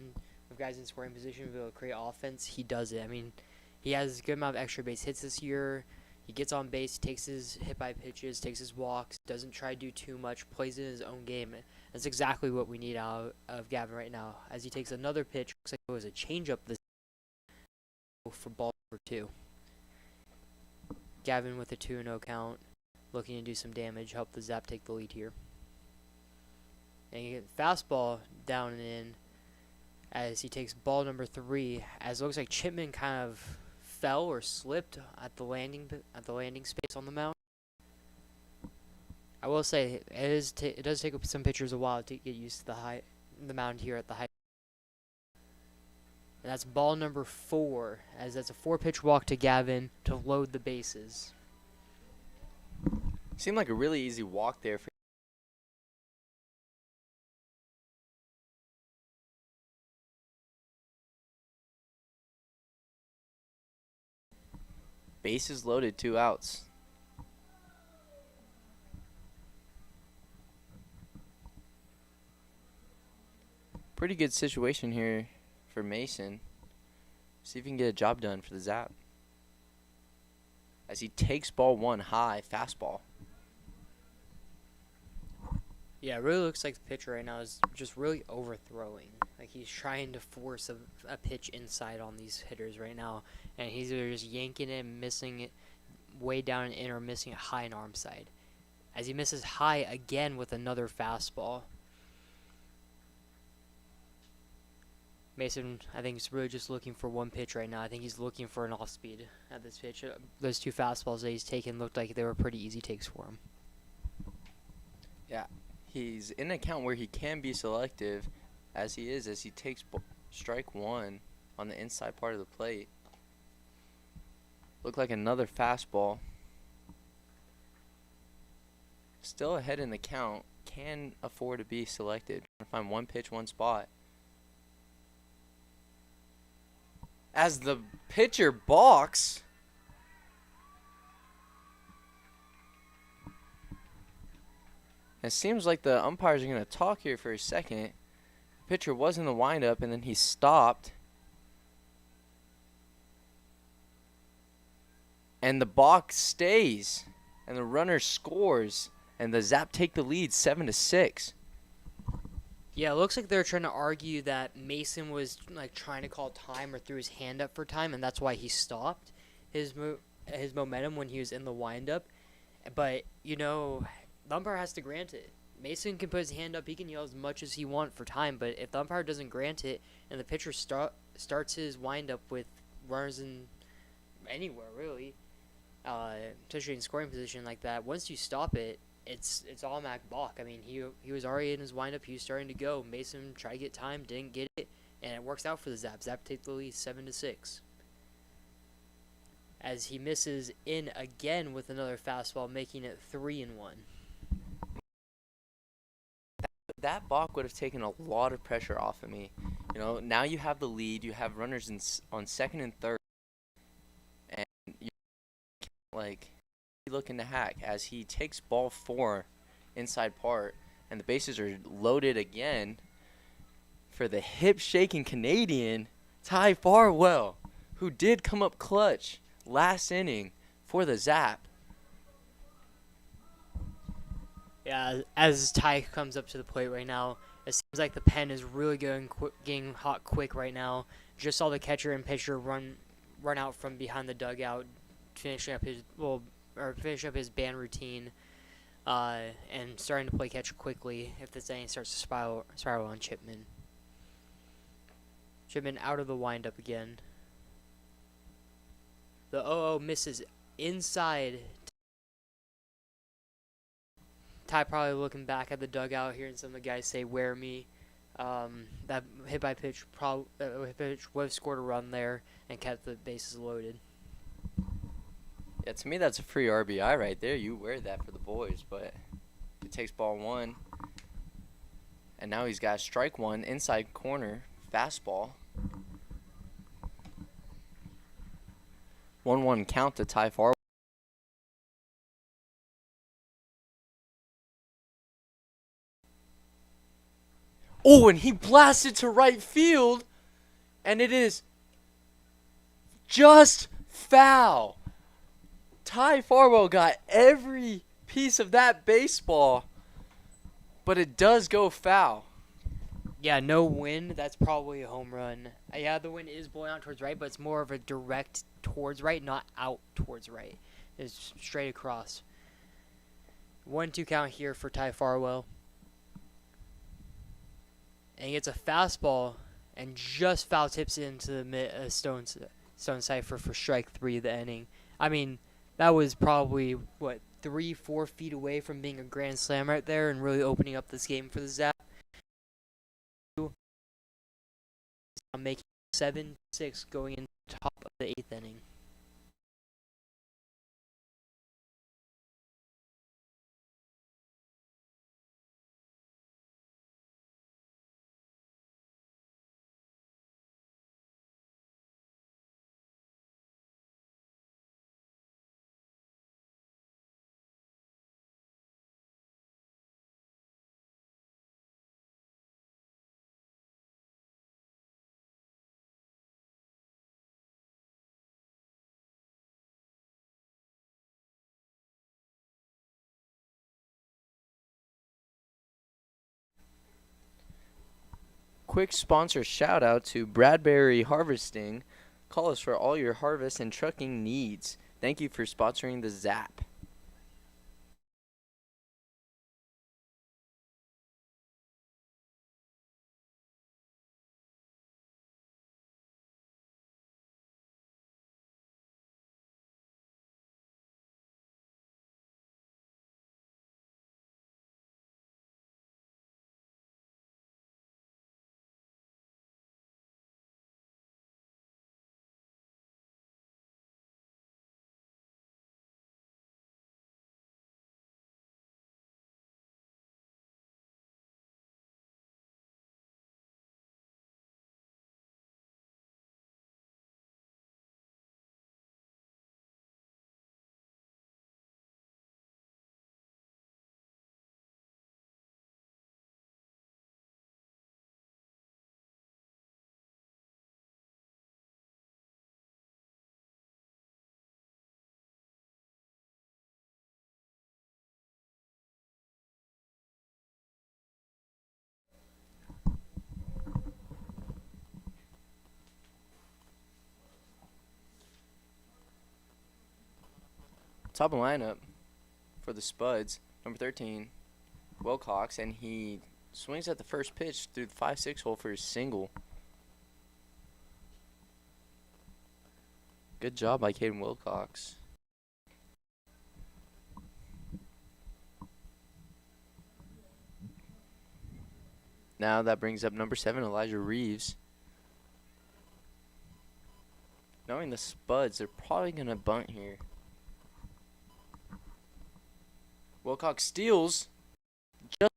with guys in scoring position to be able to create offense, he does it. I mean, he has a good amount of extra base hits this year. He gets on base, takes his hit by pitches, takes his walks, doesn't try to do too much, plays in his own game. That's exactly what we need out of Gavin right now. As he takes another pitch, looks like it was a changeup this for ball number 2. Gavin with a 2-0 count, looking to do some damage, help the Zap take the lead here. And you get fastball down and in as he takes ball number 3. As it looks like Chipman kind of fell or slipped at the landing space on the mound. I will say it does take some pitchers a while to get used to the mound here at the high. And that's ball number 4, as that's a 4-pitch walk to Gavin to load the bases. Seemed like a really easy walk there for bases loaded, 2 outs. Pretty good situation here for Mason. See if he can get a job done for the Zap. As he takes ball 1 high, fastball. Yeah, it really looks like the pitcher right now is just really overthrowing. Like he's trying to force a pitch inside on these hitters right now. And he's either just yanking it and missing it way down and in or missing it high and arm side. As he misses high again with another fastball. Mason, I think, is really just looking for one pitch right now. I think he's looking for an off-speed at this pitch. Those 2 fastballs that he's taken looked like they were pretty easy takes for him. Yeah, he's in an account where he can be selective, as he takes strike 1 on the inside part of the plate. Looked like another fastball. Still ahead in the count. Can afford to be selected. Trying to find one pitch, one spot. As the pitcher balks. It seems like the umpires are going to talk here for a second. The pitcher was in the windup and then he stopped. And the balk stays. And the runner scores. And the Zap take the lead 7-6. Yeah, it looks like they're trying to argue that Mason was like trying to call time or threw his hand up for time, and that's why he stopped his momentum when he was in the windup. But you know, the umpire has to grant it. Mason can put his hand up; he can yell as much as he wants for time. But if the umpire doesn't grant it, and the pitcher starts his windup with runners in anywhere really, especially in scoring position like that, once you stop it, it's automatic balk. I mean, he was already in his windup. He was starting to go. Mason tried to get time, didn't get it, and it works out for the Zap. Zap take the lead 7-6. As he misses in again with another fastball, making it 3-1. That balk would have taken a lot of pressure off of me. You know, now you have the lead. You have runners on second and third, and you looking to hack as he takes ball 4 inside part, and the bases are loaded again for the hip-shaking Canadian Ty Farwell, who did come up clutch last inning for the Zap. Yeah, as Ty comes up to the plate right now, it seems like the pen is really getting hot quick right now. Just saw the catcher and pitcher run out from behind the dugout, finishing up his band routine, and starting to play catch quickly. If this inning starts to spiral on Chipman. Chipman out of the windup again. The 0-0 misses inside. Ty probably looking back at the dugout, hearing some of the guys say, "Wear me." That hit by pitch would have scored a run there and kept the bases loaded. Yeah, to me that's a free RBI right there. You wear that for the boys, but it takes ball one. And now he's got strike one, inside corner, fastball. 1-1 count to Ty Farwell. Oh, and he blasted to right field, and it is just foul. Ty Farwell got every piece of that baseball, but it does go foul. Yeah, no wind. That's probably a home run. Yeah, the wind is blowing out towards right, but it's more of a direct towards right, not out towards right. It's straight across. 1-2 count here for Ty Farwell. And he gets a fastball and just foul tips into the Stone Cipher for strike 3 of the inning. I mean, that was probably, 3-4 feet away from being a grand slam right there and really opening up this game for the Zap. I'm making 7-6 going into the top of the 8th inning. Quick sponsor shout out to Bradbury Harvesting. Call us for all your harvest and trucking needs. Thank you for sponsoring the Zap. Top of lineup for the Spuds, number 13, Wilcox, and he swings at the first pitch through the 5-6 hole for his single. Good job by Caden Wilcox. Now that brings up number 7, Elijah Reeves. Knowing the Spuds, they're probably going to bunt here. Wilcox steals. Just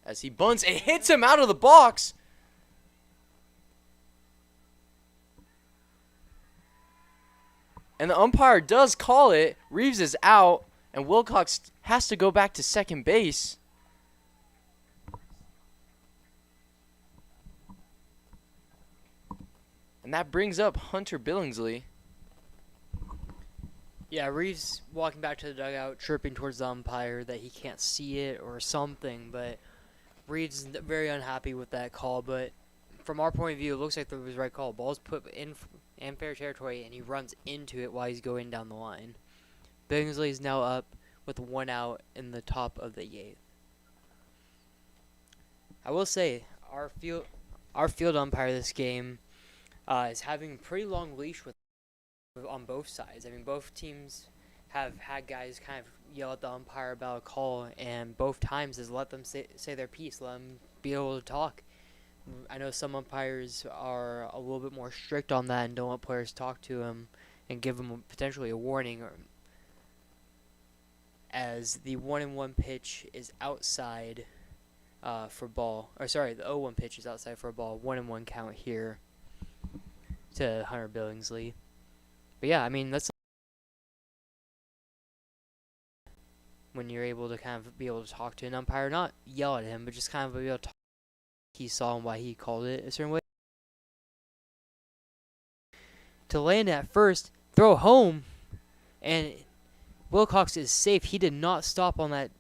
as he bunts, it hits him out of the box. And the umpire does call it. Reeves is out, and Wilcox has to go back to second base. And that brings up Hunter Billingsley. Yeah, Reeves walking back to the dugout, chirping towards the umpire that he can't see it or something, but Reeves is very unhappy with that call. But from our point of view, it looks like it was the right call. Ball's put in fair territory, and he runs into it while he's going down the line. Billingsley is now up with 1 out in the top of the 8th. I will say, our field umpire this game is having a pretty long leash on both sides. I mean, both teams have had guys kind of yell at the umpire about a call, and both times has let them say their piece, let them be able to talk. I know some umpires are a little bit more strict on that and don't let players talk to them and give them potentially a warning, as the 1-1 pitch is outside for ball. Or sorry, the 0-1 pitch is outside for a ball. 1-1 count here to Hunter Billingsley. But yeah, I mean, that's when you're able to kind of be able to talk to an umpire, not yell at him, but just kind of be able to talk. He saw and why he called it a certain way. To land at first, throw home, and Wilcox is safe. He did not stop on that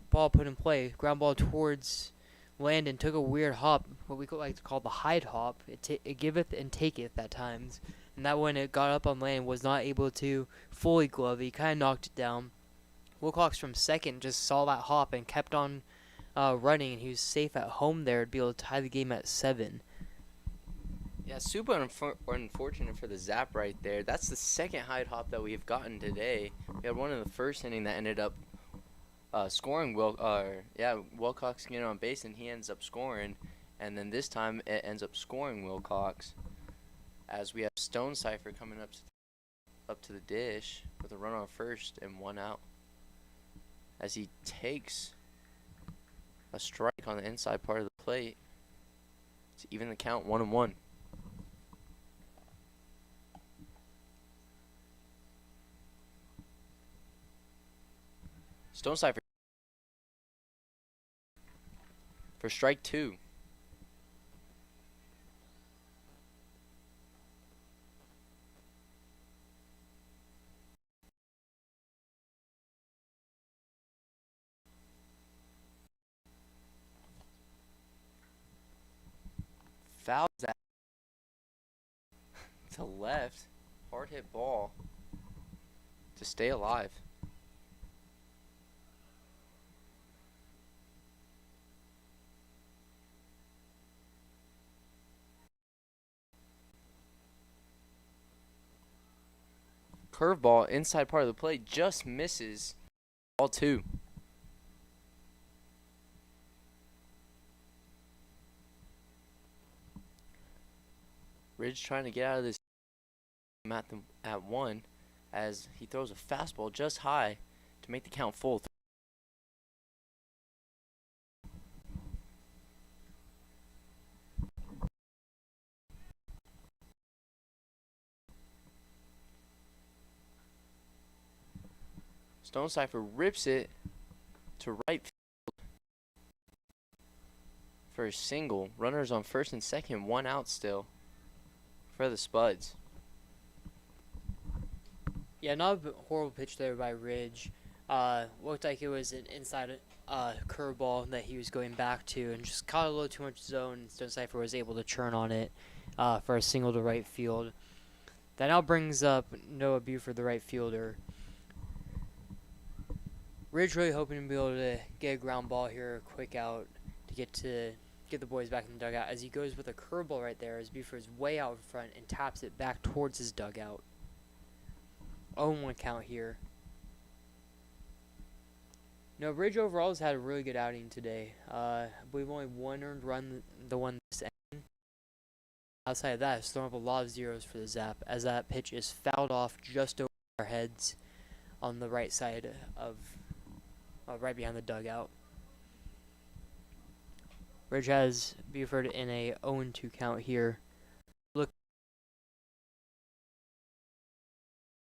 ball put in play. Ground ball towards Landon, took a weird hop, what we like to call the hide hop. It giveth and taketh at times. And that when it got up on Landon was not able to fully glove. He kind of knocked it down. Wilcox from second just saw that hop and kept on running, and he was safe at home there to be able to tie the game at 7. Yeah, super unfortunate for the Zap right there. That's the second hide hop that we've gotten today. We had one in the first inning that ended up scoring Wilcox getting on base, and he ends up scoring. And then this time it ends up scoring Wilcox, as we have Stone Cipher coming up to the dish with a run on first and 1 out, as he takes a strike on the inside part of the plate to even the count 1-1. Stone Cipher for strike 2. Fouls that to left. Hard hit ball to stay alive. Curveball inside part of the plate just misses. Ball 2. Ridge trying to get out of this at 1, as he throws a fastball just high to make the count full. Stone Cipher rips it to right field for a single. Runners on first and second, 1 out still for the Spuds. Yeah, not a horrible pitch there by Ridge. Looked like it was an inside curveball that he was going back to, and just caught a little too much zone. Stone Cipher was able to churn on it for a single to right field. That now brings up Noah Buford, the right fielder. Ridge really hoping to be able to get a ground ball here, a quick out to get the boys back in the dugout, as he goes with a curveball right there as Buford's way out in front and taps it back towards his dugout. 0-1 count here. No, Ridge overall has had a really good outing today. I believe only 1 earned run, the one this end. Outside of that, it's thrown up a lot of zeros for the Zap, as that pitch is fouled off just over our heads on the right side of right behind the dugout. Ridge has Buford in a 0-2 count here. Look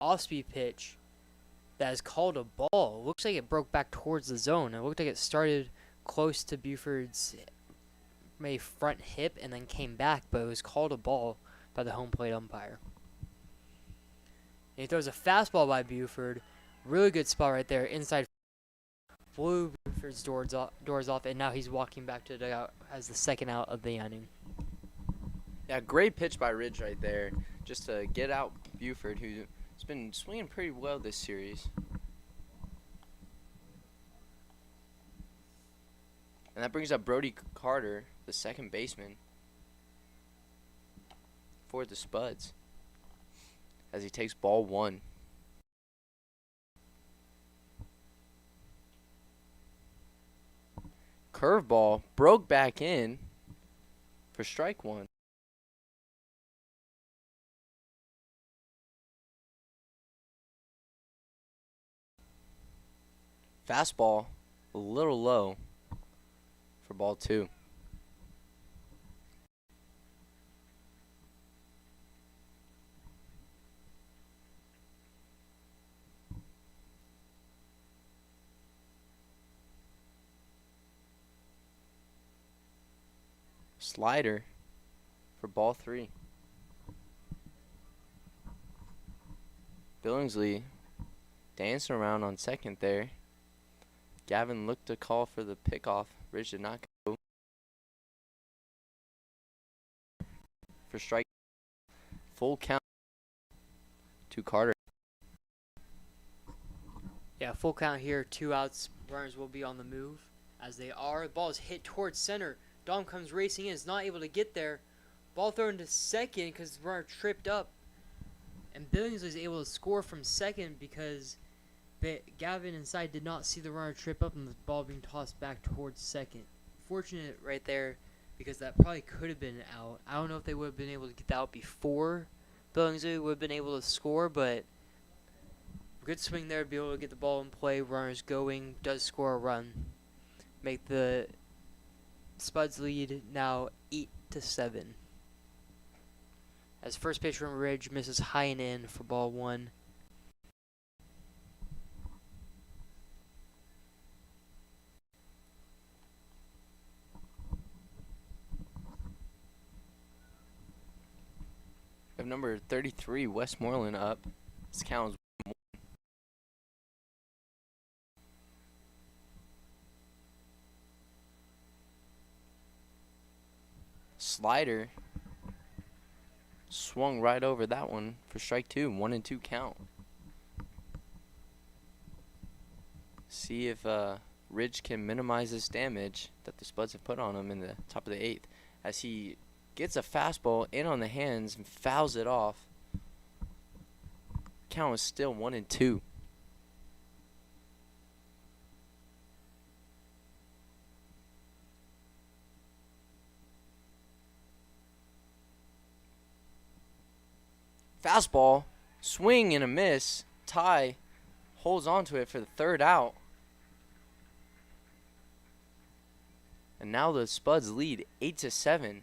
off-speed pitch that is called a ball. It looks like it broke back towards the zone. It looked like it started close to Buford's maybe front hip and then came back, but it was called a ball by the home plate umpire. And he throws a fastball by Buford. Really good spot right there. Inside blew Buford's doors off, and now he's walking back to the dugout as the second out of the inning. Yeah, great pitch by Ridge right there, just to get out Buford, who's been swinging pretty well this series. And that brings up Brody Carter, the second baseman, for the Spuds, as he takes ball one. Curveball broke back in for strike one. Fastball a little low for ball two. Slider for ball three. Billingsley dancing around on second there. Gavin looked to call for the pickoff. Ridge did not go for strike. Full count to Carter. Yeah, full count here. 2 outs. Runners will be on the move as they are. The ball is hit towards center. Dom comes racing in. Is not able to get there. Ball thrown to second because the runner tripped up. And Billingsley is able to score from second because Gavin inside did not see the runner trip up and the ball being tossed back towards second. Fortunate right there because that probably could have been out. I don't know if they would have been able to get that out before Billingsley would have been able to score, but good swing there to be able to get the ball in play. Runners going, does score a run. Make the Spuds lead now 8-7. As first pitch from Ridge misses high and in for ball one. We have number 33, Westmoreland, up. This count is 1-1. Slider swung right over that one for strike two. 1-2 count. See if Ridge can minimize this damage that the Spuds have put on him in the top of the eighth, as he gets a fastball in on the hands and fouls it off. Count is still 1-2. Fastball, swing and a miss. Ty holds on to it for the third out. And now the Spuds lead 8-7.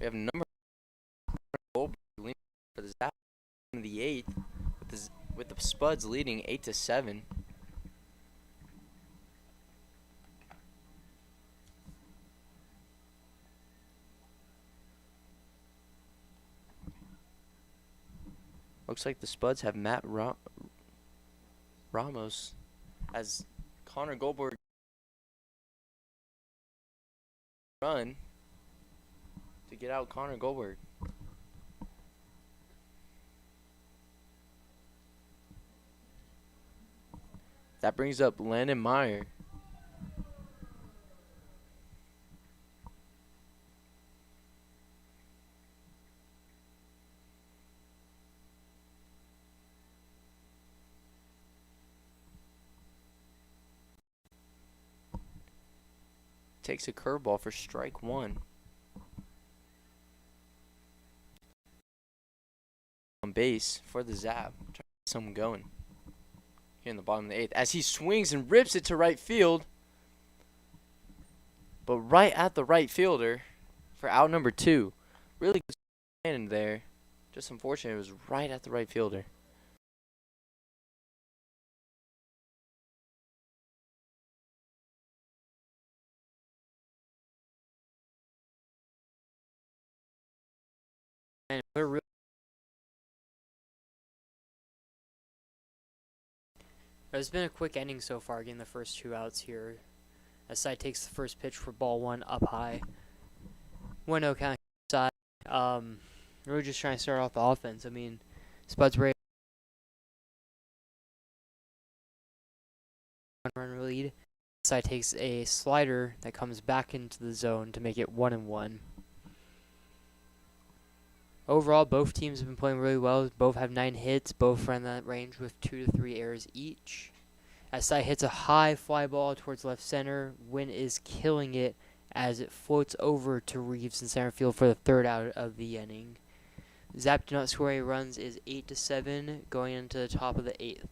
We have number Goldberg leading for the Zap in the 8th, with the Spuds leading 8-7. Looks like the Spuds have Matt Ramos as Connor Goldberg run to get out Connor Goldberg. That brings up Landon Meyer. Takes a curveball for strike 1. On base for the Zap. Trying to get someone going here in the bottom of the 8th. As he swings and rips it to right field. But right at the right fielder for out number 2. Really good stand there. Just unfortunate it was right at the right fielder. And we're really It's been a quick ending so far, getting the first 2 outs here. As Side takes the first pitch for ball 1 up high. 1-0 count side. Really just trying to start off the offense. I mean, Spuds were 1-run lead. Side takes a slider that comes back into the zone to make it 1-1. Overall, both teams have been playing really well. Both have 9 hits. Both are in that range with 2 to 3 errors each. As Side hits a high fly ball towards left center, Wynn is killing it as it floats over to Reeves in center field for the 3rd out of the inning. Zap do not score any runs is 8-7 going into the top of the 8th.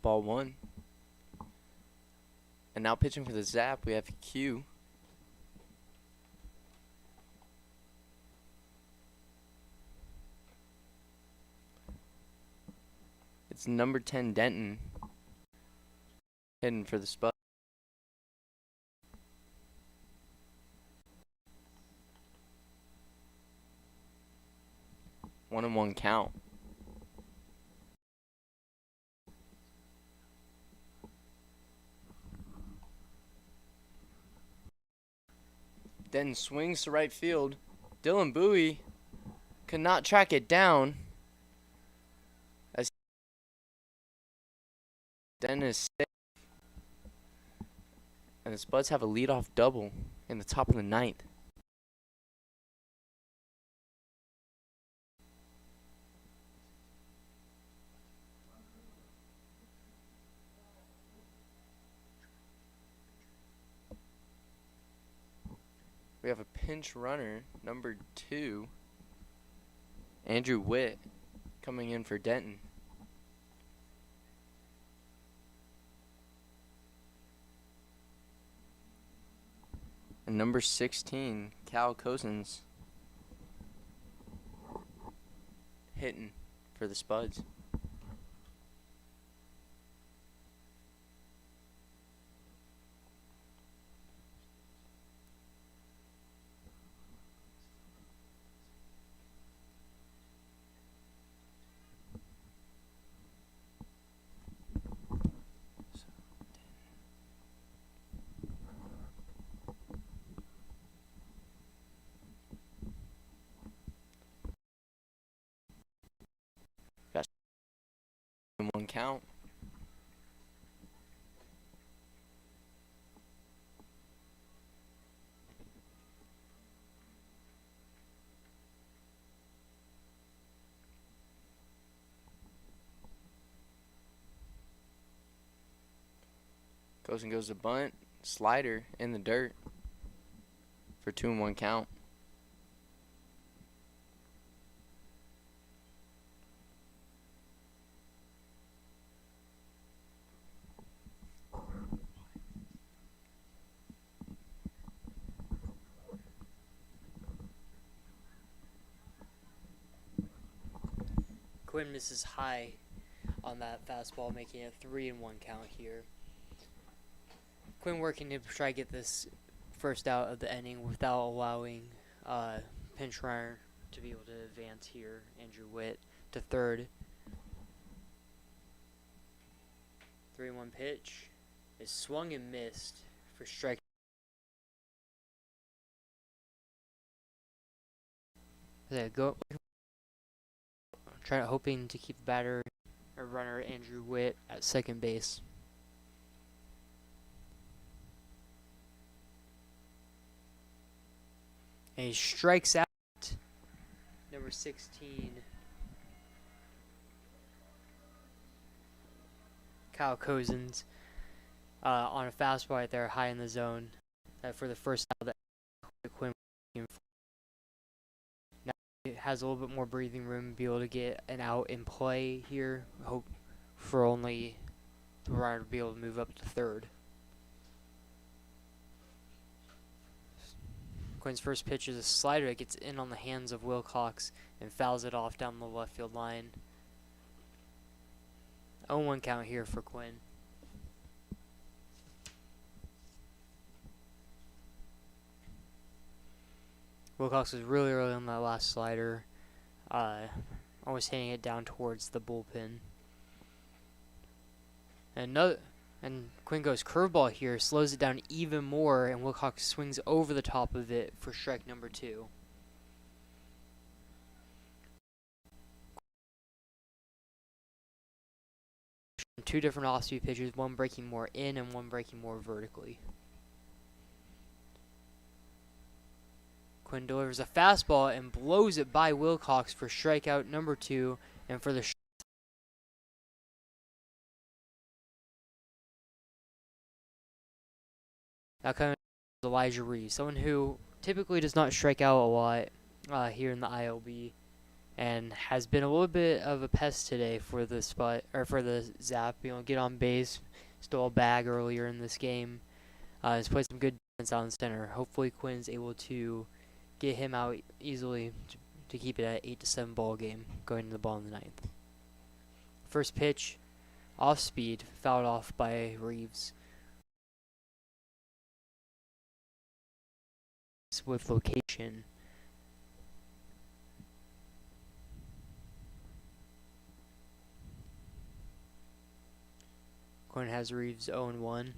Ball 1. And now pitching for the Zap, we have Q. It's number 10, Denton. Hitting for the Spuds. One and one count. Denton swings to right field. Dylan Bowie could not track it down. As Denton is safe. And the Spuds have a leadoff double in the top of the ninth. We have a pinch runner, number 2, Andrew Witt, coming in for Denton. And number 16, Cal Cousins, hitting for the Spuds. Got one count. Goes to bunt. Slider in the dirt for 2-1 count. Quinn misses high on that fastball, making it 3-1 count here. Quinn working to try to get this first out of the inning without allowing pinch runner to be able to advance here. Andrew Witt to third. 3-1 pitch is swung and missed for strike. There go. Hoping to keep the batter or runner Andrew Witt at second base. And he strikes out number 16, Kyle Cousins, on a fastball right there, high in the zone. For the first out that Quinn now it has a little bit more breathing room to be able to get an out in play here. Hope for only the runner to be able to move up to third. Quinn's first pitch is a slider that gets in on the hands of Wilcox and fouls it off down the left field line. 0-1 count here for Quinn. Wilcox was really early on that last slider, always hitting it down towards the bullpen. And Quinn goes curveball here, slows it down even more, and Wilcox swings over the top of it for strike number 2. Two different off-speed pitches, one breaking more in and one breaking more vertically. Quinn delivers a fastball and blows it by Wilcox for strikeout number 2, and for the now coming Elijah Reeves, someone who typically does not strike out a lot here in the ILB, and has been a little bit of a pest today for the Zap. Get on base, stole a bag earlier in this game. He's played some good defense out in center. Hopefully Quinn's able to get him out easily to keep it at 8-7 ball game going into the ball in the ninth. First pitch, off speed, fouled off by Reeves. With location. Quinn has Reeves 0-1.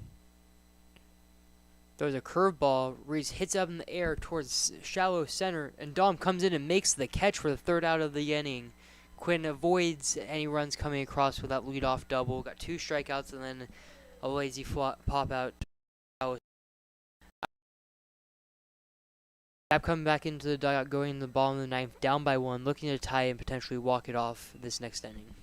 Throws a curveball. Reeves hits up in the air towards shallow center, and Dom comes in and makes the catch for the third out of the inning. Quinn avoids any runs coming across with that leadoff double. Got 2 strikeouts and then a lazy pop out. Zap coming back into the dugout, going to the bottom of the ninth, down by 1, looking to tie and potentially walk it off this next inning.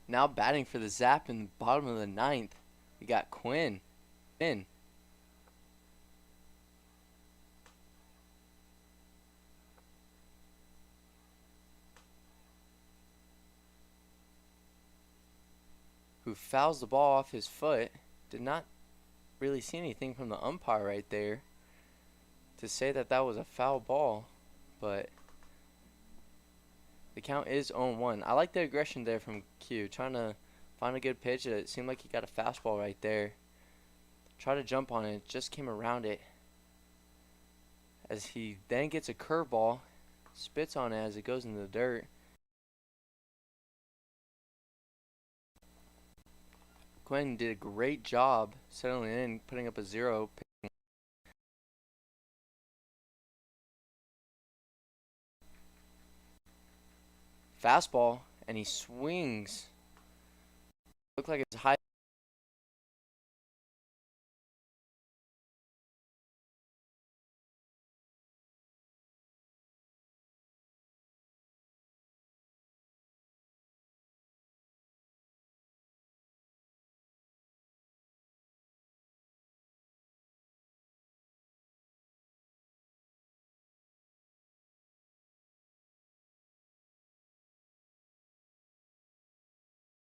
Now batting for the Zap in the bottom of the ninth, we got Quinn. Who fouls the ball off his foot. Did not really see anything from the umpire right there to say that that was a foul ball, but the count is 0-1. I like the aggression there from Q, trying to find a good pitch. It seemed like he got a fastball right there. Tried to jump on it, just came around it. As he then gets a curveball, spits on it as it goes in the dirt. Quinn did a great job settling in, putting up a 0. Fastball, and he swings. Looked like it's high.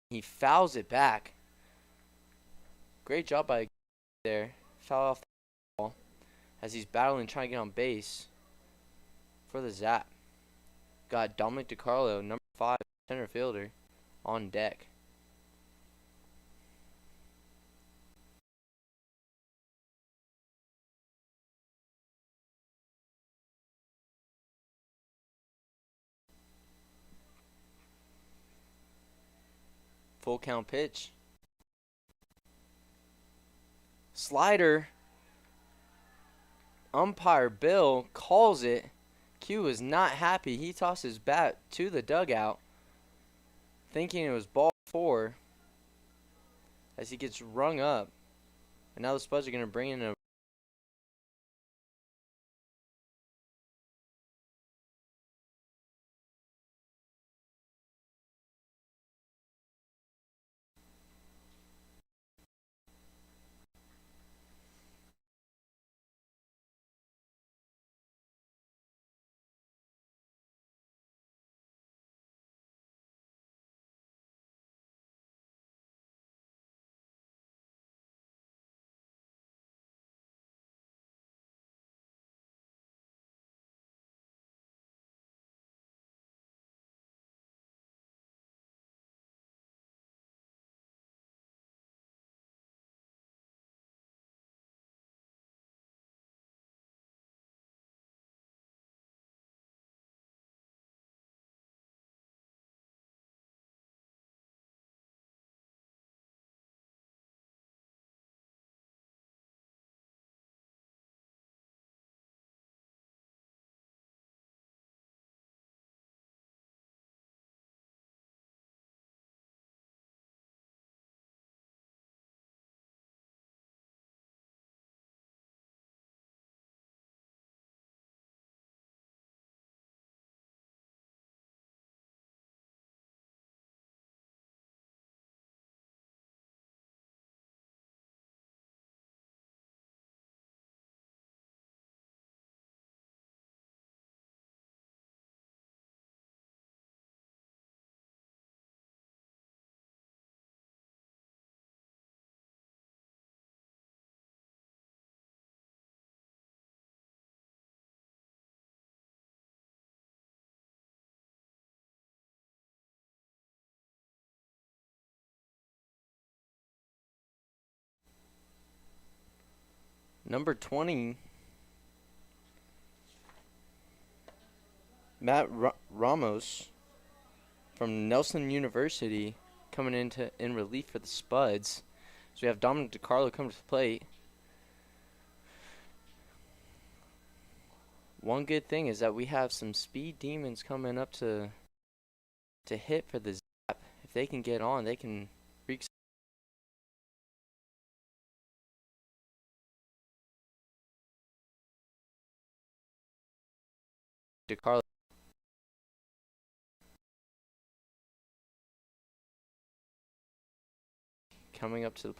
He fouls it back. Great job by there. Foul off the ball as he's battling, trying to get on base for the Zap. Got Dominic DiCarlo, number 5, center fielder, on deck. Full count pitch. Slider. Umpire Bill calls it. Q is not happy. He tosses his bat to the dugout, thinking it was ball 4, as he gets rung up. And now the Spuds are going to bring in a number 20. Matt Ramos from Nelson University coming in relief for the Spuds. So we have Dominic DiCarlo coming to the plate. One good thing is that we have some speed demons coming up to hit for the Zap. If they can get on, they can wreak DiCarlo coming up to the plate.